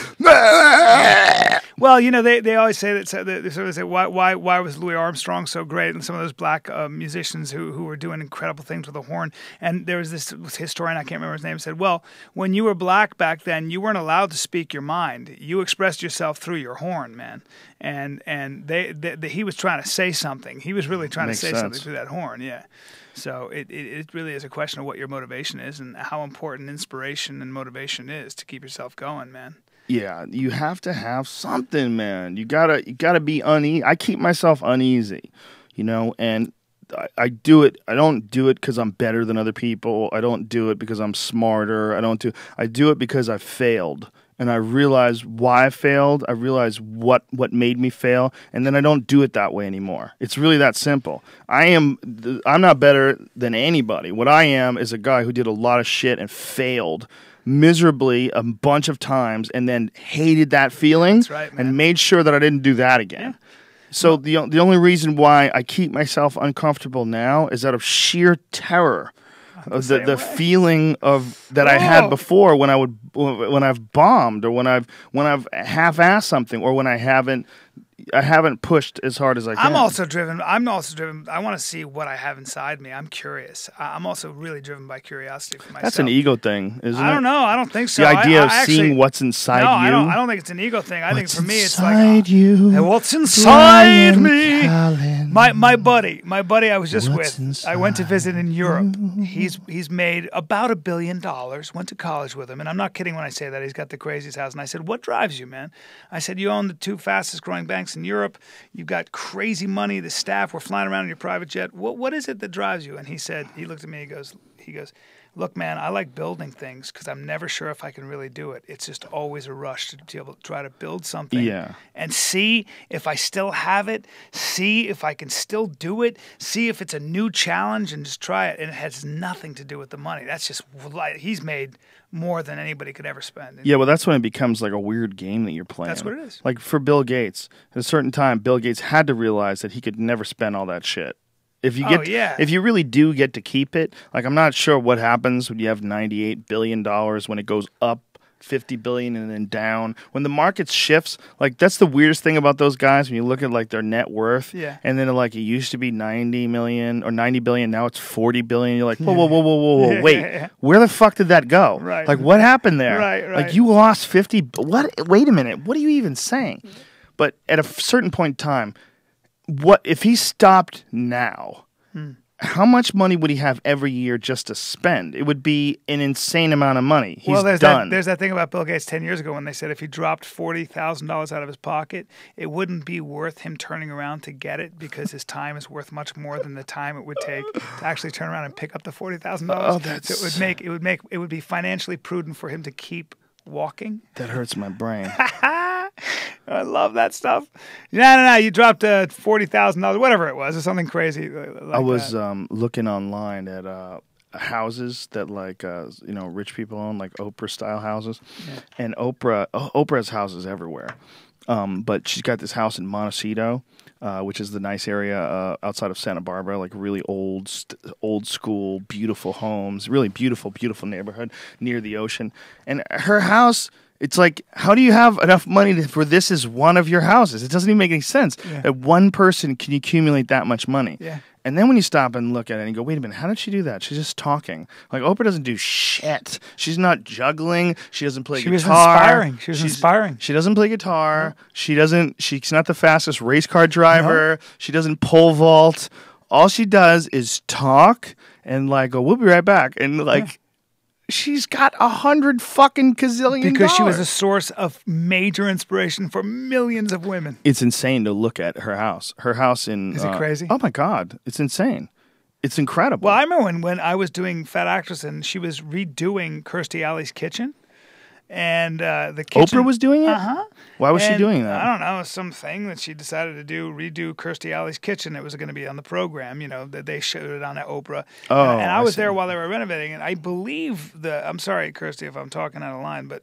[SPEAKER 2] Well, you know, they always say that. They sort of say, why was Louis Armstrong so great? And some of those black musicians who were doing incredible things with a horn. And there was this historian, I can't remember his name, said, well, when you were black back then, you weren't allowed to speak your mind. You expressed yourself through your horn, man. And he was trying to say something. He was really trying to say something through that horn. Yeah. So it really is a question of what your motivation is and how important inspiration and motivation is to keep yourself going, man.
[SPEAKER 1] Yeah, you have to have something, man. You gotta be uneasy. I keep myself uneasy, you know, and I do it. I don't do it because I'm better than other people. I don't do it because I'm smarter. I do it because I failed. And I realize why I failed. I realize what made me fail, and then I don't do it that way anymore. It's really that simple. I'm not better than anybody. What I am is a guy who did a lot of shit and failed miserably a bunch of times, and then hated that feeling.
[SPEAKER 2] That's right, man.
[SPEAKER 1] And made sure that I didn't do that again. Yeah. So the only reason why I keep myself uncomfortable now is out of sheer terror. The feeling of that I had before when I've bombed or when I've half-assed something or when I haven't pushed as hard as I can.
[SPEAKER 2] I'm also driven. I want to see what I have inside me. I'm curious. I'm also really driven by curiosity for myself.
[SPEAKER 1] That's an ego thing, isn't it?
[SPEAKER 2] I don't know. I don't think so.
[SPEAKER 1] The idea of
[SPEAKER 2] actually,
[SPEAKER 1] seeing what's inside you.
[SPEAKER 2] No, I don't think it's an ego thing. I think for me it's like what's
[SPEAKER 1] Bryan
[SPEAKER 2] inside me.
[SPEAKER 1] Callen.
[SPEAKER 2] My buddy I was just
[SPEAKER 1] What's
[SPEAKER 2] with.
[SPEAKER 1] inside
[SPEAKER 2] I went to visit in Europe. He's made about $1 billion. Went to college with him, and I'm not kidding when I say that. He's got the craziest house. And I said, "What drives you, man?" I said, "You own the 2 fastest growing banks in Europe. You've got crazy money. The staff, we're flying around in your private jet. What is it that drives you?" And he said, he looked at me, he goes, "Look, man, I like building things because I'm never sure if I can really do it. It's just always a rush to be able to try to build something and see if I still have it, see if I can still do it, see if it's a new challenge and just try it." And it has nothing to do with the money. That's just like he's made more than anybody could ever spend.
[SPEAKER 1] Yeah, well, that's when it becomes like a weird game that you're playing.
[SPEAKER 2] That's what it is.
[SPEAKER 1] Like for Bill Gates, at a certain time, Bill Gates had to realize that he could never spend all that shit. If you if you really do get to keep it, like I'm not sure what happens when you have $98 billion when it goes up 50 billion and then down. When the market shifts, like that's the weirdest thing about those guys when you look at like their net worth.
[SPEAKER 2] Yeah.
[SPEAKER 1] And then like it used to be 90 million or 90 billion, now it's 40 billion. You're like, whoa, wait, where the fuck did that go?
[SPEAKER 2] Right.
[SPEAKER 1] Like what happened there?
[SPEAKER 2] Right.
[SPEAKER 1] Like you lost 50. What? Wait a minute. What are you even saying? But at a certain point in time, what if he stopped now? How much money would he have every year just to spend? It would be an insane amount of money. He's done.
[SPEAKER 2] There's that thing about Bill Gates 10 years ago when they said if he dropped $40,000 out of his pocket, it wouldn't be worth him turning around to get it because his time is worth much more than the time it would take to actually turn around and pick up the $40,000.
[SPEAKER 1] Oh, that's...
[SPEAKER 2] So it would be financially prudent for him to keep walking.
[SPEAKER 1] That hurts my brain.
[SPEAKER 2] I love that stuff. No. You dropped $40,000, whatever it was, or something crazy. Like
[SPEAKER 1] I was
[SPEAKER 2] that.
[SPEAKER 1] looking online at houses that rich people own, like Oprah style houses, and Oprah has houses everywhere. But she's got this house in Montecito, which is the nice area outside of Santa Barbara, like really old school, beautiful homes, really beautiful neighborhood near the ocean. And her house, it's like, how do you have enough money for this is one of your houses? It doesn't even make any sense that one person can accumulate that much money.
[SPEAKER 2] Yeah.
[SPEAKER 1] And then when you stop and look at it and you go, wait a minute, how did she do that? She's just talking. Like, Oprah doesn't do shit. She's not juggling. She doesn't play guitar.
[SPEAKER 2] She was inspiring.
[SPEAKER 1] She doesn't play guitar. No. She's not the fastest race car driver. No. She doesn't pole vault. All she does is talk and go, we'll be right back. And she's got 100 fucking gazillion
[SPEAKER 2] because
[SPEAKER 1] dollars.
[SPEAKER 2] She was a source of major inspiration for millions of women.
[SPEAKER 1] It's insane to look at her house. Her house in...
[SPEAKER 2] Is it crazy?
[SPEAKER 1] Oh, my God. It's insane. It's incredible.
[SPEAKER 2] Well, I remember when I was doing Fat Actress and she was redoing Kirstie Alley's kitchen. And the kitchen...
[SPEAKER 1] Oprah was doing it?
[SPEAKER 2] Uh-huh.
[SPEAKER 1] Why was she doing that?
[SPEAKER 2] I don't know. Something that she decided to redo Kirstie Alley's kitchen. It was going to be on the program, that they showed it on at Oprah.
[SPEAKER 1] Oh,
[SPEAKER 2] and I was there while they were renovating it. I believe I'm sorry, Kirstie, if I'm talking out of line, but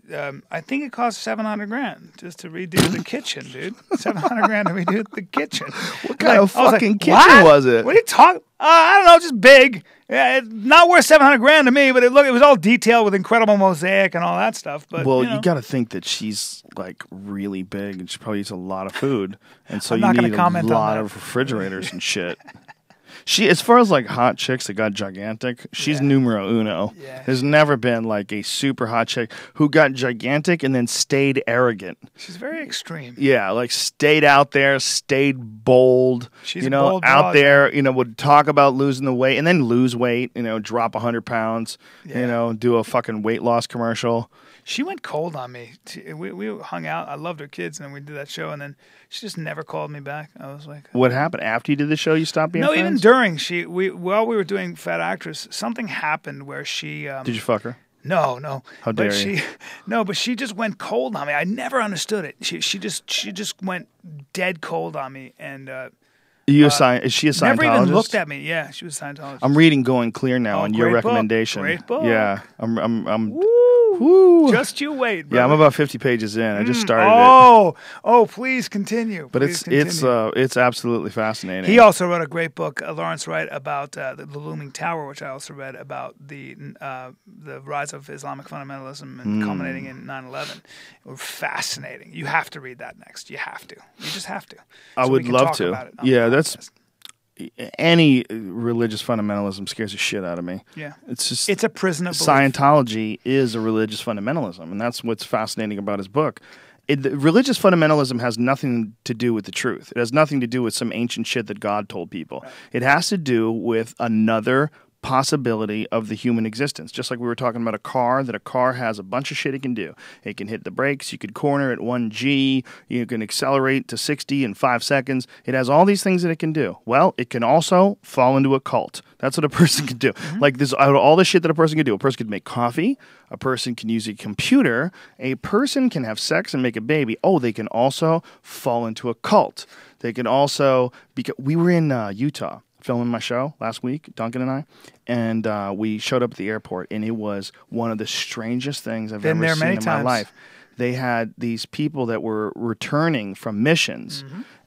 [SPEAKER 2] I think it cost $700,000 just to redo the kitchen, dude. $700,000 to redo the kitchen.
[SPEAKER 1] What kind of fucking kitchen was it?
[SPEAKER 2] What are you talking? I don't know, just big. Yeah, it's not worth $700,000 to me, but it was all detailed with incredible mosaic and all that stuff. But
[SPEAKER 1] you got to think that she's really big and she probably eats a lot of food, and so
[SPEAKER 2] I'm
[SPEAKER 1] you
[SPEAKER 2] not
[SPEAKER 1] need a lot of refrigerators and shit. She, as far as hot chicks that got gigantic, she's numero uno.
[SPEAKER 2] Yeah.
[SPEAKER 1] There's never been a super hot chick who got gigantic and then stayed arrogant.
[SPEAKER 2] She's very extreme.
[SPEAKER 1] Yeah, stayed out there, stayed bold.
[SPEAKER 2] She's a bold
[SPEAKER 1] out
[SPEAKER 2] broad,
[SPEAKER 1] there, would talk about losing the weight and then lose weight, drop 100 pounds, do a fucking weight loss commercial.
[SPEAKER 2] She went cold on me. We hung out. I loved her kids, and then we did that show, and then she just never called me back. I was like,
[SPEAKER 1] what happened after you did the show? You stopped being friends?
[SPEAKER 2] No, even during. While we were doing Fat Actress, something happened where she.
[SPEAKER 1] Did you fuck her?
[SPEAKER 2] No.
[SPEAKER 1] How dare you?
[SPEAKER 2] No, but she just went cold on me. I never understood it. She just went dead cold on me, and.
[SPEAKER 1] Is she a Scientologist?
[SPEAKER 2] Never even looked at me. Yeah, she was a Scientologist.
[SPEAKER 1] I'm reading Going Clear now on your recommendation.
[SPEAKER 2] Great book.
[SPEAKER 1] Yeah, I'm.
[SPEAKER 2] Woo. Just you wait. Brother.
[SPEAKER 1] Yeah, I'm about 50 pages in. I just started
[SPEAKER 2] it. Oh, please continue.
[SPEAKER 1] But it's absolutely fascinating.
[SPEAKER 2] He also wrote a great book, Lawrence Wright, about the Looming Tower, which I also read about the rise of Islamic fundamentalism and culminating in 9/11. Fascinating. You have to read that next. You have to. You just have to.
[SPEAKER 1] I would love to. Yeah, that's. Any religious fundamentalism scares the shit out of me.
[SPEAKER 2] Yeah.
[SPEAKER 1] It's
[SPEAKER 2] a prison of belief.
[SPEAKER 1] Scientology is a religious fundamentalism, and that's what's fascinating about his book. Religious fundamentalism has nothing to do with the truth. It has nothing to do with some ancient shit that God told people. Right. It has to do with another possibility of the human existence. Just like we were talking about a car, that a car has a bunch of shit it can do. It can hit the brakes, you could corner at 1G, you can accelerate to 60 in 5 seconds. It has all these things that it can do. Well, it can also fall into a cult. That's what a person can do. Like this, all the shit that a person can do. A person can make coffee, a person can use a computer, a person can have sex and make a baby. Oh, they can also fall into a cult. They can also, because we were in Utah filming my show last week, Duncan and I, and we showed up at the airport, and it was one of the strangest things I've ever seen in my life. They had these people that were returning from missions,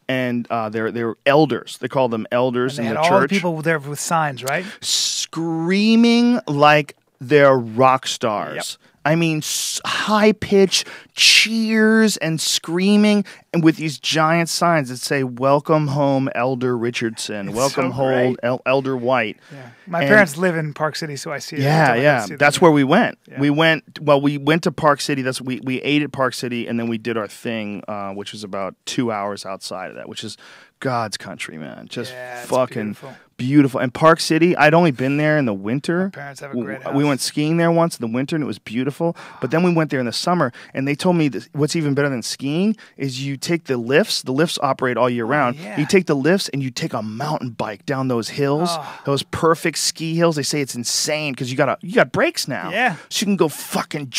[SPEAKER 1] and they were elders. They called them elders in the church.
[SPEAKER 2] And they had all the people there with signs, right?
[SPEAKER 1] Screaming like they're rock stars. Yep. I mean, high-pitched cheers and screaming, and with these giant signs that say, "Welcome home, Elder Richardson.
[SPEAKER 2] It's
[SPEAKER 1] Welcome home, Elder White."
[SPEAKER 2] Yeah. My parents live in Park City, so I see it.
[SPEAKER 1] Yeah. That's where we went.
[SPEAKER 2] Yeah.
[SPEAKER 1] We went to Park City. We ate at Park City, and then we did our thing, which was about 2 hours outside of that, which is God's country, man. Just fucking Beautiful. And Park City, I'd only been there in the winter.
[SPEAKER 2] My parents have a great house.
[SPEAKER 1] We went skiing there once in the winter, and it was beautiful. But then we went there in the summer, and they told me that what's even better than skiing is you take the lifts. The lifts operate all year round.
[SPEAKER 2] Yeah.
[SPEAKER 1] You take the lifts, and you take a mountain bike down those hills, those perfect ski hills. They say it's insane because you got brakes now.
[SPEAKER 2] Yeah.
[SPEAKER 1] So you can go fucking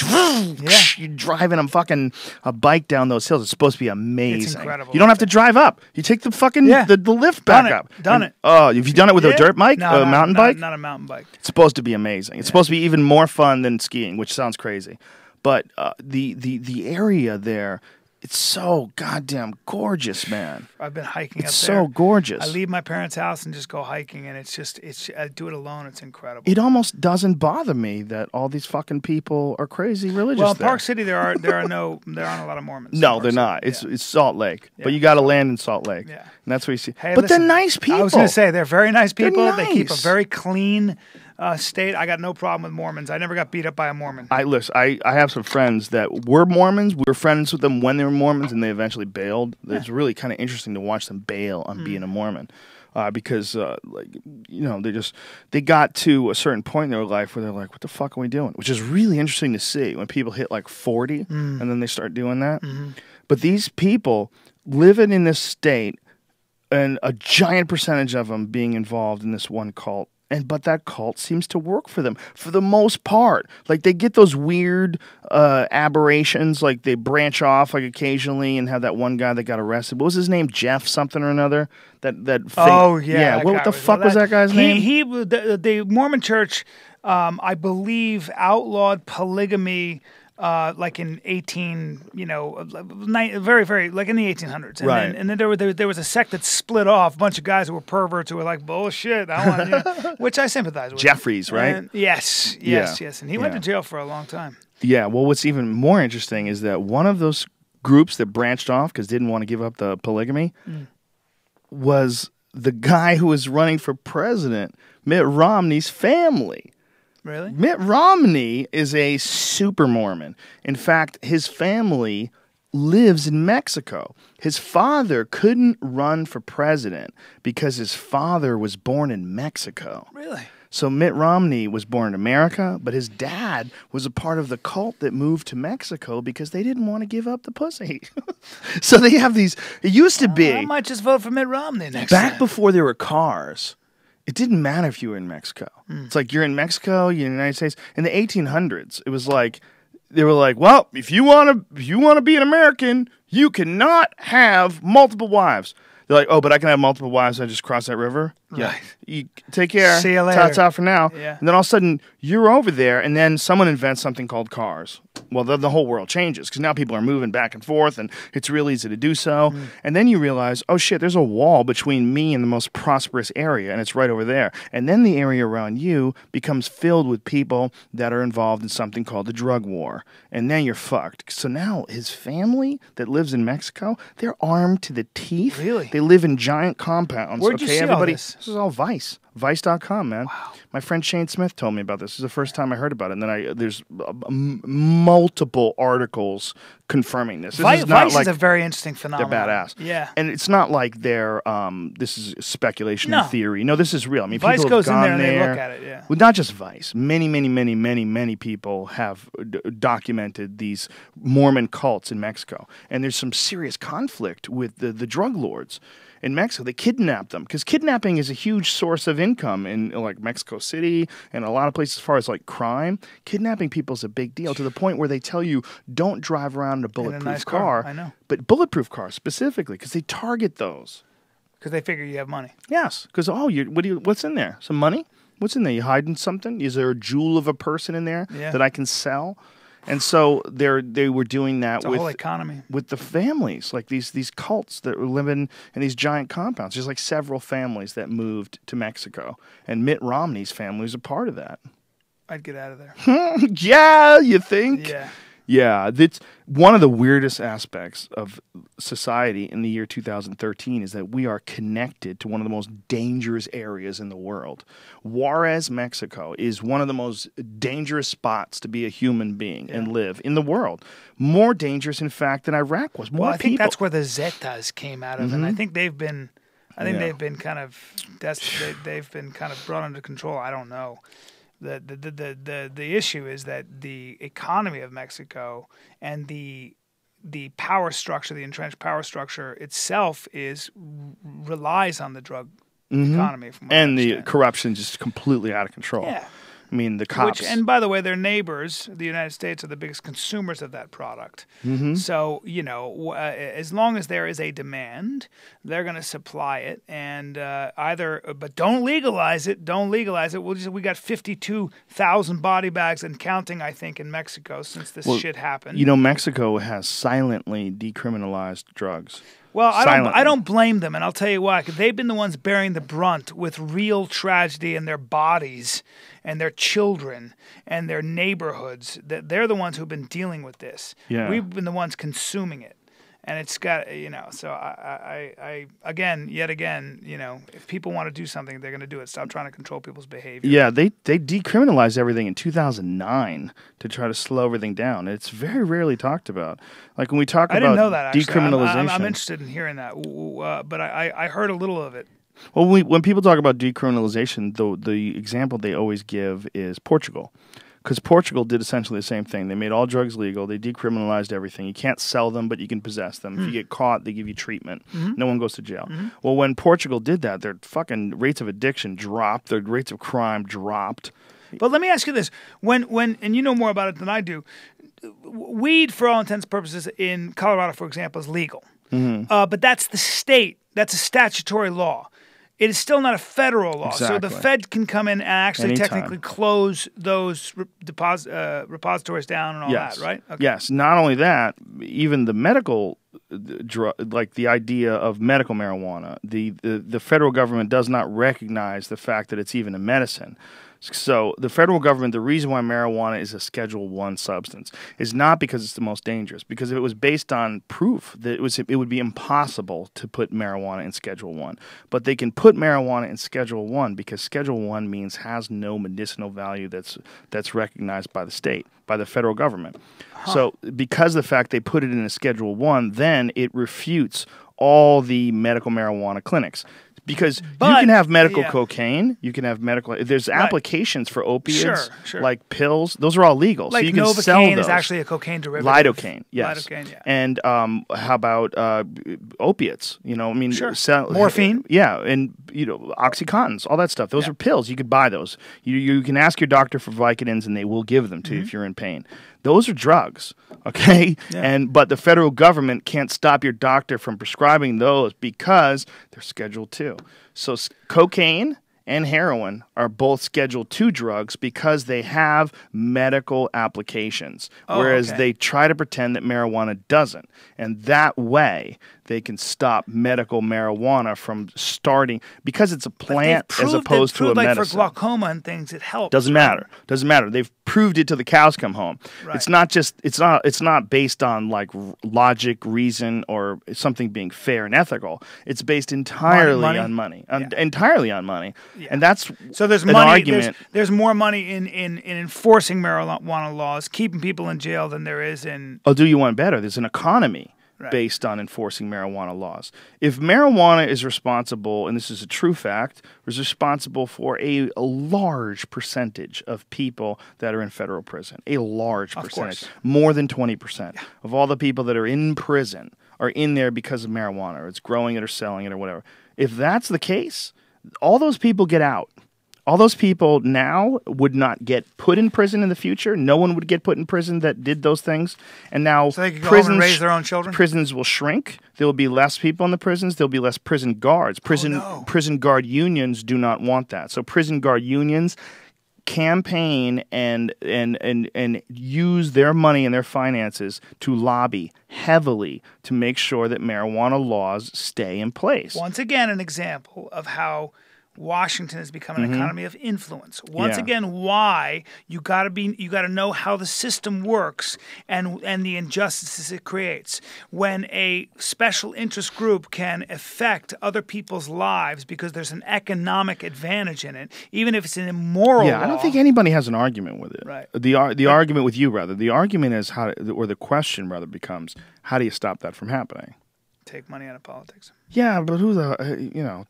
[SPEAKER 1] you're driving a bike down those hills. It's supposed to be amazing.
[SPEAKER 2] It's incredible.
[SPEAKER 1] You don't have to drive up. You take the fucking the lift back up.
[SPEAKER 2] Done it.
[SPEAKER 1] Oh, have you done it with a dirt bike?
[SPEAKER 2] No,
[SPEAKER 1] A mountain bike?
[SPEAKER 2] Not a mountain bike.
[SPEAKER 1] It's supposed to be amazing. It's supposed to be even more fun than skiing, which sounds crazy. But the area there, it's so goddamn gorgeous, man.
[SPEAKER 2] I've been hiking up there.
[SPEAKER 1] It's so gorgeous.
[SPEAKER 2] I leave my parents' house and just go hiking, and I do it alone. It's incredible.
[SPEAKER 1] It almost doesn't bother me that all these fucking people are crazy religious.
[SPEAKER 2] Well, in
[SPEAKER 1] there.
[SPEAKER 2] Park City, there aren't a lot of Mormons.
[SPEAKER 1] No, they're not. It's Salt Lake, but you got to land in Salt Lake, and that's where you see.
[SPEAKER 2] Hey,
[SPEAKER 1] but
[SPEAKER 2] listen,
[SPEAKER 1] they're nice people.
[SPEAKER 2] I was going to say they're very nice people.
[SPEAKER 1] They're
[SPEAKER 2] They keep a
[SPEAKER 1] nice.
[SPEAKER 2] very clean state. I got no problem with Mormons. I never got beat up by a Mormon.
[SPEAKER 1] I have some friends that were Mormons. We were friends with them when they were Mormons, and they eventually bailed. It's really kind of interesting to watch them bail on being a Mormon. Because they got to a certain point in their life where they're like, what the fuck are we doing? Which is really interesting to see when people hit like 40 and then they start doing that. But these people living in this state, and a giant percentage of them being involved in this one cult. But that cult seems to work for them for the most part. Like they get those weird aberrations, like they branch off like occasionally, and have that one guy that got arrested. What was his name? Jeff something or another. That What the fuck was that guy's name?
[SPEAKER 2] The Mormon Church, I believe, outlawed polygamy. Like in very, very, like in the 1800s. And then there was a sect that split off, a bunch of guys who were perverts who were like, bullshit, which I sympathize with.
[SPEAKER 1] Jeffries, right?
[SPEAKER 2] And yes. And he went to jail for a long time.
[SPEAKER 1] Yeah, well, what's even more interesting is that one of those groups that branched off because didn't want to give up the polygamy was the guy who was running for president, Mitt Romney's family.
[SPEAKER 2] Really?
[SPEAKER 1] Mitt Romney is a super Mormon. In fact, his family lives in Mexico. His father couldn't run for president because his father was born in Mexico.
[SPEAKER 2] Really?
[SPEAKER 1] So Mitt Romney was born in America, but his dad was a part of the cult that moved to Mexico because they didn't want to give up the pussy. So they have these. It used to be.
[SPEAKER 2] I might just vote for Mitt Romney next
[SPEAKER 1] back
[SPEAKER 2] time.
[SPEAKER 1] before there were cars. It didn't matter if you were in Mexico. It's like you're in Mexico, you're in the United States. In the 1800s, it was like they were like, well, if you want to be an American, you cannot have multiple wives. They're like, oh, but I can have multiple wives. I just cross that river.
[SPEAKER 2] Right.
[SPEAKER 1] You take care.
[SPEAKER 2] See you later.
[SPEAKER 1] Ta-ta for now.
[SPEAKER 2] Yeah.
[SPEAKER 1] And then all of a sudden, you're over there, and then someone invents something called cars. Well, the whole world changes because now people are moving back and forth, and it's real easy to do so. And then you realize, oh, shit, there's a wall between me and the most prosperous area, and it's right over there. And then the area around you becomes filled with people that are involved in something called the drug war. And then you're fucked. So now his family that lives in Mexico, they're armed to the teeth.
[SPEAKER 2] Really?
[SPEAKER 1] They live in giant compounds.
[SPEAKER 2] Where'd you see all
[SPEAKER 1] everybody.
[SPEAKER 2] this?
[SPEAKER 1] This is all Vice. Vice.com, man.
[SPEAKER 2] Wow.
[SPEAKER 1] My friend Shane Smith told me about this. This is the first time I heard about it. And then there's multiple articles confirming this. This is not
[SPEAKER 2] Vice is a very interesting phenomenon.
[SPEAKER 1] They're badass.
[SPEAKER 2] Yeah.
[SPEAKER 1] And it's not like they're, this is speculation and theory. No, this is real. I mean,
[SPEAKER 2] Vice
[SPEAKER 1] people
[SPEAKER 2] goes
[SPEAKER 1] have
[SPEAKER 2] in
[SPEAKER 1] gone
[SPEAKER 2] there and
[SPEAKER 1] there.
[SPEAKER 2] they look at it, yeah.
[SPEAKER 1] Well, not just Vice. Many people have documented these Mormon cults in Mexico. And there's some serious conflict with the drug lords in Mexico. They kidnap them because kidnapping is a huge source of income in like Mexico City and a lot of places as far as like crime. Kidnapping people is a big deal to the point where they tell you don't drive around in a bulletproof
[SPEAKER 2] nice
[SPEAKER 1] car.
[SPEAKER 2] I know.
[SPEAKER 1] But bulletproof cars specifically because they target those.
[SPEAKER 2] Because they figure you have money.
[SPEAKER 1] Yes, because what's in there? Some money? What's in there? You hiding something? Is there a jewel of a person in there that I can sell? And so they were doing that
[SPEAKER 2] It's a whole economy.
[SPEAKER 1] with the families, like these cults that were living in these giant compounds. There's like several families that moved to Mexico, and Mitt Romney's family was a part of that.
[SPEAKER 2] I'd get out of there.
[SPEAKER 1] Yeah, you think?
[SPEAKER 2] Yeah.
[SPEAKER 1] Yeah, that's one of the weirdest aspects of society in the year 2013 is that we are connected to one of the most dangerous areas in the world. Juarez, Mexico is one of the most dangerous spots to be a human being and live in the world. More dangerous, in fact, than Iraq was. More
[SPEAKER 2] Well, I think
[SPEAKER 1] people.
[SPEAKER 2] that's where the Zetas came out of, and I think they've been I think they've been kind of they've been kind of brought under control. I don't know. The issue is that the economy of Mexico and the power structure, the entrenched power structure itself, relies on the drug economy. From what I
[SPEAKER 1] and the
[SPEAKER 2] understand.
[SPEAKER 1] corruption just completely out of control.
[SPEAKER 2] Yeah.
[SPEAKER 1] I mean, the cops.
[SPEAKER 2] And by the way, their neighbors, the United States, are the biggest consumers of that product. So, as long as there is a demand, they're going to supply it, and but don't legalize it. Don't legalize it. We got 52,000 body bags and counting, I think, in Mexico since this shit happened.
[SPEAKER 1] Mexico has silently decriminalized drugs.
[SPEAKER 2] Well, I don't blame them, and I'll tell you why. 'Cause they've been the ones bearing the brunt with real tragedy in their bodies and their children and their neighborhoods. They're the ones who've been dealing with this.
[SPEAKER 1] Yeah.
[SPEAKER 2] We've been the ones consuming it. And it's got, so yet again, if people want to do something, they're going to do it. Stop trying to control people's behavior.
[SPEAKER 1] Yeah, they decriminalized everything in 2009 to try to slow everything down. It's very rarely talked about. Like when we talk about
[SPEAKER 2] didn't know that, actually.
[SPEAKER 1] decriminalization.
[SPEAKER 2] I'm interested in hearing that, but I heard a little of it.
[SPEAKER 1] Well, when people talk about decriminalization, the example they always give is Portugal. Because Portugal did essentially the same thing. They made all drugs legal. They decriminalized everything. You can't sell them, but you can possess them. If you get caught, they give you treatment. No one goes to jail. Well, when Portugal did that, their fucking rates of addiction dropped. Their rates of crime dropped.
[SPEAKER 2] But let me ask you this. When and you know more about it than I do, weed, for all intents and purposes, in Colorado, for example, is legal. But that's the state. That's a statutory law. It is still not a federal law.
[SPEAKER 1] Exactly.
[SPEAKER 2] So the Fed can come in and actually
[SPEAKER 1] Anytime.
[SPEAKER 2] technically close those repositories down and all that, right? Okay.
[SPEAKER 1] Yes. Not only that, even the medical drug, like the idea of medical marijuana, the federal government does not recognize the fact that it's even a medicine. So the federal government, the reason why marijuana is a Schedule I substance is not because it's the most dangerous, because if it was based on proof that it would be impossible to put marijuana in Schedule I. But they can put marijuana in Schedule I because Schedule I means has no medicinal value that's recognized by the state, by the federal government. So because of the fact they put it in a Schedule I, then it refutes all the medical marijuana clinics. Because you can have medical cocaine, you can have medical. There's applications for opiates, like pills. Those are all legal,
[SPEAKER 2] like
[SPEAKER 1] so you can
[SPEAKER 2] Novocaine
[SPEAKER 1] sell those.
[SPEAKER 2] Is actually a cocaine derivative.
[SPEAKER 1] Lidocaine, yes.
[SPEAKER 2] Lidocaine, yeah.
[SPEAKER 1] And how about opiates?
[SPEAKER 2] Morphine.
[SPEAKER 1] Yeah, and OxyContins, all that stuff. Those are pills. You could buy those. You can ask your doctor for Vicodins, and they will give them to you if you're in pain. Those are drugs, okay?
[SPEAKER 2] Yeah.
[SPEAKER 1] But the federal government can't stop your doctor from prescribing those because they're Schedule II. So cocaine and heroin are both Schedule II drugs because they have medical applications, whereas they try to pretend that marijuana doesn't. And that way, they can stop medical marijuana from starting because it's a plant as opposed to a medicine.
[SPEAKER 2] For glaucoma and things, it helps.
[SPEAKER 1] Doesn't matter. Doesn't matter. They've proved it till the cows come home.
[SPEAKER 2] Right.
[SPEAKER 1] It's not based on like logic, reason, or something being fair and ethical. It's based entirely on money. Entirely on money. Yeah. And that's
[SPEAKER 2] so there's money. Argument. There's more money in enforcing marijuana laws, keeping people in jail than there is in.
[SPEAKER 1] I'll do you one better. There's an economy based on enforcing marijuana laws. If marijuana is responsible, and this is a true fact, is responsible for a large percentage of people that are in federal prison, a large percentage, more than 20% of all the people that are in prison are in there because of marijuana, or it's growing it or selling it or whatever. If that's the case, all those people get out. All those people now would not get put in prison in the future. No one would get put in prison that did those things. And now
[SPEAKER 2] so they could go home and raise their own children?
[SPEAKER 1] Prisons will shrink. There will be less people in the prisons. There will be less prison guards. Prison guard unions do not want that. So prison guard unions campaign and use their money and their finances to lobby heavily to make sure that marijuana laws stay in place.
[SPEAKER 2] Once again, an example of how Washington has become an economy of influence. Once again, why you got to know how the system works and the injustices it creates. When a special interest group can affect other people's lives because there's an economic advantage in it, even if it's an immoral law.
[SPEAKER 1] I don't think anybody has an argument with it.
[SPEAKER 2] Right.
[SPEAKER 1] The argument with you, rather. The argument is the question, rather, becomes how do you stop that from happening?
[SPEAKER 2] take money out of politics.
[SPEAKER 1] Yeah, but who the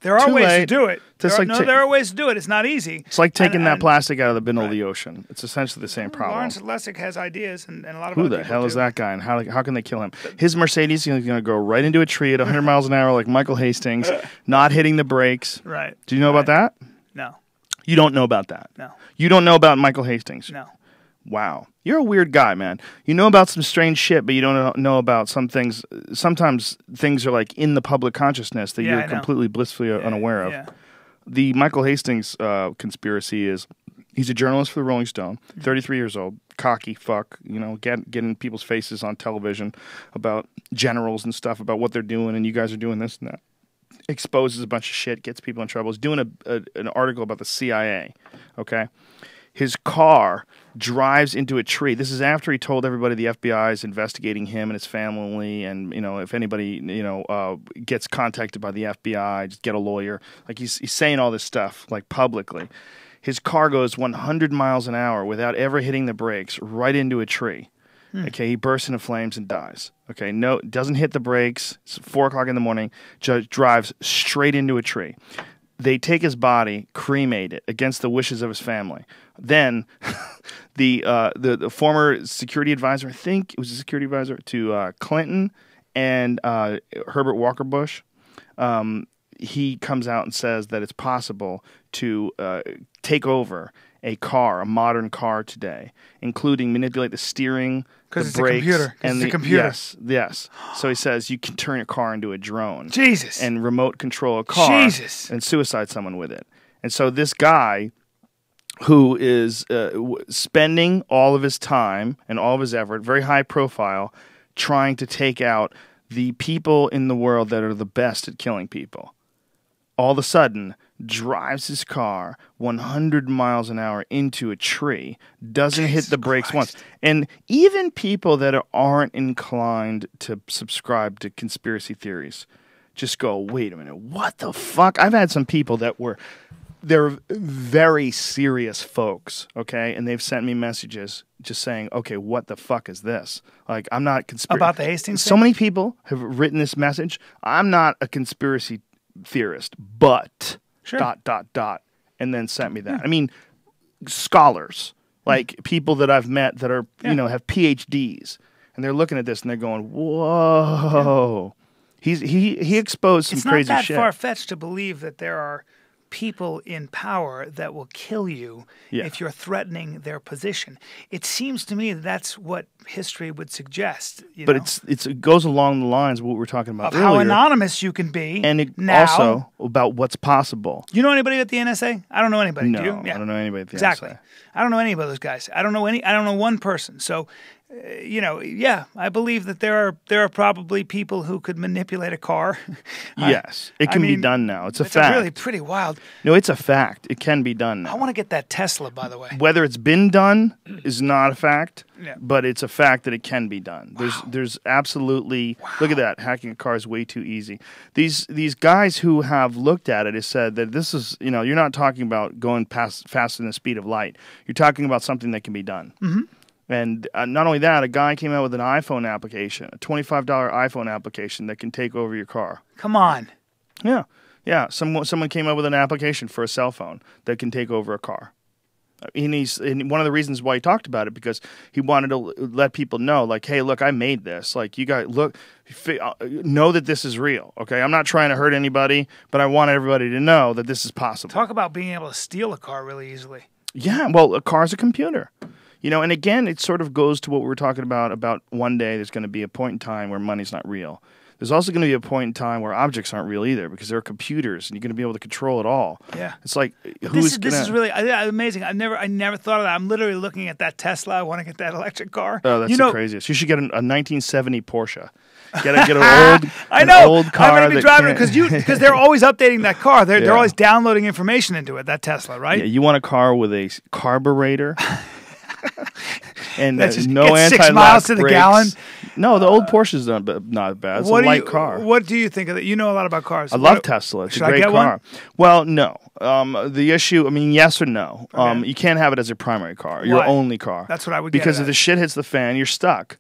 [SPEAKER 2] There are ways to do it.
[SPEAKER 1] There
[SPEAKER 2] are ways to do it. It's not easy.
[SPEAKER 1] It's like taking that plastic out of the bin of the ocean. It's essentially the same problem.
[SPEAKER 2] Lawrence Lessig has ideas, and a lot of
[SPEAKER 1] who
[SPEAKER 2] other
[SPEAKER 1] the
[SPEAKER 2] people
[SPEAKER 1] hell is
[SPEAKER 2] do.
[SPEAKER 1] that guy, and how can they kill him? His Mercedes is going to go right into a tree at 100 miles an hour like Michael Hastings, not hitting the brakes.
[SPEAKER 2] Right.
[SPEAKER 1] Do you know about that?
[SPEAKER 2] No.
[SPEAKER 1] You don't know about that?
[SPEAKER 2] No.
[SPEAKER 1] You don't know about Michael Hastings?
[SPEAKER 2] No.
[SPEAKER 1] Wow. You're a weird guy, man. You know about some strange shit, but you don't know about some things. Sometimes things are like in the public consciousness that you're completely blissfully unaware of.
[SPEAKER 2] Yeah.
[SPEAKER 1] The Michael Hastings conspiracy is he's a journalist for the Rolling Stone, 33 years old, cocky fuck, getting people's faces on television about generals and stuff, about what they're doing, and you guys are doing this and that. Exposes a bunch of shit, gets people in trouble. He's doing an article about the CIA, okay? His car drives into a tree. This is after he told everybody the FBI is investigating him and his family, and if anybody gets contacted by the FBI, just get a lawyer. Like he's saying all this stuff like publicly. His car goes 100 miles an hour without ever hitting the brakes right into a tree. Okay, he bursts into flames and dies. Okay, no, doesn't hit the brakes. It's 4 o'clock in the morning. Drives straight into a tree. They take his body, cremate it against the wishes of his family. Then, the former security advisor, I think it was a security advisor to Clinton and Herbert Walker Bush, he comes out and says that it's possible to take over a modern car today, including manipulate the steering, the brakes, and the computer. Yes. So he says you can turn your car into a drone.
[SPEAKER 2] Jesus.
[SPEAKER 1] And remote control a car.
[SPEAKER 2] Jesus.
[SPEAKER 1] And suicide someone with it. And so this guy, who is spending all of his time and all of his effort, very high profile, trying to take out the people in the world that are the best at killing people, all of a sudden drives his car 100 miles an hour into a tree, doesn't hit the brakes once. And even people that aren't inclined to subscribe to conspiracy theories just go, wait a minute, what the fuck? I've had some people they're very serious folks, okay? And they've sent me messages just saying, okay, what the fuck is this? Like, I'm not
[SPEAKER 2] about the Hastings
[SPEAKER 1] So
[SPEAKER 2] thing?
[SPEAKER 1] many people have written this message. I'm not a conspiracy theorist, but...
[SPEAKER 2] Sure. ...
[SPEAKER 1] and then sent me that. I mean, scholars, like people that I've met that are, have PhDs, and they're looking at this and they're going, whoa. He exposed some crazy shit.
[SPEAKER 2] It's not that far-fetched to believe that there are people in power that will kill you if you're threatening their position. It seems to me that's what history would suggest.
[SPEAKER 1] But it goes along the lines of what we were talking about earlier.
[SPEAKER 2] How anonymous you can be.
[SPEAKER 1] And
[SPEAKER 2] now,
[SPEAKER 1] also about what's possible.
[SPEAKER 2] You know anybody at the NSA? I don't know anybody.
[SPEAKER 1] No,
[SPEAKER 2] do you? Yeah.
[SPEAKER 1] I don't know anybody at the
[SPEAKER 2] exactly.
[SPEAKER 1] NSA.
[SPEAKER 2] I don't know any of those guys. I don't know one person. So, I believe that there are probably people who could manipulate a car.
[SPEAKER 1] Yes, it can be done now. It's fact.
[SPEAKER 2] It's really pretty wild.
[SPEAKER 1] No, it's a fact. It can be done now.
[SPEAKER 2] I want to get that Tesla, by the way.
[SPEAKER 1] Whether it's been done is not a fact,
[SPEAKER 2] Yeah.
[SPEAKER 1] but it's a fact that it can be done.
[SPEAKER 2] Wow.
[SPEAKER 1] There's absolutely look at that. Hacking a car is way too easy. These guys who have looked at it have said that this is you're not talking about going faster than the speed of light. You're talking about something that can be done. Mm-hmm. And not only that, a guy came out with an iPhone application, a $25 iPhone application that can take over your car.
[SPEAKER 2] Come on.
[SPEAKER 1] Yeah. Someone came up with an application for a cell phone that can take over a car. And one of the reasons why he talked about it because he wanted to let people know, like, hey, look, I made this. Like, you guys know that this is real. Okay, I'm not trying to hurt anybody, but I want everybody to know that this is possible.
[SPEAKER 2] Talk about being able to steal a car really easily.
[SPEAKER 1] Yeah, well, a car's a computer. And again, it sort of goes to what we were talking about one day there's going to be a point in time where money's not real. There's also going to be a point in time where objects aren't real either because they're computers and you're going to be able to control it all.
[SPEAKER 2] Yeah.
[SPEAKER 1] It's like,
[SPEAKER 2] this is really amazing. I never thought of that. I'm literally looking at that Tesla. I want to get that electric car.
[SPEAKER 1] Oh, that's the craziest. You should get a 1970 Porsche. Get an old old car.
[SPEAKER 2] I'm going to be driving it because they're always updating that car. They're always downloading information into it, that Tesla, right?
[SPEAKER 1] Yeah, you want a car with a carburetor. And
[SPEAKER 2] no anti-lock 6 miles to the gallon.
[SPEAKER 1] No, the old Porsche's not bad. It's a light car.
[SPEAKER 2] What do you think of it? You know a lot about cars.
[SPEAKER 1] I love Tesla. It's a great car. One? Well, no. The issue, yes or no. Okay. You can't have it as your primary car, your only car.
[SPEAKER 2] That's what I would
[SPEAKER 1] get. Because
[SPEAKER 2] if
[SPEAKER 1] the shit hits the fan, you're stuck.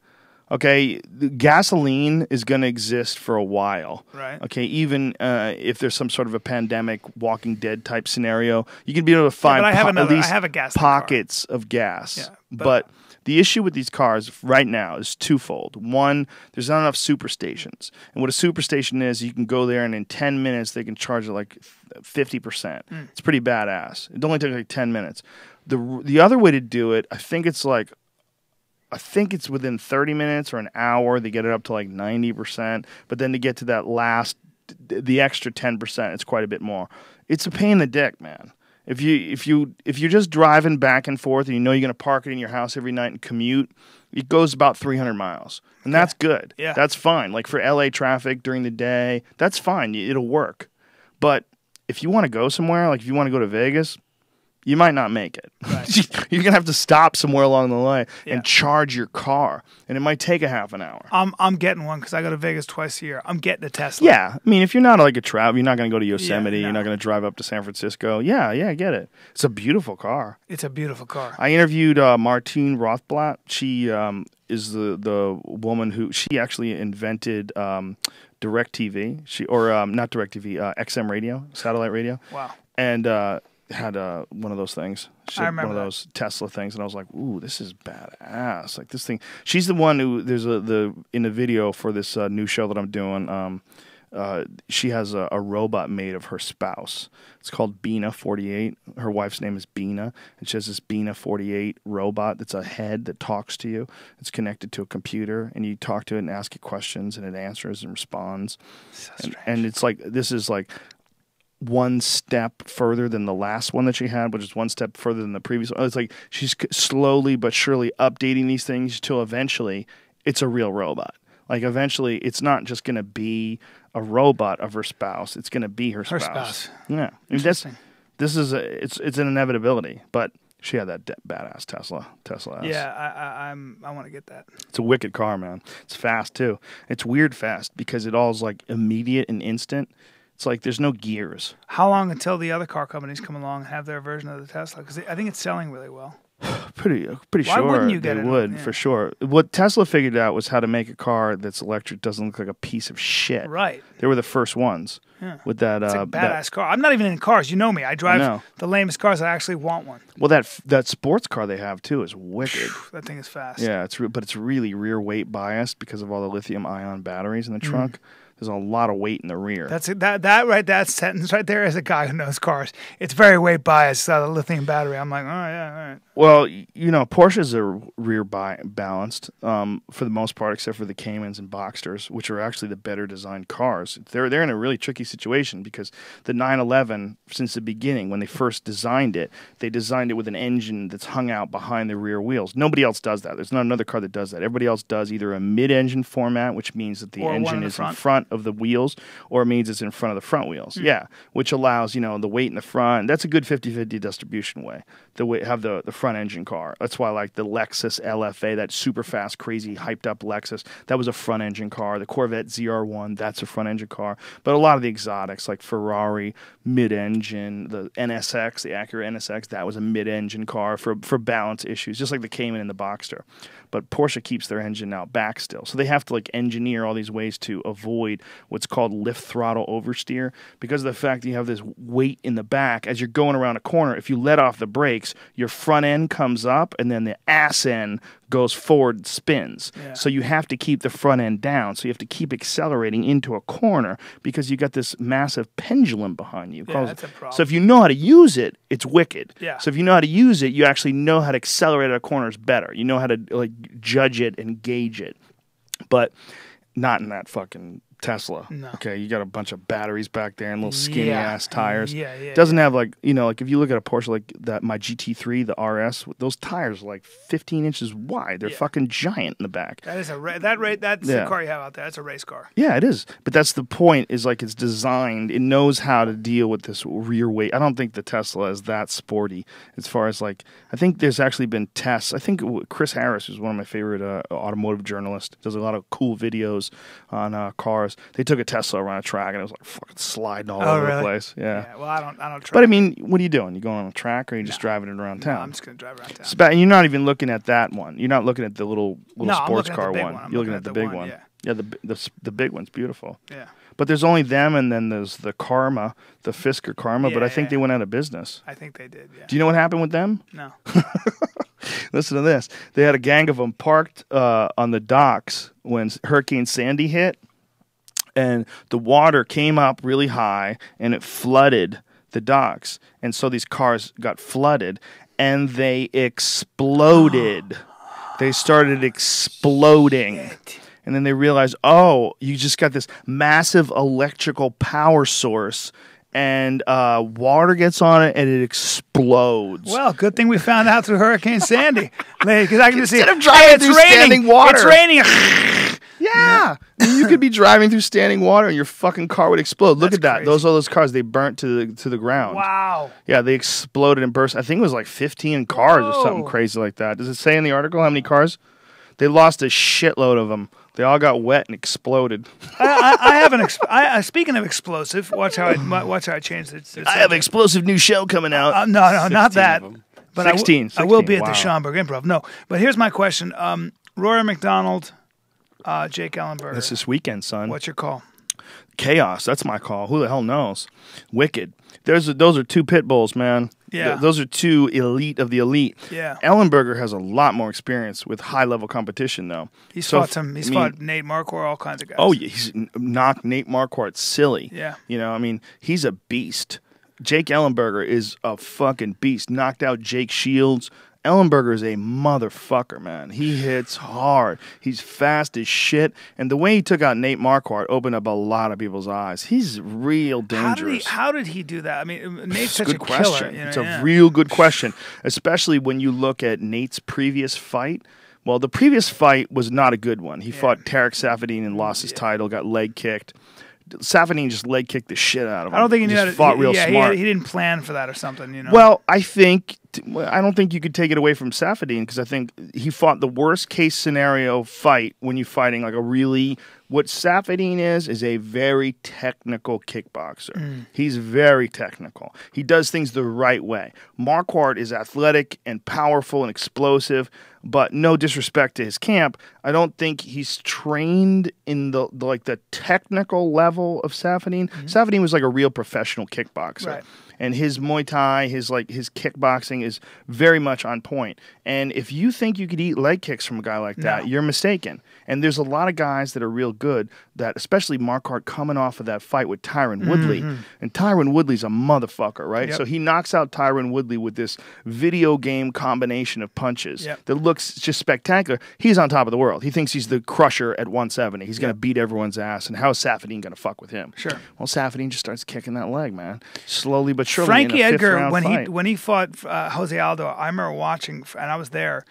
[SPEAKER 1] Okay, the gasoline is going to exist for a while.
[SPEAKER 2] Right.
[SPEAKER 1] Okay, even if there's some sort of a pandemic, Walking Dead type scenario, you can be able to find
[SPEAKER 2] but
[SPEAKER 1] at least
[SPEAKER 2] I have a gas
[SPEAKER 1] pockets of gas.
[SPEAKER 2] Yeah,
[SPEAKER 1] but the issue with these cars right now is twofold. One, there's not enough superstations. And what a superstation is, you can go there and in 10 minutes they can charge it like 50%. It's pretty badass. It only takes like 10 minutes. The other way to do it, I think it's within 30 minutes or an hour, they get it up to like 90%. But then to get to that the extra 10%, it's quite a bit more. It's a pain in the dick, man. If you're just driving back and forth and you know you're going to park it in your house every night and commute, it goes about 300 miles. And that's good.
[SPEAKER 2] Yeah.
[SPEAKER 1] That's fine. Like for LA traffic during the day, that's fine. It'll work. But if you want to go somewhere, like if you want to go to Vegas, you might not make it.
[SPEAKER 2] Right.
[SPEAKER 1] You're going to have to stop somewhere along the line and charge your car. And it might take a half an hour.
[SPEAKER 2] I'm getting one because I go to Vegas twice a year. I'm getting a Tesla.
[SPEAKER 1] Yeah. I mean, if you're not like a travel, you're not going to go to Yosemite.
[SPEAKER 2] Yeah, no.
[SPEAKER 1] You're not going to drive up to San Francisco. Yeah, I get it. It's a beautiful car.
[SPEAKER 2] It's a beautiful car.
[SPEAKER 1] I interviewed Martine Rothblatt. She is the woman who, she actually invented DirecTV. Not DirecTV, XM radio, satellite radio.
[SPEAKER 2] Wow.
[SPEAKER 1] And had one of those things. She
[SPEAKER 2] I
[SPEAKER 1] had
[SPEAKER 2] remember
[SPEAKER 1] one of
[SPEAKER 2] that.
[SPEAKER 1] those Tesla things, and I was like, "Ooh, this is badass!" Like this thing. She's the one who in the video for this new show that I'm doing. She has a robot made of her spouse. It's called Bina 48. Her wife's name is Bina, and she has this Bina 48 robot that's a head that talks to you. It's connected to a computer, and you talk to it and ask it questions, and it answers and responds.
[SPEAKER 2] So
[SPEAKER 1] And it's like this is like one step further than the last one that she had, which is one step further than the previous one. It's like she's slowly but surely updating these things till eventually it's a real robot. Like eventually it's not just going to be a robot of her spouse. It's going to be her spouse. Yeah. I mean, this is it's an inevitability, but she had that badass Tesla S.
[SPEAKER 2] Yeah, I want to get that.
[SPEAKER 1] It's a wicked car, man. It's fast too. It's weird fast because it all is like immediate and instant. It's like there's no gears.
[SPEAKER 2] How long until the other car companies come along and have their version of the Tesla? Because I think it's selling really well.
[SPEAKER 1] Pretty
[SPEAKER 2] Why
[SPEAKER 1] sure
[SPEAKER 2] wouldn't you get
[SPEAKER 1] they
[SPEAKER 2] it?
[SPEAKER 1] would,
[SPEAKER 2] Yeah.
[SPEAKER 1] for sure. What Tesla figured out was how to make a car that's electric doesn't look like a piece of shit.
[SPEAKER 2] Right.
[SPEAKER 1] They were the first ones with that.
[SPEAKER 2] It's a badass car. I'm not even in cars. You know me. I drive
[SPEAKER 1] know.
[SPEAKER 2] the lamest cars. I actually want one.
[SPEAKER 1] Well, that sports car they have too is wicked.
[SPEAKER 2] That thing is fast.
[SPEAKER 1] Yeah, but it's really rear weight biased because of all the lithium ion batteries in the trunk. There's a lot of weight in the rear.
[SPEAKER 2] That's it. That sentence right there is a guy who knows cars. It's very weight biased. The lithium battery. I'm like, oh yeah, all right.
[SPEAKER 1] Well, Porsches are rear balanced for the most part, except for the Caymans and Boxsters, which are actually the better designed cars. They're in a really tricky situation because the 911, since the beginning, when they first designed it, they designed it with an engine that's hung out behind the rear wheels. Nobody else does that. There's not another car that does that. Everybody else does either a mid-engine format, which means that the
[SPEAKER 2] Or one
[SPEAKER 1] engine
[SPEAKER 2] in the
[SPEAKER 1] is
[SPEAKER 2] front.
[SPEAKER 1] in front of the wheels, or it means it's in front of the front wheels. Yeah, which allows, the weight in the front. That's a good 50-50 distribution way. Have the front engine car. That's why like the Lexus LFA, that super fast, crazy, hyped up Lexus, that was a front engine car. The Corvette ZR1, that's a front engine car. But a lot of the exotics like Ferrari, mid-engine, the NSX, the Acura NSX, that was a mid-engine car for balance issues, just like the Cayman and the Boxster. But Porsche keeps their engine out back still. So they have to like engineer all these ways to avoid what's called lift throttle oversteer because of the fact that you have this weight in the back as you're going around a corner. If you let off the brakes, your front end comes up and then the ass end goes forward and spins.
[SPEAKER 2] Yeah.
[SPEAKER 1] So you have to keep the front end down. So you have to keep accelerating into a corner because you got this massive pendulum behind you.
[SPEAKER 2] Yeah, that's a problem.
[SPEAKER 1] So if you know how to use it, it's wicked.
[SPEAKER 2] Yeah.
[SPEAKER 1] So if you know how to use it, you actually know how to accelerate at corners better. You know how to like judge it and gauge it. But not in that fucking Tesla.
[SPEAKER 2] No.
[SPEAKER 1] Okay, you got a bunch of batteries back there and little skinny ass tires.
[SPEAKER 2] Yeah.
[SPEAKER 1] Doesn't have like like if you look at a Porsche like that, my GT3, the RS, those tires are like 15 inches wide. They're fucking giant in the back.
[SPEAKER 2] That is that's the car you have out there. That's a race car.
[SPEAKER 1] Yeah, it is. But that's the point. Is like it's designed. It knows how to deal with this rear weight. I don't think the Tesla is that sporty as far as like. I think there's actually been tests. I think Chris Harris, who's one of my favorite automotive journalists, does a lot of cool videos on cars. cars. They took a Tesla around a track and it was like fucking sliding all over the place. Yeah.
[SPEAKER 2] Well, I don't try.
[SPEAKER 1] But I mean, what are you doing? You going on a track or are you just driving it around town?
[SPEAKER 2] No, I'm just gonna drive around town.
[SPEAKER 1] And you're not even looking at that one. You're not looking at the little sports car one.
[SPEAKER 2] I'm
[SPEAKER 1] You're looking at the big one. Yeah, the big one's beautiful.
[SPEAKER 2] Yeah.
[SPEAKER 1] But there's only them, and then there's the Karma, the Fisker Karma. But I think they went out of business.
[SPEAKER 2] I think they did. Yeah.
[SPEAKER 1] Do you know what happened with them?
[SPEAKER 2] No.
[SPEAKER 1] Listen to this. They had a gang of them parked on the docks when Hurricane Sandy hit, and the water came up really high, and it flooded the docks. And so these cars got flooded, and they exploded. They started exploding. And then they realized, oh, you just got this massive electrical power source, and water gets on it, and it explodes.
[SPEAKER 2] Well, good thing we found out through Hurricane Sandy. Because I can just see
[SPEAKER 1] Instead of driving through standing water.
[SPEAKER 2] It's raining.
[SPEAKER 1] Yeah. You could be driving through standing water, and your fucking car would explode. Look at that.
[SPEAKER 2] Crazy.
[SPEAKER 1] Those cars, they burnt to the ground.
[SPEAKER 2] Wow.
[SPEAKER 1] Yeah, they exploded and burst. I think it was like 15 cars or something crazy like that. Does it say in the article how many cars? They lost a shitload of them. They all got wet and exploded.
[SPEAKER 2] I have an speaking of explosive. Watch how I change it.
[SPEAKER 1] I have an explosive new show coming out.
[SPEAKER 2] No, not that. But
[SPEAKER 1] 16.
[SPEAKER 2] I will be at the Schaumburg Improv. No, but here's my question: Rory McDonald, Jake Ellenberger.
[SPEAKER 1] That's this weekend, son.
[SPEAKER 2] What's your call?
[SPEAKER 1] Chaos. That's my call. Who the hell knows? Wicked. Those are two pit bulls, man.
[SPEAKER 2] Yeah.
[SPEAKER 1] Those are two elite of the elite.
[SPEAKER 2] Yeah.
[SPEAKER 1] Ellenberger has a lot more experience with high level competition, though.
[SPEAKER 2] He's fought Nate Marquardt, all kinds of guys.
[SPEAKER 1] Oh, yeah, he's knocked Nate Marquardt silly.
[SPEAKER 2] Yeah.
[SPEAKER 1] You know, I mean, he's a beast. Jake Ellenberger is a fucking beast. Knocked out Jake Shields. Ellenberger is a motherfucker, man. He hits hard. He's fast as shit. And the way he took out Nate Marquardt opened up a lot of people's eyes. He's real dangerous.
[SPEAKER 2] How did he do that? I mean, Nate's such
[SPEAKER 1] good
[SPEAKER 2] a
[SPEAKER 1] question.
[SPEAKER 2] killer.
[SPEAKER 1] It's a real good question, especially when you look at Nate's previous fight. Well, the previous fight was not a good one. He fought Tarek Safadine and lost his title, got leg kicked. Safadine just leg kicked the shit out of him.
[SPEAKER 2] I don't think he knew
[SPEAKER 1] just fought real smart.
[SPEAKER 2] He didn't plan for that or something, you know.
[SPEAKER 1] Well, I don't think you could take it away from Safadine because I think he fought the worst case scenario fight when you're fighting like a really. What Safadine is a very technical kickboxer. He's very technical. He does things the right way. Marquardt is athletic and powerful and explosive, but no disrespect to his camp, I don't think he's trained in the technical level of Safadine. Safadine was like a real professional kickboxer.
[SPEAKER 2] Right.
[SPEAKER 1] And his Muay Thai, his kickboxing is very much on point. And if you think you could eat leg kicks from a guy like that, you're mistaken. And there's a lot of guys that are real good, that especially Marquardt coming off of that fight with Tyron Woodley. And Tyron Woodley's a motherfucker, right?
[SPEAKER 2] Yep.
[SPEAKER 1] So he knocks out Tyron Woodley with this video game combination of punches that looks just spectacular. He's on top of the world. He thinks he's the crusher at 170. He's going to beat everyone's ass. And how is Safadine going to fuck with him? Sure. Well, Safadine just starts kicking that leg, man. Slowly but surely.
[SPEAKER 2] Frankie
[SPEAKER 1] in a
[SPEAKER 2] Edgar,
[SPEAKER 1] fight.
[SPEAKER 2] when he fought Jose Aldo, I remember watching, and I was there.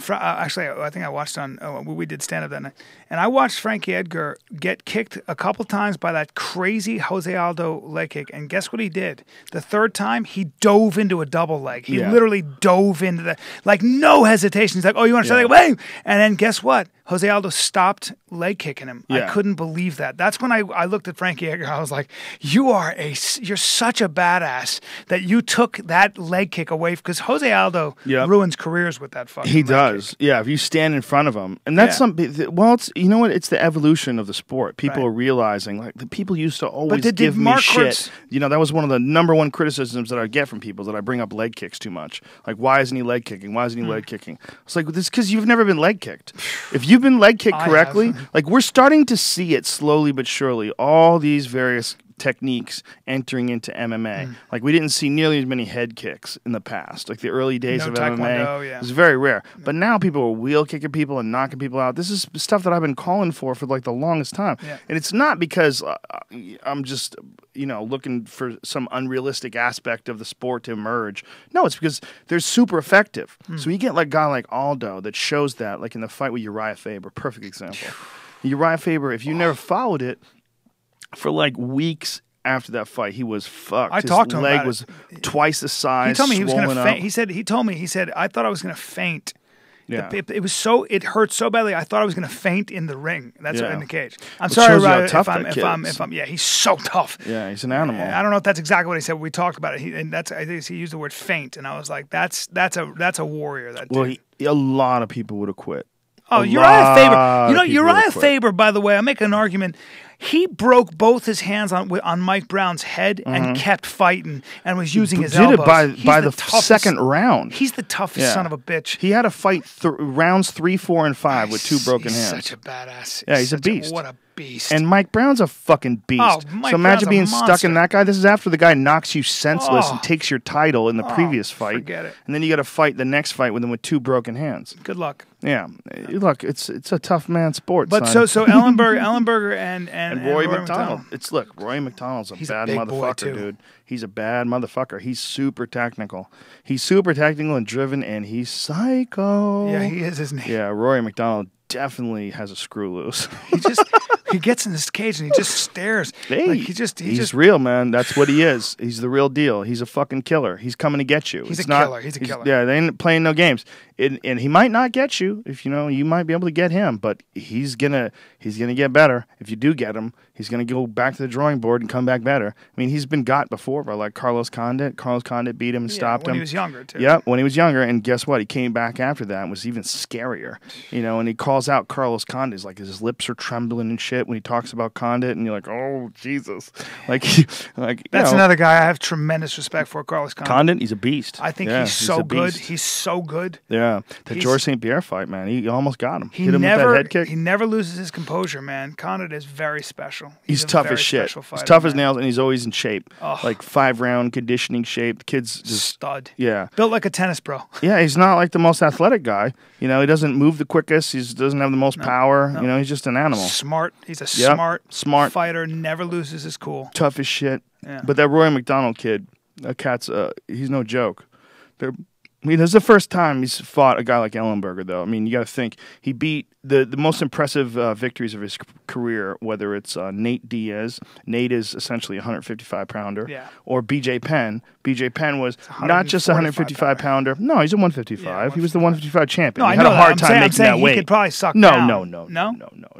[SPEAKER 2] Actually, I think I watched on. We did stand up that night, and I watched Frankie Edgar get kicked a couple times by that crazy Jose Aldo leg kick. And guess what he did? The third time, he dove into a double leg. He literally dove into that, like no hesitation. He's like, "Oh, you want to say bang?" And then guess what? Jose Aldo stopped leg kicking him. I couldn't believe that. That's when I looked at Frankie Edgar. I was like, you're such a badass that you took that leg kick away, because Jose Aldo ruins careers with that fucking leg kick.
[SPEAKER 1] Yeah, if you stand in front of him. And that's something, well, it's, you know what? It's the evolution of the sport. People are realizing, like, the people used to always give me shit. You know, that was one of the number one criticisms that I get from people, that I bring up leg kicks too much. Like, why isn't he leg kicking? Why isn't he leg kicking? It's like, this because you've never been leg kicked. If you've been leg kicked correctly, like, we're starting to see it slowly but surely, all these various techniques entering into MMA. Like, we didn't see nearly as many head kicks in the past. Like, the early days of MMA, it was very rare. But now people are wheel kicking people and knocking people out. This is stuff that I've been calling for like the longest time. And it's not because I'm just, you know, looking for some unrealistic aspect of the sport to emerge. No, it's because they're super effective. So you get like a guy like Aldo that shows that, like in the fight with Uriah Faber, perfect example. Uriah Faber, if you never followed it, for like weeks after that fight, he was fucked.
[SPEAKER 2] I talked to him
[SPEAKER 1] leg
[SPEAKER 2] about
[SPEAKER 1] was
[SPEAKER 2] it.
[SPEAKER 1] twice the size.
[SPEAKER 2] He told me he was going to faint.
[SPEAKER 1] Up.
[SPEAKER 2] He told me, I thought I was going to faint.
[SPEAKER 1] Yeah.
[SPEAKER 2] It was so, it hurt so badly. I thought I was going to faint in the ring. That's
[SPEAKER 1] Yeah.
[SPEAKER 2] in the cage. I'm
[SPEAKER 1] It
[SPEAKER 2] sorry,
[SPEAKER 1] shows you how
[SPEAKER 2] Ryan,
[SPEAKER 1] tough
[SPEAKER 2] if
[SPEAKER 1] that kid is.
[SPEAKER 2] yeah, he's so tough.
[SPEAKER 1] Yeah, he's an animal.
[SPEAKER 2] I don't know if that's exactly what he said. But we talked about it, and that's, I think he used the word faint, and I was like, that's a warrior. That dude.
[SPEAKER 1] Well, a lot of people would have quit.
[SPEAKER 2] Oh,
[SPEAKER 1] A
[SPEAKER 2] Uriah Faber.
[SPEAKER 1] lot
[SPEAKER 2] You know,
[SPEAKER 1] of people
[SPEAKER 2] Uriah
[SPEAKER 1] would quit.
[SPEAKER 2] Faber, by the way, I make an argument. He broke both his hands on Mike Brown's head and kept fighting and was using his
[SPEAKER 1] Did
[SPEAKER 2] elbows.
[SPEAKER 1] it by the
[SPEAKER 2] toughest-
[SPEAKER 1] second round.
[SPEAKER 2] He's the toughest
[SPEAKER 1] Yeah.
[SPEAKER 2] son of a bitch.
[SPEAKER 1] He had to fight rounds 3, 4, and 5 with 2 broken
[SPEAKER 2] He's
[SPEAKER 1] hands.
[SPEAKER 2] such a badass.
[SPEAKER 1] Yeah, he's a
[SPEAKER 2] such
[SPEAKER 1] beast.
[SPEAKER 2] What a beast.
[SPEAKER 1] And Mike Brown's a fucking beast.
[SPEAKER 2] Oh, Mike
[SPEAKER 1] so imagine
[SPEAKER 2] Brown's a
[SPEAKER 1] being stuck
[SPEAKER 2] monster.
[SPEAKER 1] in that guy. This is after the guy knocks you senseless
[SPEAKER 2] Oh.
[SPEAKER 1] and takes your title in the previous fight.
[SPEAKER 2] forget it.
[SPEAKER 1] And then you got to fight the next fight with him with 2 broken hands.
[SPEAKER 2] Good luck.
[SPEAKER 1] Yeah, look, it's a tough man sport.
[SPEAKER 2] But
[SPEAKER 1] son.
[SPEAKER 2] so Ellenberger and
[SPEAKER 1] Roy McDonald. Roy McDonald's a
[SPEAKER 2] He's a
[SPEAKER 1] bad
[SPEAKER 2] big boy,
[SPEAKER 1] motherfucker,
[SPEAKER 2] too.
[SPEAKER 1] dude. He's a bad motherfucker. He's super technical. He's super technical and driven, and he's psycho.
[SPEAKER 2] Yeah, he is, isn't he?
[SPEAKER 1] Yeah, Roy McDonald definitely has a screw loose.
[SPEAKER 2] He gets in this cage and he just stares.
[SPEAKER 1] Hey,
[SPEAKER 2] Like he's
[SPEAKER 1] real, man. That's what he is. He's the real deal. He's a fucking killer. He's coming to get you.
[SPEAKER 2] He's
[SPEAKER 1] It's
[SPEAKER 2] a
[SPEAKER 1] not-
[SPEAKER 2] killer. He's a killer.
[SPEAKER 1] Yeah, they ain't playing no games. And he might not get you if you might be able to get him, but he's gonna get better. If you do get him, he's gonna go back to the drawing board and come back better. I mean, he's been got before by like Carlos Condit. Carlos Condit beat him and stopped
[SPEAKER 2] when
[SPEAKER 1] him
[SPEAKER 2] he was younger, too.
[SPEAKER 1] Yep, when he was younger, and guess what? He came back after that and was even scarier. And he calls out Carlos Condit. He's like his lips are trembling and shit when he talks about Condit, and you're like, oh Jesus,
[SPEAKER 2] That's another guy I have tremendous respect for, Carlos Condit.
[SPEAKER 1] Condit. He's a beast.
[SPEAKER 2] I think
[SPEAKER 1] Yeah,
[SPEAKER 2] he's so
[SPEAKER 1] a
[SPEAKER 2] good.
[SPEAKER 1] beast.
[SPEAKER 2] He's so good.
[SPEAKER 1] Yeah, the
[SPEAKER 2] He's-
[SPEAKER 1] George St. Pierre fight, man. He almost got him.
[SPEAKER 2] He
[SPEAKER 1] Hit him with
[SPEAKER 2] never
[SPEAKER 1] that head kick.
[SPEAKER 2] he never loses his composure, man. Condit is very special.
[SPEAKER 1] He's
[SPEAKER 2] a
[SPEAKER 1] tough
[SPEAKER 2] very
[SPEAKER 1] as shit.
[SPEAKER 2] special
[SPEAKER 1] He's
[SPEAKER 2] fighter,
[SPEAKER 1] tough as
[SPEAKER 2] man.
[SPEAKER 1] nails, and he's always in shape.
[SPEAKER 2] Ugh.
[SPEAKER 1] Like 5-round conditioning shape. The kid's just
[SPEAKER 2] Stud.
[SPEAKER 1] yeah.
[SPEAKER 2] Built like a tennis bro.
[SPEAKER 1] Yeah, he's not like the most athletic guy. He doesn't move the quickest. He doesn't have the most power. He's just an animal.
[SPEAKER 2] Smart. He's a
[SPEAKER 1] Yep,
[SPEAKER 2] smart fighter. Never loses his cool.
[SPEAKER 1] Tough as shit.
[SPEAKER 2] Yeah.
[SPEAKER 1] But that Roy McDonald kid, that cat's he's no joke. This is the first time he's fought a guy like Ellenberger, though. I mean, you got to think he beat the most impressive victories of his career, whether it's Nate Diaz. Nate is essentially a 155-pounder.
[SPEAKER 2] Yeah.
[SPEAKER 1] Or BJ Penn. BJ Penn was not just a 155-pounder. No, he's a 155. He was the 155 champion.
[SPEAKER 2] No,
[SPEAKER 1] he
[SPEAKER 2] I
[SPEAKER 1] had
[SPEAKER 2] know
[SPEAKER 1] a
[SPEAKER 2] that.
[SPEAKER 1] hard
[SPEAKER 2] I'm
[SPEAKER 1] time
[SPEAKER 2] saying- I'm
[SPEAKER 1] making
[SPEAKER 2] saying
[SPEAKER 1] that
[SPEAKER 2] he
[SPEAKER 1] weight.
[SPEAKER 2] could probably suck
[SPEAKER 1] no,
[SPEAKER 2] down.
[SPEAKER 1] No?
[SPEAKER 2] No?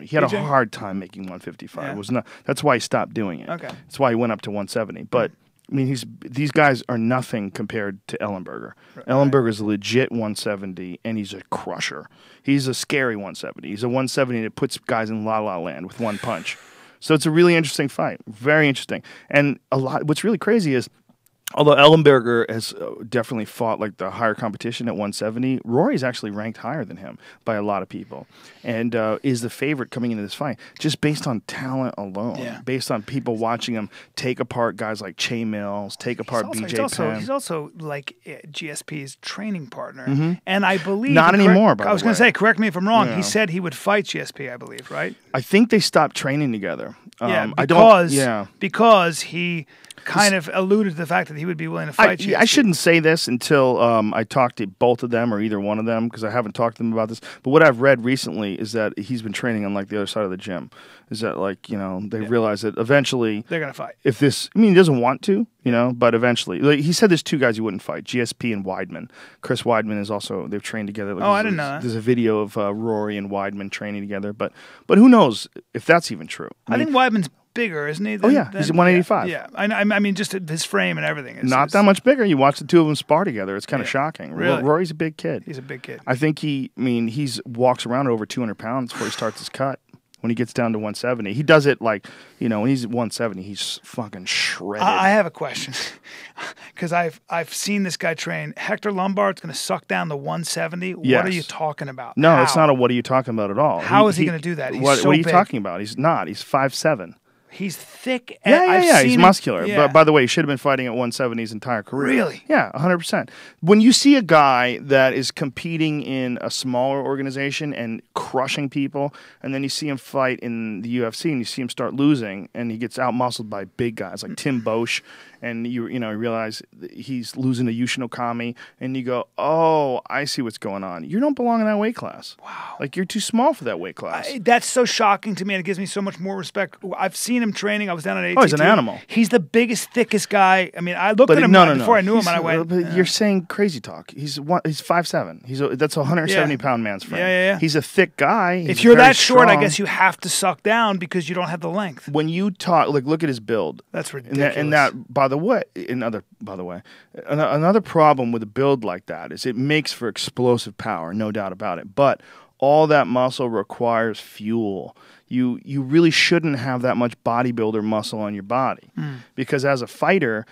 [SPEAKER 1] He had
[SPEAKER 2] BJ?
[SPEAKER 1] a hard time making 155.
[SPEAKER 2] Yeah.
[SPEAKER 1] It was not. That's why he stopped doing it.
[SPEAKER 2] Okay.
[SPEAKER 1] That's why he went up to 170. But I mean, these guys are nothing compared to Ellenberger. Ellenberger's a legit 170, and he's a crusher. He's a scary 170. He's a 170 that puts guys in la-la land with one punch. So it's a really interesting fight. Very interesting. And what's really crazy is, although Ellenberger has definitely fought like the higher competition at 170, Rory's actually ranked higher than him by a lot of people, and is the favorite coming into this fight just based on talent alone.
[SPEAKER 2] Yeah.
[SPEAKER 1] Based on people watching him take apart guys like Che Mills, take apart BJ Penn.
[SPEAKER 2] He's also like GSP's training partner, and I believe
[SPEAKER 1] Not anymore, by
[SPEAKER 2] I was
[SPEAKER 1] the
[SPEAKER 2] going to
[SPEAKER 1] way.
[SPEAKER 2] say, correct me if I'm wrong.
[SPEAKER 1] Yeah.
[SPEAKER 2] He said he would fight GSP, I believe, right?
[SPEAKER 1] I think they stopped training together.
[SPEAKER 2] Yeah, because he kind of alluded to the fact that he would be willing to fight GSP.
[SPEAKER 1] I shouldn't say this until I talk to both of them or either one of them, because I haven't talked to them about this. But what I've read recently is that he's been training on like the other side of the gym. Is that they realize that eventually
[SPEAKER 2] They're going to fight.
[SPEAKER 1] he doesn't want to, but eventually. Like, he said there's 2 guys he wouldn't fight, GSP and Weidman. Chris Weidman is also, they've trained together. Like,
[SPEAKER 2] I didn't know that.
[SPEAKER 1] There's a video of Rory and Weidman training together, but who knows if that's even true.
[SPEAKER 2] I think Weidman's bigger, isn't he?
[SPEAKER 1] He's 185.
[SPEAKER 2] Yeah. I mean, just his frame and everything.
[SPEAKER 1] Not that much bigger. You watch the 2 of them spar together. It's kind of
[SPEAKER 2] Yeah.
[SPEAKER 1] shocking.
[SPEAKER 2] Really?
[SPEAKER 1] Rory's a big kid.
[SPEAKER 2] He's a big kid.
[SPEAKER 1] I think he's walks around at over 200 pounds before he starts his cut. When he gets down to 170, he does it like, when he's 170, he's fucking shredded.
[SPEAKER 2] I have a question, because I've seen this guy train. Hector Lombard's going to suck down the 170.
[SPEAKER 1] Yes.
[SPEAKER 2] What are you talking about?
[SPEAKER 1] No,
[SPEAKER 2] How?
[SPEAKER 1] it's not a what are you talking about at all.
[SPEAKER 2] How is he gonna do that? He's
[SPEAKER 1] what
[SPEAKER 2] so
[SPEAKER 1] are you
[SPEAKER 2] big.
[SPEAKER 1] talking about? He's not. He's 5'7".
[SPEAKER 2] He's thick.
[SPEAKER 1] Yeah. He's muscular.
[SPEAKER 2] Yeah.
[SPEAKER 1] But by the way, he should have been fighting at 170 his entire career.
[SPEAKER 2] Really?
[SPEAKER 1] Yeah, 100%. When you see a guy that is competing in a smaller organization and crushing people, and then you see him fight in the UFC and you see him start losing, and he gets out-muscled by big guys like Tim Bosch and you realize he's losing to Yushinokami, and you go, oh, I see what's going on. You don't belong in that weight class. Wow. Like, you're too small for that weight class.
[SPEAKER 2] That's so shocking to me, and it gives me so much more respect. I've seen him training. I was down at ATT.
[SPEAKER 1] Oh, he's an animal.
[SPEAKER 2] He's the biggest, thickest guy. I mean, I looked at him before I knew him, and I went,
[SPEAKER 1] but you're saying crazy talk. He's 5'7". That's a 170-pound man's frame.
[SPEAKER 2] Yeah.
[SPEAKER 1] He's a thick guy.
[SPEAKER 2] If you're that short, I guess you have to suck down because you don't have the length.
[SPEAKER 1] When you talk, like, look at his build.
[SPEAKER 2] That's ridiculous.
[SPEAKER 1] And that, by the way, another problem with a build like that is it makes for explosive power, no doubt about it. But all that muscle requires fuel. You really shouldn't have that much bodybuilder muscle on your body because as a fighter,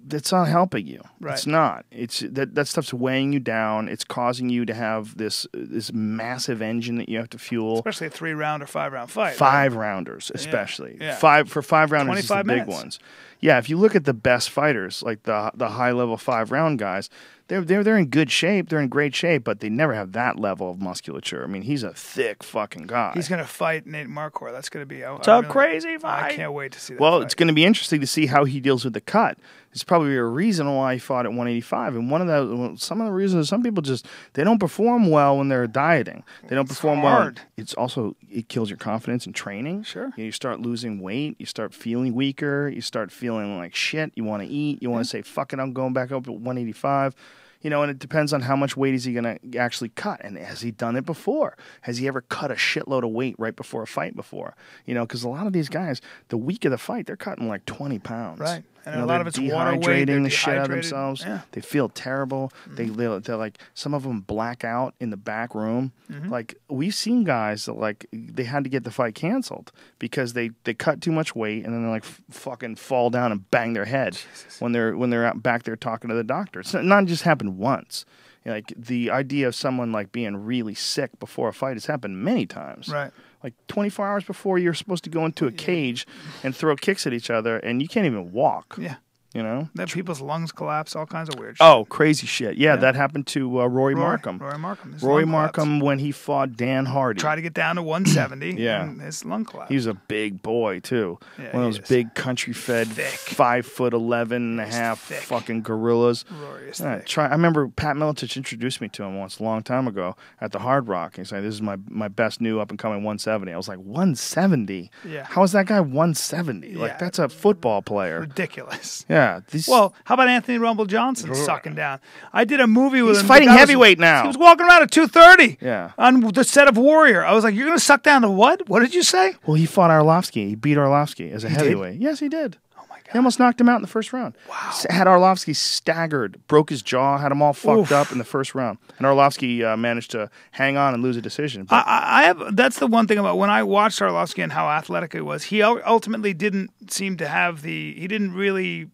[SPEAKER 1] that's not helping you.
[SPEAKER 2] Right.
[SPEAKER 1] It's not. It's that stuff's weighing you down. It's causing you to have this massive engine that you have to fuel.
[SPEAKER 2] Especially a 3-round or 5-round fight.
[SPEAKER 1] 5-rounders, especially.
[SPEAKER 2] Yeah.
[SPEAKER 1] 5-rounders is the
[SPEAKER 2] 25
[SPEAKER 1] big
[SPEAKER 2] minutes.
[SPEAKER 1] ones. Yeah, if you look at the best fighters, like the high level 5-round guys, they're in good shape. They're in great shape, but they never have that level of musculature. I mean, he's a thick fucking guy.
[SPEAKER 2] He's going to fight Nate Marquardt. That's going to be
[SPEAKER 1] crazy fight.
[SPEAKER 2] I can't wait to see that.
[SPEAKER 1] Well,
[SPEAKER 2] fight.
[SPEAKER 1] it's going to be interesting to see how he deals with the cut. There's probably a reason why he fought at 185, and some of the reasons, some people just they don't perform well when they're dieting. They don't perform
[SPEAKER 2] hard.
[SPEAKER 1] well. It's also it kills your confidence in training.
[SPEAKER 2] Sure,
[SPEAKER 1] you start losing weight. You start feeling weaker. You start feeling like shit. You want to eat. You want to say, "Fuck it, I'm going back up at 185." And it depends on how much weight is he going to actually cut. And has he done it before? Has he ever cut a shitload of weight right before a fight before? Because a lot of these guys, the week of the fight, they're cutting like 20 pounds.
[SPEAKER 2] Right. And a lot of it's water weight.
[SPEAKER 1] Dehydrating the shit out of themselves.
[SPEAKER 2] Yeah.
[SPEAKER 1] They feel terrible. They're like, some of them black out in the back room. Like, we've seen guys that, like, they had to get the fight canceled because they cut too much weight and then they like fucking fall down and bang their head when they're out back there talking to the doctor. It's not just happened once. Like, the idea of someone like being really sick before a fight has happened many times.
[SPEAKER 2] Right.
[SPEAKER 1] Like 24 hours before you're supposed to go into a cage and throw kicks at each other, and you can't even walk.
[SPEAKER 2] Yeah.
[SPEAKER 1] That
[SPEAKER 2] people's lungs collapse, all kinds of weird shit.
[SPEAKER 1] Oh, crazy shit. Yeah, that happened to Rory Markham.
[SPEAKER 2] Rory Markham.
[SPEAKER 1] Rory Markham when he fought Dan Hardy.
[SPEAKER 2] Tried to get down to 170.
[SPEAKER 1] Yeah.
[SPEAKER 2] And his lung collapsed.
[SPEAKER 1] He was a big boy, too.
[SPEAKER 2] Yeah,
[SPEAKER 1] One of those big country-fed, 5'11" and a half fucking gorillas.
[SPEAKER 2] Rory is thick.
[SPEAKER 1] I remember Pat Miletich introduced me to him once a long time ago at the Hard Rock. He said, "This is my best new up-and-coming 170." I was like, 170?
[SPEAKER 2] Yeah.
[SPEAKER 1] How is that guy 170? Like, that's a football player.
[SPEAKER 2] Ridiculous.
[SPEAKER 1] Yeah.
[SPEAKER 2] Well, how about Anthony Rumble Johnson sucking down? I did a movie with him.
[SPEAKER 1] He's fighting heavyweight now.
[SPEAKER 2] He was walking around at 230
[SPEAKER 1] Yeah.
[SPEAKER 2] on the set of Warrior. I was like, you're going to suck down the what? What did you say?
[SPEAKER 1] Well, he fought Arlovsky. He beat Arlovsky as a heavyweight. Yes, he did.
[SPEAKER 2] Oh, my God.
[SPEAKER 1] He almost knocked him out in the first round.
[SPEAKER 2] Wow.
[SPEAKER 1] Had Arlovsky staggered, broke his jaw, had him all fucked up in the first round. And Arlovsky managed to hang on and lose a decision. But
[SPEAKER 2] That's the one thing about when I watched Arlovsky and how athletic he was. He ultimately didn't seem to have he didn't really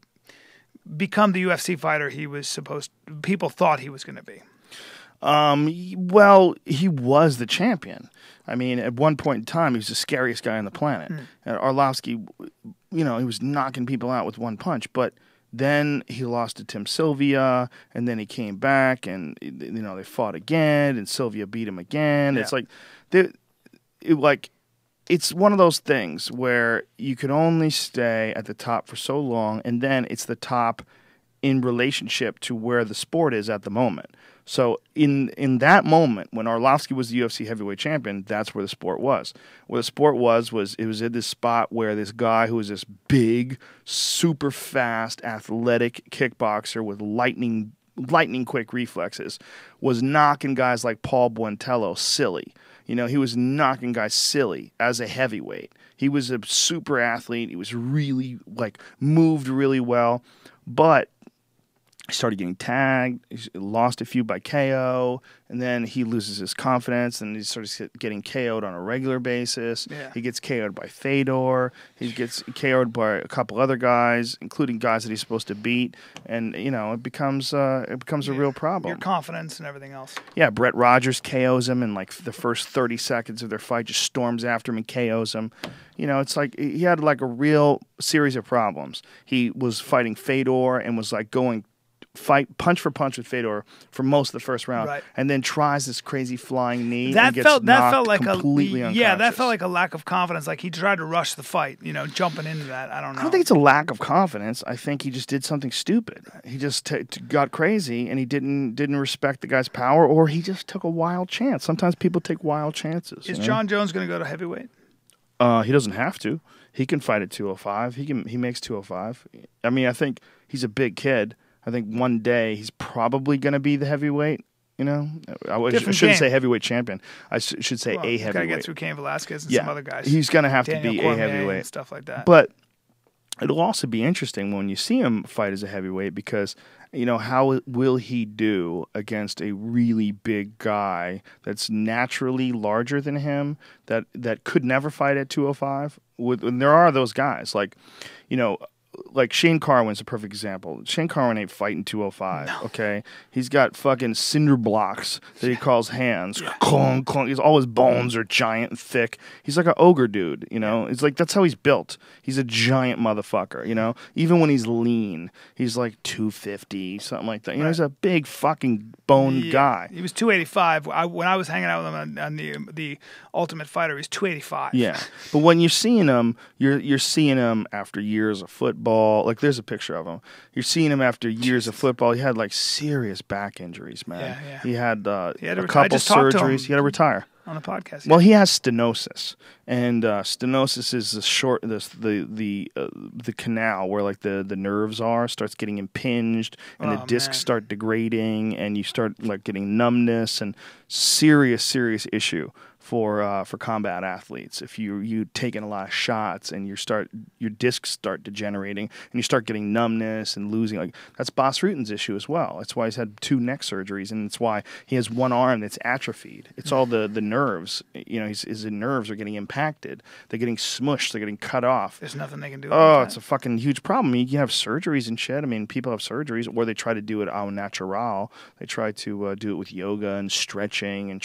[SPEAKER 2] become the UFC fighter people thought he was going to be.
[SPEAKER 1] Well, he was the champion. I mean, at one point in time, he was the scariest guy on the planet. And Arlovsky, he was knocking people out with one punch. But then he lost to Tim Sylvia, and then he came back, and they fought again, and Sylvia beat him again. Yeah. It's like, it's one of those things where you can only stay at the top for so long, and then it's the top in relationship to where the sport is at the moment. So in that moment, when Arlovsky was the UFC heavyweight champion, that's where the sport was. Where the sport was it was at this spot where this guy who was this big, super fast, athletic kickboxer with lightning quick reflexes was knocking guys like Paul Buentello silly. He was knocking guys silly as a heavyweight. He was a super athlete. He was really, moved really well. But he started getting tagged. He lost a few by KO. And then he loses his confidence. And he starts getting KO'd on a regular basis. Yeah. He gets KO'd by Fedor. He gets KO'd by a couple other guys, including guys that he's supposed to beat. And, it becomes a real problem.
[SPEAKER 2] Your confidence and everything else.
[SPEAKER 1] Yeah, Brett Rogers KOs him in the first 30 seconds of their fight, just storms after him and KOs him. It's like he had a real series of problems. He was fighting Fedor and was going fight punch for punch with Fedor for most of the first round,
[SPEAKER 2] Right.
[SPEAKER 1] and then tries this crazy flying knee
[SPEAKER 2] That
[SPEAKER 1] and gets
[SPEAKER 2] felt
[SPEAKER 1] knocked
[SPEAKER 2] like
[SPEAKER 1] completely unconscious.
[SPEAKER 2] Yeah, that felt like a lack of confidence. Like he tried to rush the fight, jumping into that. I don't know.
[SPEAKER 1] I don't think it's a lack of confidence. I think he just did something stupid. He just got crazy, and he didn't respect the guy's power, or he just took a wild chance. Sometimes people take wild chances.
[SPEAKER 2] Is John Jones going to go to heavyweight?
[SPEAKER 1] He doesn't have to. He can fight at 205. He makes 205. I mean, I think he's a big kid. I think one day he's probably going to be the heavyweight. I shouldn't say heavyweight champion. I should say a heavyweight.
[SPEAKER 2] He's got to get through Cain Velasquez and some other guys.
[SPEAKER 1] He's going to have
[SPEAKER 2] Daniel
[SPEAKER 1] to be
[SPEAKER 2] Cormier
[SPEAKER 1] a heavyweight
[SPEAKER 2] and stuff like that.
[SPEAKER 1] But it'll also be interesting when you see him fight as a heavyweight because how will he do against a really big guy that's naturally larger than him that could never fight at 205? And there are those guys like Shane Carwin's a perfect example. Shane Carwin ain't fighting 205, okay? He's got fucking cinder blocks that he calls hands. Clunk, clunk. All his bones are giant and thick. He's like an ogre dude, It's like that's how he's built. He's a giant motherfucker, Even when he's lean, he's like 250, something like that. He's a big fucking boned guy.
[SPEAKER 2] He was 285. When I was hanging out with him on the Ultimate Fighter, he was 285.
[SPEAKER 1] Yeah, but when you're seeing him, you're seeing him after years of football. Like there's a picture of him. You're seeing him after years of football. He had like serious back injuries, man.
[SPEAKER 2] Yeah.
[SPEAKER 1] He had a
[SPEAKER 2] I
[SPEAKER 1] couple
[SPEAKER 2] just talked to him
[SPEAKER 1] surgeries. He had to retire
[SPEAKER 2] on the podcast.
[SPEAKER 1] Well, he has stenosis, and stenosis is the canal where like the nerves starts getting impinged, and the discs start degrading, and you start like getting numbness, and serious issue for combat athletes. If you taking a lot of shots and your discs start degenerating and you start getting numbness and losing, that's Bas Rutten's issue as well. That's why he's had 2 neck surgeries, and it's why he has one arm that's atrophied. It's all the nerves. His nerves are getting impacted. They're getting smushed. They're getting cut off.
[SPEAKER 2] There's nothing they can do.
[SPEAKER 1] Oh, it's a fucking huge problem. You have surgeries and shit. I mean, people have surgeries, or they try to do it au natural. They try to do it with yoga and stretching and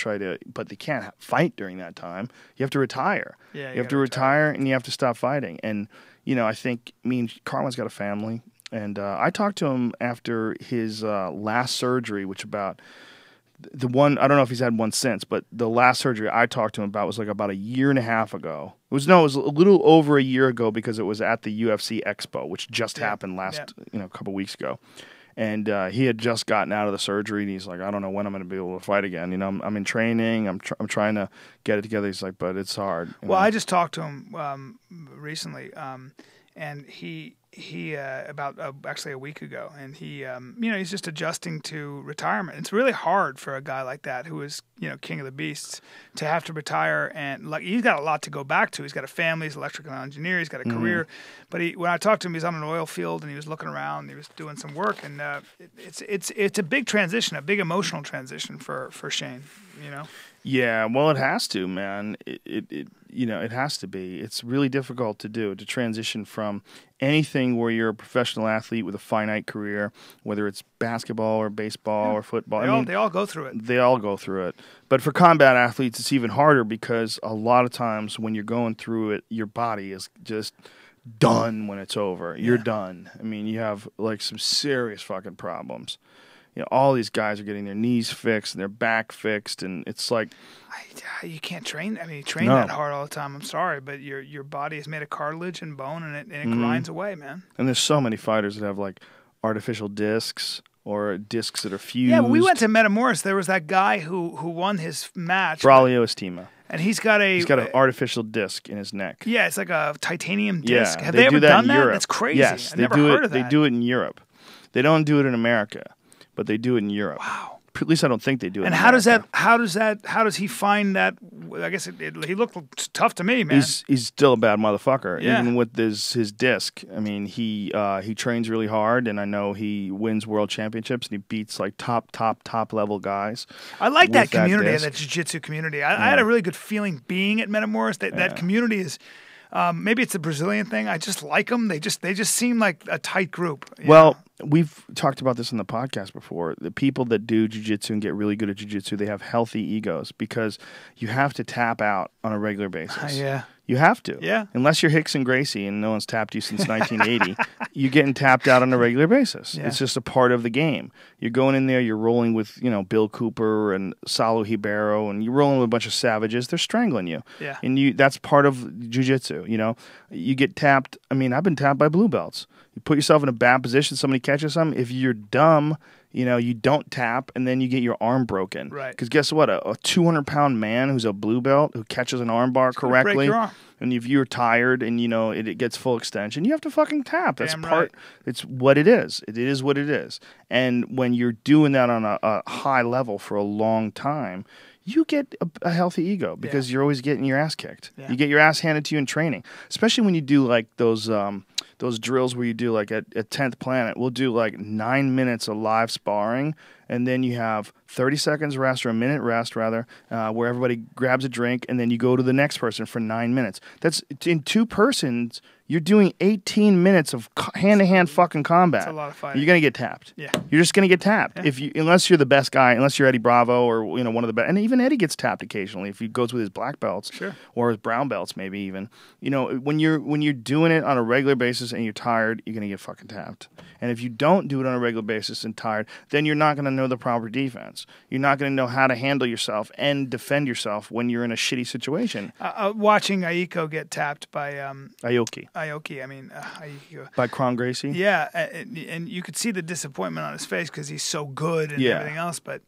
[SPEAKER 1] but they can't fight during that time. You have to retire.
[SPEAKER 2] Yeah,
[SPEAKER 1] you have to retire and you have to stop fighting. And I think Carlin's got a family, and I talked to him after his last surgery, which about the one, I don't know if he's had one since, but the last surgery I talked to him about was like about a year and a half ago. It was a little over a year ago because it was at the UFC Expo, which just happened last a couple weeks ago. And he had just gotten out of the surgery, and he's like, I don't know when I'm going to be able to fight again. I'm in training. I'm trying to get it together. He's like, but it's hard.
[SPEAKER 2] Well, I just talked to him recently, and he about actually a week ago, and he he's just adjusting to retirement. It's really hard for a guy like that who is king of the beasts to have to retire, and like he's got a lot to go back to. He's got a family, he's an electrical engineer, he's got a career. But when I talked to him, he's on an oil field and he was looking around, and he was doing some work, and it's a big transition, a big emotional transition for Shane.
[SPEAKER 1] Yeah, well, it has to, man. It has to be. It's really difficult to transition from anything where you're a professional athlete with a finite career, whether it's basketball or baseball or football.
[SPEAKER 2] They all go through it.
[SPEAKER 1] They all go through it. But for combat athletes, it's even harder because a lot of times when you're going through it, your body is just done when it's over. You're done. I mean, you have like some serious fucking problems. All these guys are getting their knees fixed and their back fixed, and it's like
[SPEAKER 2] you can't train. I mean, you train that hard all the time. I'm sorry, but your body is made of cartilage and bone, and it grinds away, man.
[SPEAKER 1] And there's so many fighters that have like artificial discs or discs that are fused.
[SPEAKER 2] Yeah, when we went to Metamoris, there was that guy who won his match,
[SPEAKER 1] Braulio Estima.
[SPEAKER 2] And he's got an
[SPEAKER 1] artificial disc in his neck.
[SPEAKER 2] Yeah, it's like a titanium disc.
[SPEAKER 1] Yeah,
[SPEAKER 2] Have they ever done that?
[SPEAKER 1] Europe.
[SPEAKER 2] That's crazy.
[SPEAKER 1] Yes,
[SPEAKER 2] I've never heard of that.
[SPEAKER 1] They do it in Europe. They don't do it in America, but they do it in Europe.
[SPEAKER 2] Wow.
[SPEAKER 1] At least I don't think they do it.
[SPEAKER 2] And
[SPEAKER 1] in
[SPEAKER 2] how
[SPEAKER 1] America.
[SPEAKER 2] does he find that? I guess he looked tough to me, man.
[SPEAKER 1] He's still a bad motherfucker,
[SPEAKER 2] Yeah.
[SPEAKER 1] even with his disc. I mean, he trains really hard, and I know he wins world championships, and he beats like top level guys.
[SPEAKER 2] I like that community,
[SPEAKER 1] disc.
[SPEAKER 2] that jiu-jitsu community. I had a really good feeling being at Metamoris. That community is. Maybe it's a Brazilian thing. I just like them. They just seem like a tight group.
[SPEAKER 1] Well, we've talked about this in the podcast before. The people that do jiu-jitsu and get really good at jiu-jitsu, they have healthy egos because you have to tap out on a regular basis.
[SPEAKER 2] Yeah.
[SPEAKER 1] You have to.
[SPEAKER 2] Yeah.
[SPEAKER 1] Unless you're Hickson Gracie and no one's tapped you since 1980, you're getting tapped out on a regular basis.
[SPEAKER 2] Yeah.
[SPEAKER 1] It's just a part of the game. You're going in there, you're rolling with, Bill Cooper and Salo Hibero, and you're rolling with a bunch of savages. They're strangling you.
[SPEAKER 2] Yeah.
[SPEAKER 1] And that's part of jiu-jitsu, You get tapped. I mean, I've been tapped by blue belts. You put yourself in a bad position, somebody catches something. If you're dumb, you don't tap, and then you get your arm broken.
[SPEAKER 2] Right.
[SPEAKER 1] Because guess what? A 200-pound man who's a blue belt who catches an arm bar correctly,
[SPEAKER 2] break your arm.
[SPEAKER 1] and if you're tired and it gets full extension, you have to fucking tap. That's
[SPEAKER 2] Damn
[SPEAKER 1] part.
[SPEAKER 2] right.
[SPEAKER 1] It's what it is. It is what it is. And when you're doing that on a high level for a long time, you get a healthy ego because you're always getting your ass kicked.
[SPEAKER 2] Yeah.
[SPEAKER 1] You get your ass handed to you in training, especially when you do like those drills where you do like at 10th Planet. We'll do like 9 minutes of live sparring, and then you have 30 seconds rest or a minute rest rather, where everybody grabs a drink, and then you go to the next person for 9 minutes. That's in two persons. You're doing 18 minutes of hand-to-hand fucking combat.
[SPEAKER 2] That's a lot of fighting.
[SPEAKER 1] You're gonna get tapped.
[SPEAKER 2] Yeah.
[SPEAKER 1] You're just gonna get tapped
[SPEAKER 2] Yeah.
[SPEAKER 1] unless you're the best guy, unless you're Eddie Bravo or one of the best. And even Eddie gets tapped occasionally if he goes with his black belts,
[SPEAKER 2] Sure.
[SPEAKER 1] or his brown belts, maybe even. When you're doing it on a regular basis and you're tired, you're gonna get fucking tapped. And if you don't do it on a regular basis and tired, then you're not gonna know the proper defense. You're not gonna know how to handle yourself and defend yourself when you're in a shitty situation.
[SPEAKER 2] Watching Aiko get tapped by
[SPEAKER 1] Aoki
[SPEAKER 2] Aiko.
[SPEAKER 1] by Kron Gracie.
[SPEAKER 2] Yeah, and you could see the disappointment on his face because he's so good and
[SPEAKER 1] Yeah.
[SPEAKER 2] everything else. But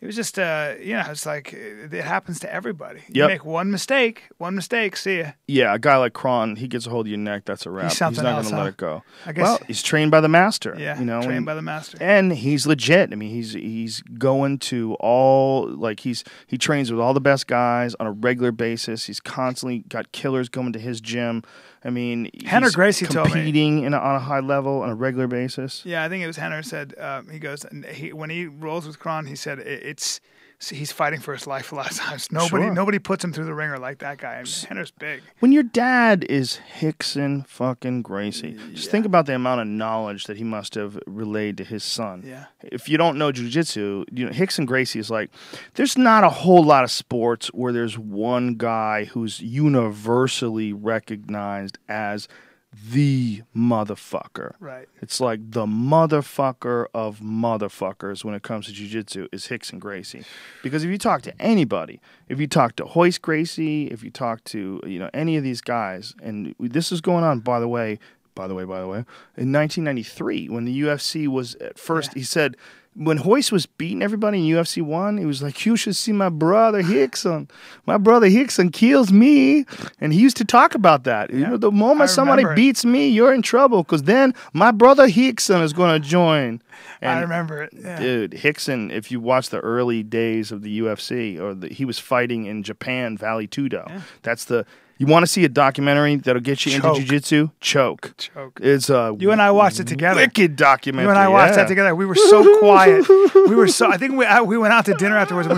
[SPEAKER 2] it was just, it's like it happens to everybody. You
[SPEAKER 1] Yep.
[SPEAKER 2] make one mistake, see ya.
[SPEAKER 1] Yeah, a guy like Kron, he gets a hold of your neck, that's a wrap.
[SPEAKER 2] He's
[SPEAKER 1] He's
[SPEAKER 2] something
[SPEAKER 1] not
[SPEAKER 2] else,
[SPEAKER 1] going to
[SPEAKER 2] huh?
[SPEAKER 1] let it go.
[SPEAKER 2] I guess-
[SPEAKER 1] Well, he's trained by the master.
[SPEAKER 2] Yeah,
[SPEAKER 1] trained
[SPEAKER 2] trained by the master.
[SPEAKER 1] And he's legit. I mean, he's going to he trains with all the best guys on a regular basis. He's constantly got killers coming to his gym. I mean,
[SPEAKER 2] Henner
[SPEAKER 1] he's
[SPEAKER 2] Gracie told me.
[SPEAKER 1] competing on a high level on a regular basis.
[SPEAKER 2] Yeah, I think it was Henner said, he goes, and when he rolls with Kron, he said he's fighting for his life a lot of times. Nobody puts him through the ringer like that guy. I mean, Henner's big.
[SPEAKER 1] When your dad is Hickson fucking Gracie, just think about the amount of knowledge that he must have relayed to his son.
[SPEAKER 2] Yeah.
[SPEAKER 1] If you don't know jiu-jitsu, Hickson Gracie is like, there's not a whole lot of sports where there's one guy who's universally recognized as the motherfucker.
[SPEAKER 2] Right.
[SPEAKER 1] It's like the motherfucker of motherfuckers when it comes to jiu-jitsu is Hickson Gracie. Because if you talk to anybody, if you talk to Hoist Gracie, if you talk to any of these guys, and this is going on, by the way, in 1993 when the UFC was at first, he said, when Hoist was beating everybody in UFC 1, he was like, you should see my brother Hickson. My brother Hickson kills me. And he used to talk about that.
[SPEAKER 2] Yeah.
[SPEAKER 1] The moment somebody beats me, you're in trouble because then my brother Hickson is going to join. And
[SPEAKER 2] I remember it. Yeah.
[SPEAKER 1] dude, Hickson, if you watch the early days of the UFC, he was fighting in Japan, Valley Tudo.
[SPEAKER 2] Yeah.
[SPEAKER 1] That's you want to see a documentary that'll get you into jiu-jitsu? Choke. It's a
[SPEAKER 2] You and I watched it together.
[SPEAKER 1] Wicked documentary.
[SPEAKER 2] You and I watched that together. We were so quiet. I think we went out to dinner afterwards, and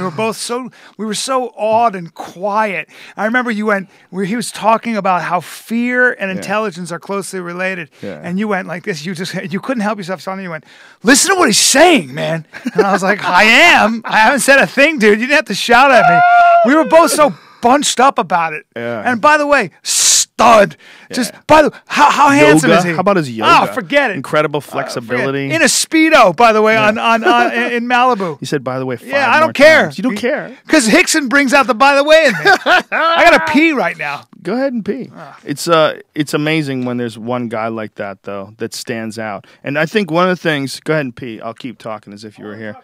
[SPEAKER 2] we were so awed and quiet. I remember he was talking about how fear and intelligence are closely related, and you went like this. You couldn't help yourself. Suddenly you went, listen to what he's saying, man. And I was like, I am. I haven't said a thing, dude. You didn't have to shout at me. We were both so bunched up about it.
[SPEAKER 1] Yeah.
[SPEAKER 2] And by the way, stud. Just by the how handsome is he?
[SPEAKER 1] How about his yoga?
[SPEAKER 2] Oh, forget it.
[SPEAKER 1] Incredible flexibility.
[SPEAKER 2] In a Speedo, by the way, in Malibu.
[SPEAKER 1] He said, by the way, 5
[SPEAKER 2] I
[SPEAKER 1] more
[SPEAKER 2] don't care.
[SPEAKER 1] times. You don't care.
[SPEAKER 2] Because Hickson brings out the by the way in me. I gotta pee right now.
[SPEAKER 1] Go ahead and pee. It's amazing when there's one guy like that though that stands out. And I think one of the things. Go ahead and pee. I'll keep talking as if you were here.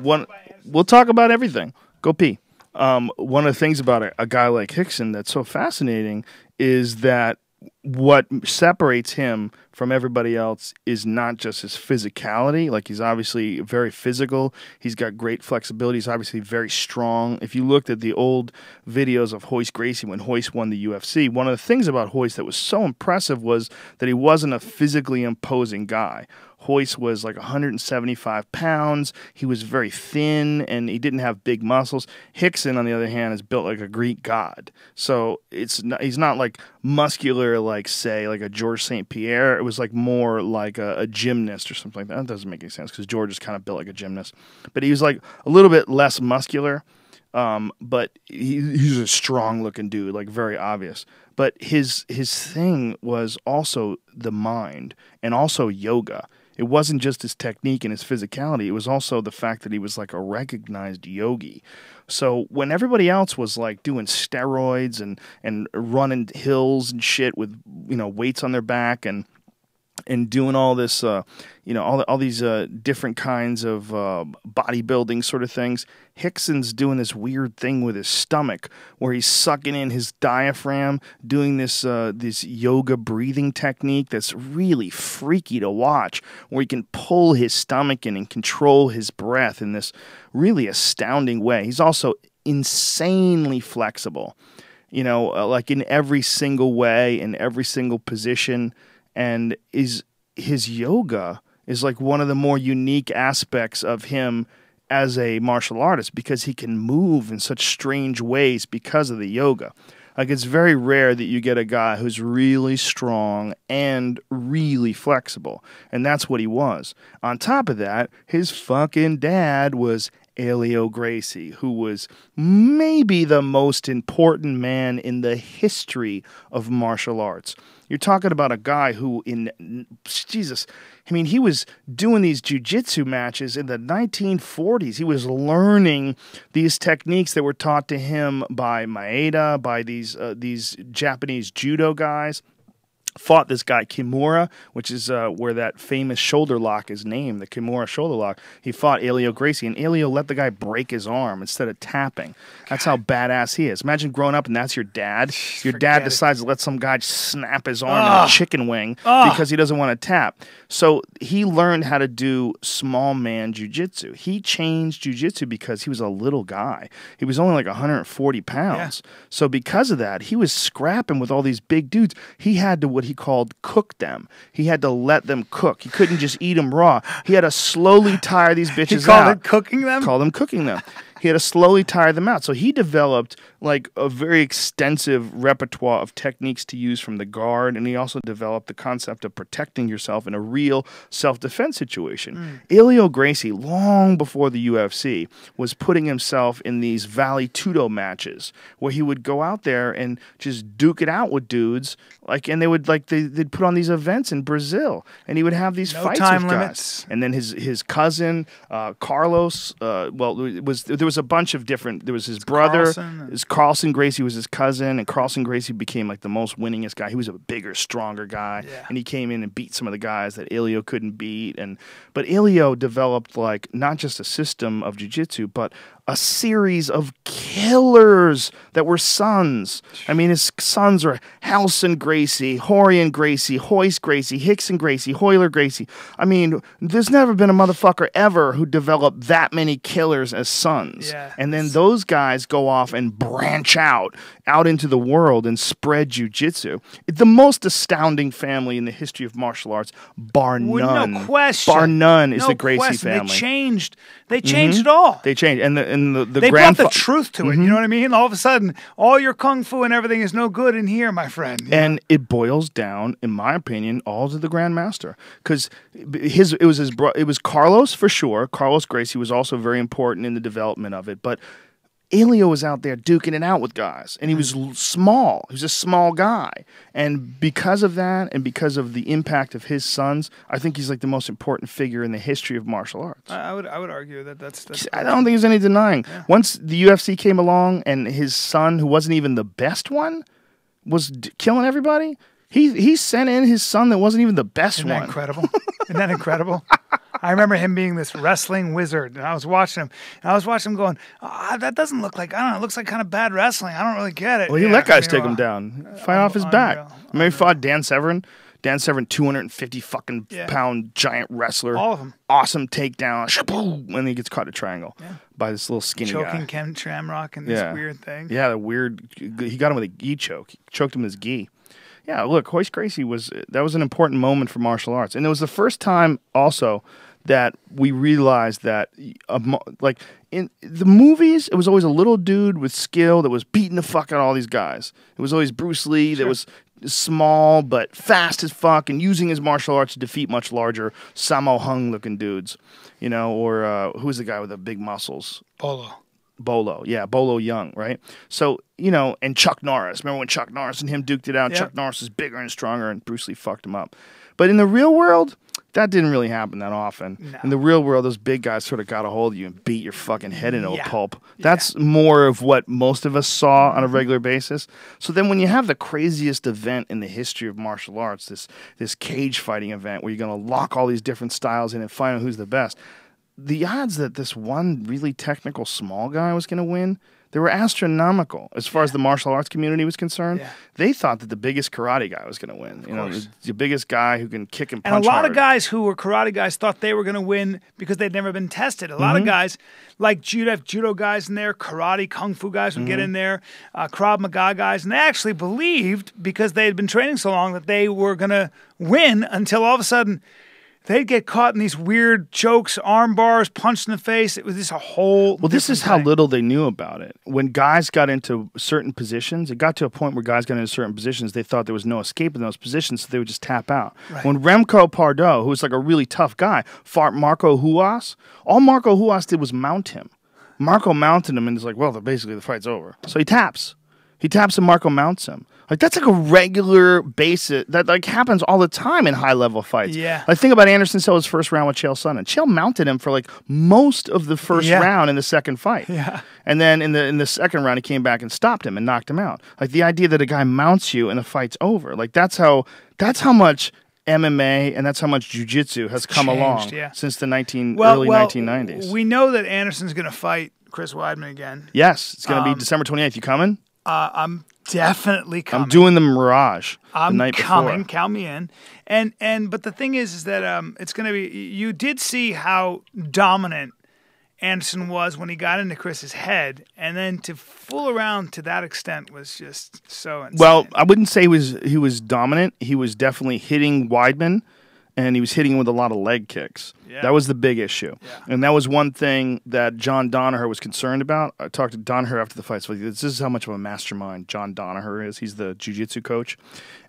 [SPEAKER 1] We'll talk about everything. Go pee. One of the things about a guy like Hickson that's so fascinating is that what separates him from everybody else is not just his physicality. Like, he's obviously very physical. He's got great flexibility. He's obviously very strong. If you looked at the old videos of Hoist Gracie when Hoist won the UFC, one of the things about Hoist that was so impressive was that he wasn't a physically imposing guy. Hoist was like 175 pounds. He was very thin, and he didn't have big muscles. Hickson, on the other hand, is built like a Greek god. So he's not like muscular like, say, like a George St. Pierre. It was like more like a gymnast or something like that. That doesn't make any sense because George is kind of built like a gymnast. But he was like a little bit less muscular. But he's a strong-looking dude, like very obvious. But his thing was also the mind and also yoga. It wasn't just his technique and his physicality. It was also the fact that he was like a recognized yogi. So when everybody else was like doing steroids and running hills and shit with, you know, weights on their back and doing all this, you know, all these different kinds of bodybuilding sort of things, Hickson's doing this weird thing with his stomach where he's sucking in his diaphragm, doing this yoga breathing technique that's really freaky to watch, where he can pull his stomach in and control his breath in this really astounding way. He's also insanely flexible, you know, like in every single way, in every single position. And his yoga is like one of the more unique aspects of him as a martial artist, because he can move in such strange ways because of the yoga. Like, it's very rare that you get a guy who's really strong and really flexible, and that's what he was. On top of that, his fucking dad was Helio Gracie, who was maybe the most important man in the history of martial arts. You're talking about a guy who, Jesus, I mean, he was doing these jiu-jitsu matches in the 1940s. He was learning these techniques that were taught to him by Maeda, by these Japanese judo guys. Fought this guy Kimura, which is where that famous shoulder lock is named, the Kimura shoulder lock. He fought Helio Gracie, and Helio let the guy break his arm instead of tapping. That's how badass he is. Imagine growing up and that's your dad. Your dad decides to let some guy snap his arm in a chicken wing because he doesn't want to tap. So he learned how to do small man jiu-jitsu. He changed jiu-jitsu because he was a little guy. He was only like 140 pounds. Yeah. So because of that, he was scrapping with all these big dudes. He had to what he called cook them. He had to let them cook. He couldn't just eat them raw. He had to slowly tire these bitches out.
[SPEAKER 2] He called it cooking them?
[SPEAKER 1] Called them cooking them. He had to slowly tire them out. So he developed like a very extensive repertoire of techniques to use from the guard, and he also developed the concept of protecting yourself in a real self-defense situation. Helio Gracie, long before the UFC, was putting himself in these Vale Tudo matches where he would go out there and just duke it out with dudes, like, and they would like they'd put on these events in Brazil, and he would have these fights with guys. And then his cousin Carlos, there was a bunch of different. There was his brother, Carlson Gracie was his cousin, and Carlson Gracie became like the most winningest guy. He was a bigger, stronger guy, and he came in and beat some of the guys that Helio couldn't beat. But Helio developed like not just a system of jiu-jitsu, but a series of killers that were sons. I mean, his sons are Halson Gracie, Horian Gracie, Hoist Gracie, Hickson Gracie, Hoyler Gracie. I mean, there's never been a motherfucker ever who developed that many killers as sons. Yeah. And then those guys go off and branch out into the world and spread jiu-jitsu. The most astounding family in the history of martial arts, bar none.
[SPEAKER 2] No question.
[SPEAKER 1] Bar none is the Gracie family.
[SPEAKER 2] They changed it all.
[SPEAKER 1] They changed. And
[SPEAKER 2] they brought the truth to it. You know what I mean? All of a sudden, all your kung fu and everything is no good in here, my friend.
[SPEAKER 1] And it boils down, in my opinion, all to the Grandmaster, because it was Carlos for sure. Carlos Gracie was also very important in the development of it, but Helio was out there duking it out with guys, and he was small. He was a small guy. And because of that, and because of the impact of his sons, I think he's like the most important figure in the history of martial arts.
[SPEAKER 2] I would argue that's
[SPEAKER 1] I don't think there's any denying. Yeah. Once the UFC came along, and his son, who wasn't even the best one, was killing everybody, he sent in his son that wasn't even the best one.
[SPEAKER 2] Isn't that incredible? Isn't that incredible? I remember him being this wrestling wizard, and I was watching him, going, that doesn't look like, I don't know, it looks like kind of bad wrestling. I don't really get it.
[SPEAKER 1] Well, he let guys take him down, fight off his back. Remember he fought Dan Severn? Dan Severn, 250 fucking pound giant wrestler.
[SPEAKER 2] All of them.
[SPEAKER 1] Awesome takedown. Shaboom, and he gets caught in a triangle by this little skinny guy.
[SPEAKER 2] Choking Ken Shamrock and this weird thing.
[SPEAKER 1] Yeah, the weird, he got him with a gi choke. He choked him with his gi. Yeah, look, Hoist Gracie that was an important moment for martial arts. And it was the first time also that we realized that, like, in the movies, it was always a little dude with skill that was beating the fuck out of all these guys. It was always Bruce Lee that was small but fast as fuck and using his martial arts to defeat much larger Sammo Hung looking dudes. You know, or who's the guy with the big muscles?
[SPEAKER 2] Polo.
[SPEAKER 1] Bolo. Yeah, Bolo Young, right? So, and Chuck Norris. Remember when Chuck Norris and him duked it out?
[SPEAKER 2] Yep.
[SPEAKER 1] Chuck Norris is bigger and stronger, and Bruce Lee fucked him up. But in the real world, that didn't really happen that often.
[SPEAKER 2] No.
[SPEAKER 1] In the real world, those big guys sort of got a hold of you and beat your fucking head into a pulp. That's more of what most of us saw on a regular basis. So then when you have the craziest event in the history of martial arts, this cage fighting event where you're going to lock all these different styles in and find out who's the best, the odds that this one really technical small guy was going to win, they were astronomical as far as the martial arts community was concerned. Yeah. They thought that the biggest karate guy was going to win. The biggest guy who can kick and punch
[SPEAKER 2] And a lot
[SPEAKER 1] hard.
[SPEAKER 2] of guys who were karate guys thought they were going to win because they'd never been tested. A lot of guys, like judo guys in there, karate, kung fu guys would get in there, Krav Maga guys, and they actually believed because they had been training so long that they were going to win until all of a sudden they'd get caught in these weird chokes, arm bars, punched in the face. It was just a whole.
[SPEAKER 1] Well, this is how little they knew about it. When guys got into certain positions, it got to a point where guys got into certain positions, they thought there was no escape in those positions, so they would just tap out. Right. When Remco Pardo, who was like a really tough guy, fought Marco Huas, all Marco Huas did was mount him. Marco mounted him and is like, well, basically the fight's over. So he taps. He taps and Marco mounts him. Like, that's like a regular basis that like happens all the time in high level fights.
[SPEAKER 2] Yeah.
[SPEAKER 1] Like, think about Anderson Silva's first round with Chael Sonnen. Chael mounted him for like most of the first round in the second fight.
[SPEAKER 2] Yeah.
[SPEAKER 1] And then in the second round, he came back and stopped him and knocked him out. Like, the idea that a guy mounts you and the fight's over. Like, that's how much MMA and that's how much jiu-jitsu has come along since the early 1990s.
[SPEAKER 2] We know that Anderson's going to fight Chris Weidman again.
[SPEAKER 1] Yes, it's going to be December 28th. You coming?
[SPEAKER 2] I'm definitely coming.
[SPEAKER 1] I'm doing the Mirage the night
[SPEAKER 2] coming.
[SPEAKER 1] before.
[SPEAKER 2] Count me in. But the thing is that it's going to be. You did see how dominant Anderson was when he got into Chris's head, and then to fool around to that extent was just so insane.
[SPEAKER 1] Well, I wouldn't say he was dominant. He was definitely hitting Weidman, and he was hitting him with a lot of leg kicks. Yeah. That was the big issue. Yeah. And that was one thing that John Danaher was concerned about. I talked to Danaher after the fight. So this is how much of a mastermind John Danaher is. He's the jiu-jitsu coach.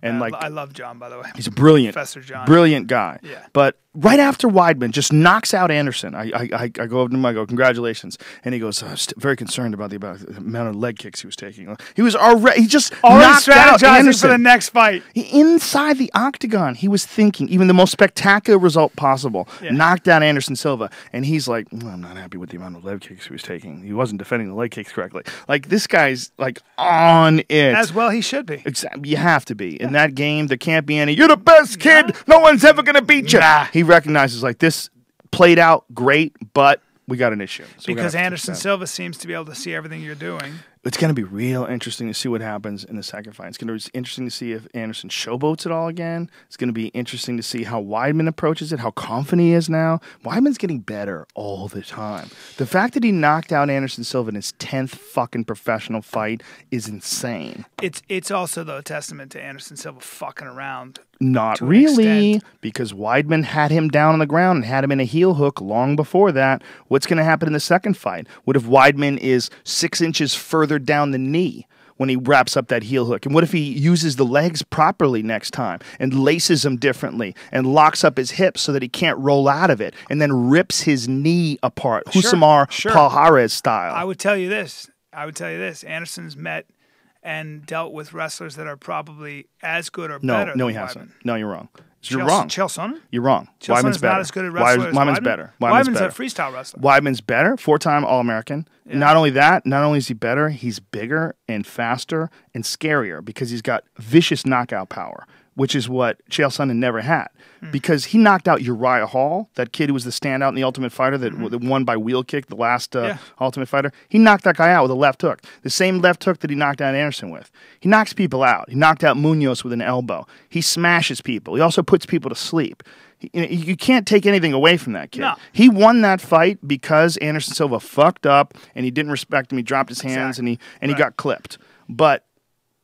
[SPEAKER 1] And
[SPEAKER 2] I love John, by the way.
[SPEAKER 1] He's a brilliant,
[SPEAKER 2] Professor John.
[SPEAKER 1] Brilliant guy.
[SPEAKER 2] Yeah.
[SPEAKER 1] But right after Weidman just knocks out Anderson, I go over to him, I go, congratulations. And he goes, I was very concerned about the amount of leg kicks he was taking. He was he just knocked out Anderson
[SPEAKER 2] for the next fight.
[SPEAKER 1] Inside the octagon, he was thinking, even the most spectacular result possible, knocked out Anderson Silva. And he's like, I'm not happy with the amount of leg kicks he was taking. He wasn't defending the leg kicks correctly. Like, this guy's like on it.
[SPEAKER 2] As well he should be.
[SPEAKER 1] Exactly. You have to be. In that game, there can't be any, you're the best kid, no one's ever going to beat you. Nah. He recognizes, like, this played out great, but we got an issue. So
[SPEAKER 2] because Anderson Silva seems to be able to see everything you're doing.
[SPEAKER 1] It's going to be real interesting to see what happens in the second fight. It's going to be interesting to see if Anderson showboats it all again. It's going to be interesting to see how Weidman approaches it, how confident he is now. Weidman's getting better all the time. The fact that he knocked out Anderson Silva in his 10th fucking professional fight is insane.
[SPEAKER 2] It's also, though, a testament to Anderson Silva fucking around.
[SPEAKER 1] Not really, because Weidman had him down on the ground and had him in a heel hook long before that. What's going to happen in the second fight? What if Weidman is 6 inches further down the knee when he wraps up that heel hook? And what if he uses the legs properly next time and laces them differently and locks up his hips so that he can't roll out of it and then rips his knee apart? Husamar Palhares style.
[SPEAKER 2] I would tell you this. Anderson's met and dealt with wrestlers that are probably as good or better than
[SPEAKER 1] No, he hasn't. No, you're wrong.
[SPEAKER 2] You're wrong. Chael Sonnen?
[SPEAKER 1] You're wrong.
[SPEAKER 2] Weidman's
[SPEAKER 1] better.
[SPEAKER 2] Not as good a wrestler as
[SPEAKER 1] Weidman's
[SPEAKER 2] Weidman?
[SPEAKER 1] better.
[SPEAKER 2] Weidman's a freestyle wrestler.
[SPEAKER 1] Weidman's better. 4-time All-American. Yeah. Not only that, not only is he better, he's bigger and faster and scarier because he's got vicious knockout power, which is what Chael Sonnen never had. Because he knocked out Uriah Hall, that kid who was the standout in the Ultimate Fighter that won by wheel kick, the last Ultimate Fighter. He knocked that guy out with a left hook. The same left hook that he knocked out Anderson with. He knocks people out. He knocked out Munoz with an elbow. He smashes people. He also puts people to sleep. You can't take anything away from that kid. No. He won that fight because Anderson Silva fucked up and he didn't respect him. He dropped his hands and he got clipped. But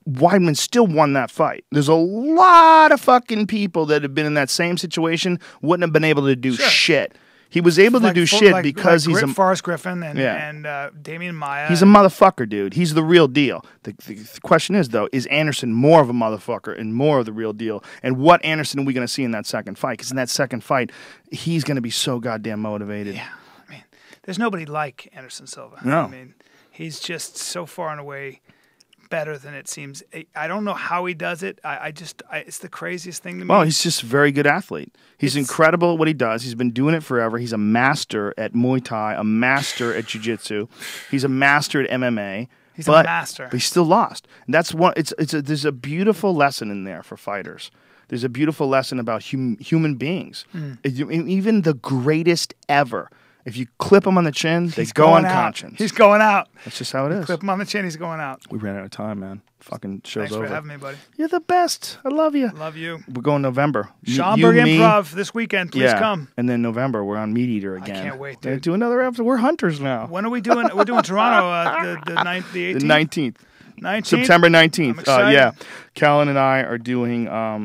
[SPEAKER 1] Weidman still won that fight. There's a lot of fucking people that have been in that same situation, wouldn't have been able to do shit. He was able to do shit because he's a
[SPEAKER 2] Forrest Griffin and Damian Maia.
[SPEAKER 1] He's a motherfucker, dude. He's the real deal. The question is, though, is Anderson more of a motherfucker and more of the real deal? And what Anderson are we going to see in that second fight? Because in that second fight, he's going to be so goddamn motivated.
[SPEAKER 2] Yeah. there's nobody like Anderson Silva.
[SPEAKER 1] No.
[SPEAKER 2] I mean, he's just so far and away better than it seems. I don't know how he does it. It's the craziest thing to me.
[SPEAKER 1] Well, he's just a very good athlete. He's incredible at what he does. He's been doing it forever. He's a master at Muay Thai, a master at Jiu-Jitsu. He's a master at MMA.
[SPEAKER 2] He's a master.
[SPEAKER 1] But he still lost. And that's one. There's a beautiful lesson in there for fighters. There's a beautiful lesson about human beings. Even the greatest ever. If you clip him on the chin, they go unconscious.
[SPEAKER 2] He's going out.
[SPEAKER 1] That's just how it is.
[SPEAKER 2] Clip him on the chin, he's going out.
[SPEAKER 1] We ran out of time, man. Fucking show's
[SPEAKER 2] Thanks
[SPEAKER 1] over.
[SPEAKER 2] for having me, buddy.
[SPEAKER 1] You're the best. I love you.
[SPEAKER 2] Love you.
[SPEAKER 1] We're going November.
[SPEAKER 2] Schaumburg Improv this weekend. Please come.
[SPEAKER 1] And then November, we're on Meat Eater again.
[SPEAKER 2] I can't wait,
[SPEAKER 1] We're
[SPEAKER 2] dude.
[SPEAKER 1] do another episode. We're hunters now.
[SPEAKER 2] When are we doing? We're doing Toronto the 18th?
[SPEAKER 1] The 19th.
[SPEAKER 2] 19th?
[SPEAKER 1] September 19th.
[SPEAKER 2] I'm excited.
[SPEAKER 1] Yeah. Callen and I are doing, I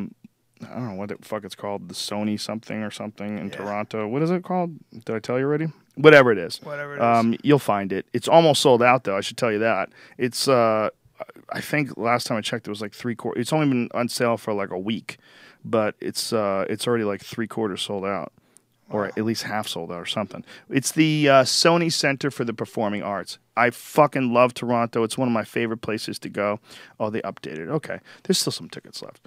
[SPEAKER 1] don't know what the fuck it's called, the Sony something or something in Toronto. What is it called? Did I tell you already? Whatever it is.
[SPEAKER 2] Whatever it is.
[SPEAKER 1] You'll find it. It's almost sold out, though. I should tell you that. It's, I think last time I checked, it was like 3/4. It's only been on sale for like a week, but it's already like 3/4 sold out. Or at least half sold out or something. It's the Sony Center for the Performing Arts. I fucking love Toronto. It's one of my favorite places to go. Oh, they updated. Okay. There's still some tickets left.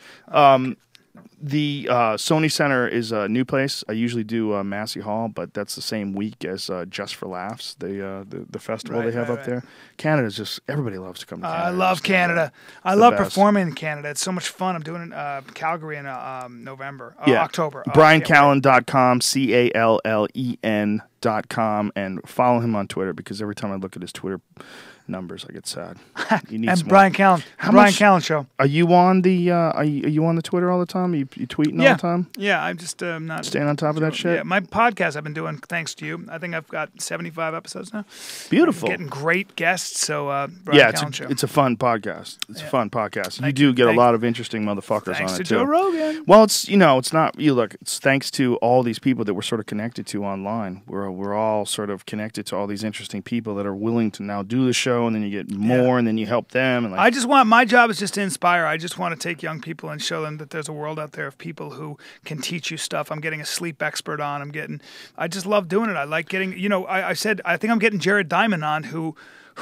[SPEAKER 1] The Sony Center is a new place. I usually do Massey Hall, but that's the same week as Just for Laughs, the festival they have up there. Canada's just, everybody loves to come to Canada.
[SPEAKER 2] I love Canada. I love performing in Canada. It's so much fun. I'm doing Calgary in November, October.
[SPEAKER 1] BryanCallen.com, CALLEN.com, and follow him on Twitter because every time I look at his Twitter numbers, I get sad. You need
[SPEAKER 2] and
[SPEAKER 1] some
[SPEAKER 2] Bryan Callen, Bryan Callen Show.
[SPEAKER 1] Are you on the are you on the Twitter all the time? Are you tweeting all the time?
[SPEAKER 2] Yeah, I'm just not
[SPEAKER 1] staying on top of that shit.
[SPEAKER 2] Yeah, my podcast I've been doing thanks to you. I think I've got 75 episodes now.
[SPEAKER 1] Beautiful.
[SPEAKER 2] I'm getting great guests. So Bryan Callen Show.
[SPEAKER 1] It's a fun podcast. It's a fun podcast. You do get a lot of interesting motherfuckers
[SPEAKER 2] thanks
[SPEAKER 1] on
[SPEAKER 2] to
[SPEAKER 1] it too.
[SPEAKER 2] Joe Rogan.
[SPEAKER 1] Well, it's it's not you look. It's thanks to all these people that we're sort of connected to online. We're all sort of connected to all these interesting people that are willing to now do the show, and then you get more. And then you help them. And
[SPEAKER 2] my job is just to inspire. I just want to take young people and show them that there's a world out there of people who can teach you stuff. I'm getting a sleep expert on. I just love doing it. I like getting, I think I'm getting Jared Diamond on who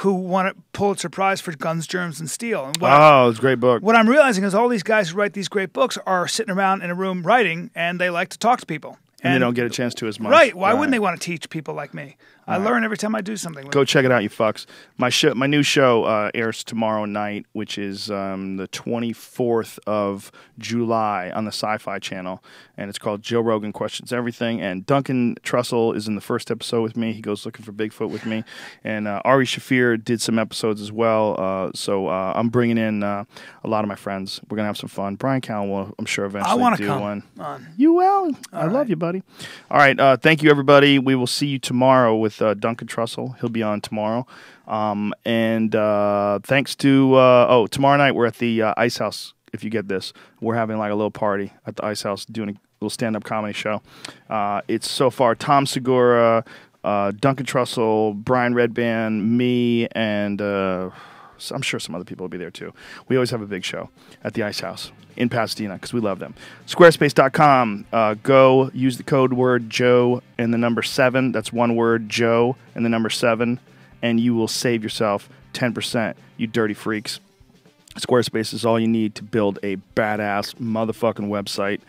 [SPEAKER 2] won a Pulitzer Prize for Guns, Germs, and Steel. And
[SPEAKER 1] it's a great book.
[SPEAKER 2] What I'm realizing is all these guys who write these great books are sitting around in a room writing, and they like to talk to people.
[SPEAKER 1] And they don't get a chance to as much.
[SPEAKER 2] Right. Why wouldn't they want to teach people like me? I learn every time I do something.
[SPEAKER 1] Go check it out, you fucks. My new show airs tomorrow night, which is the 24th of July on the Sci-Fi Channel, and it's called Joe Rogan Questions Everything. And Duncan Trussell is in the first episode with me. He goes looking for Bigfoot with me, and Ari Shafir did some episodes as well. So I'm bringing in a lot of my friends. We're gonna have some fun. Bryan Callen will, I'm sure, eventually do one. You will. I love you, buddy. All right. Thank you, everybody. We will see you tomorrow with Duncan Trussell. He'll be on tomorrow. And thanks to tomorrow night we're at the Ice House. If you get this, we're having like a little party at the Ice House, doing a little stand-up comedy show. It's so far Tom Segura, Duncan Trussell, Brian Redband, me, and I'm sure some other people will be there too. We always have a big show at the Ice House in Pasadena because we love them. Squarespace.com. Go use the code word Joe and the number 7. That's one word, Joe and the number 7, and you will save yourself 10%. You dirty freaks. Squarespace is all you need to build a badass motherfucking website.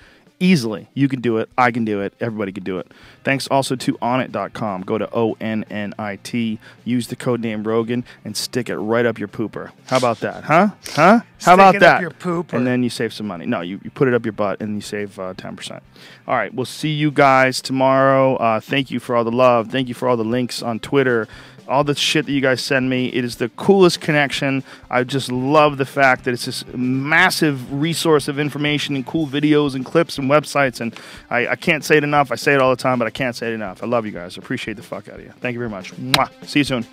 [SPEAKER 1] Easily. You can do it. I can do it. Everybody can do it. Thanks also to Onnit.com. Go to ONNIT. Use the code name Rogan and stick it right up your pooper. How about that? Huh? How about that?
[SPEAKER 2] Up your pooper.
[SPEAKER 1] And then you save some money. No, you put it up your butt and you save 10%. All right. We'll see you guys tomorrow. Thank you for all the love. Thank you for all the links on Twitter. All the shit that you guys send me. It is the coolest connection. I just love the fact that it's this massive resource of information and cool videos and clips and websites. And I can't say it enough. I say it all the time, but I can't say it enough. I love you guys. I appreciate the fuck out of you. Thank you very much. Mwah. See you soon.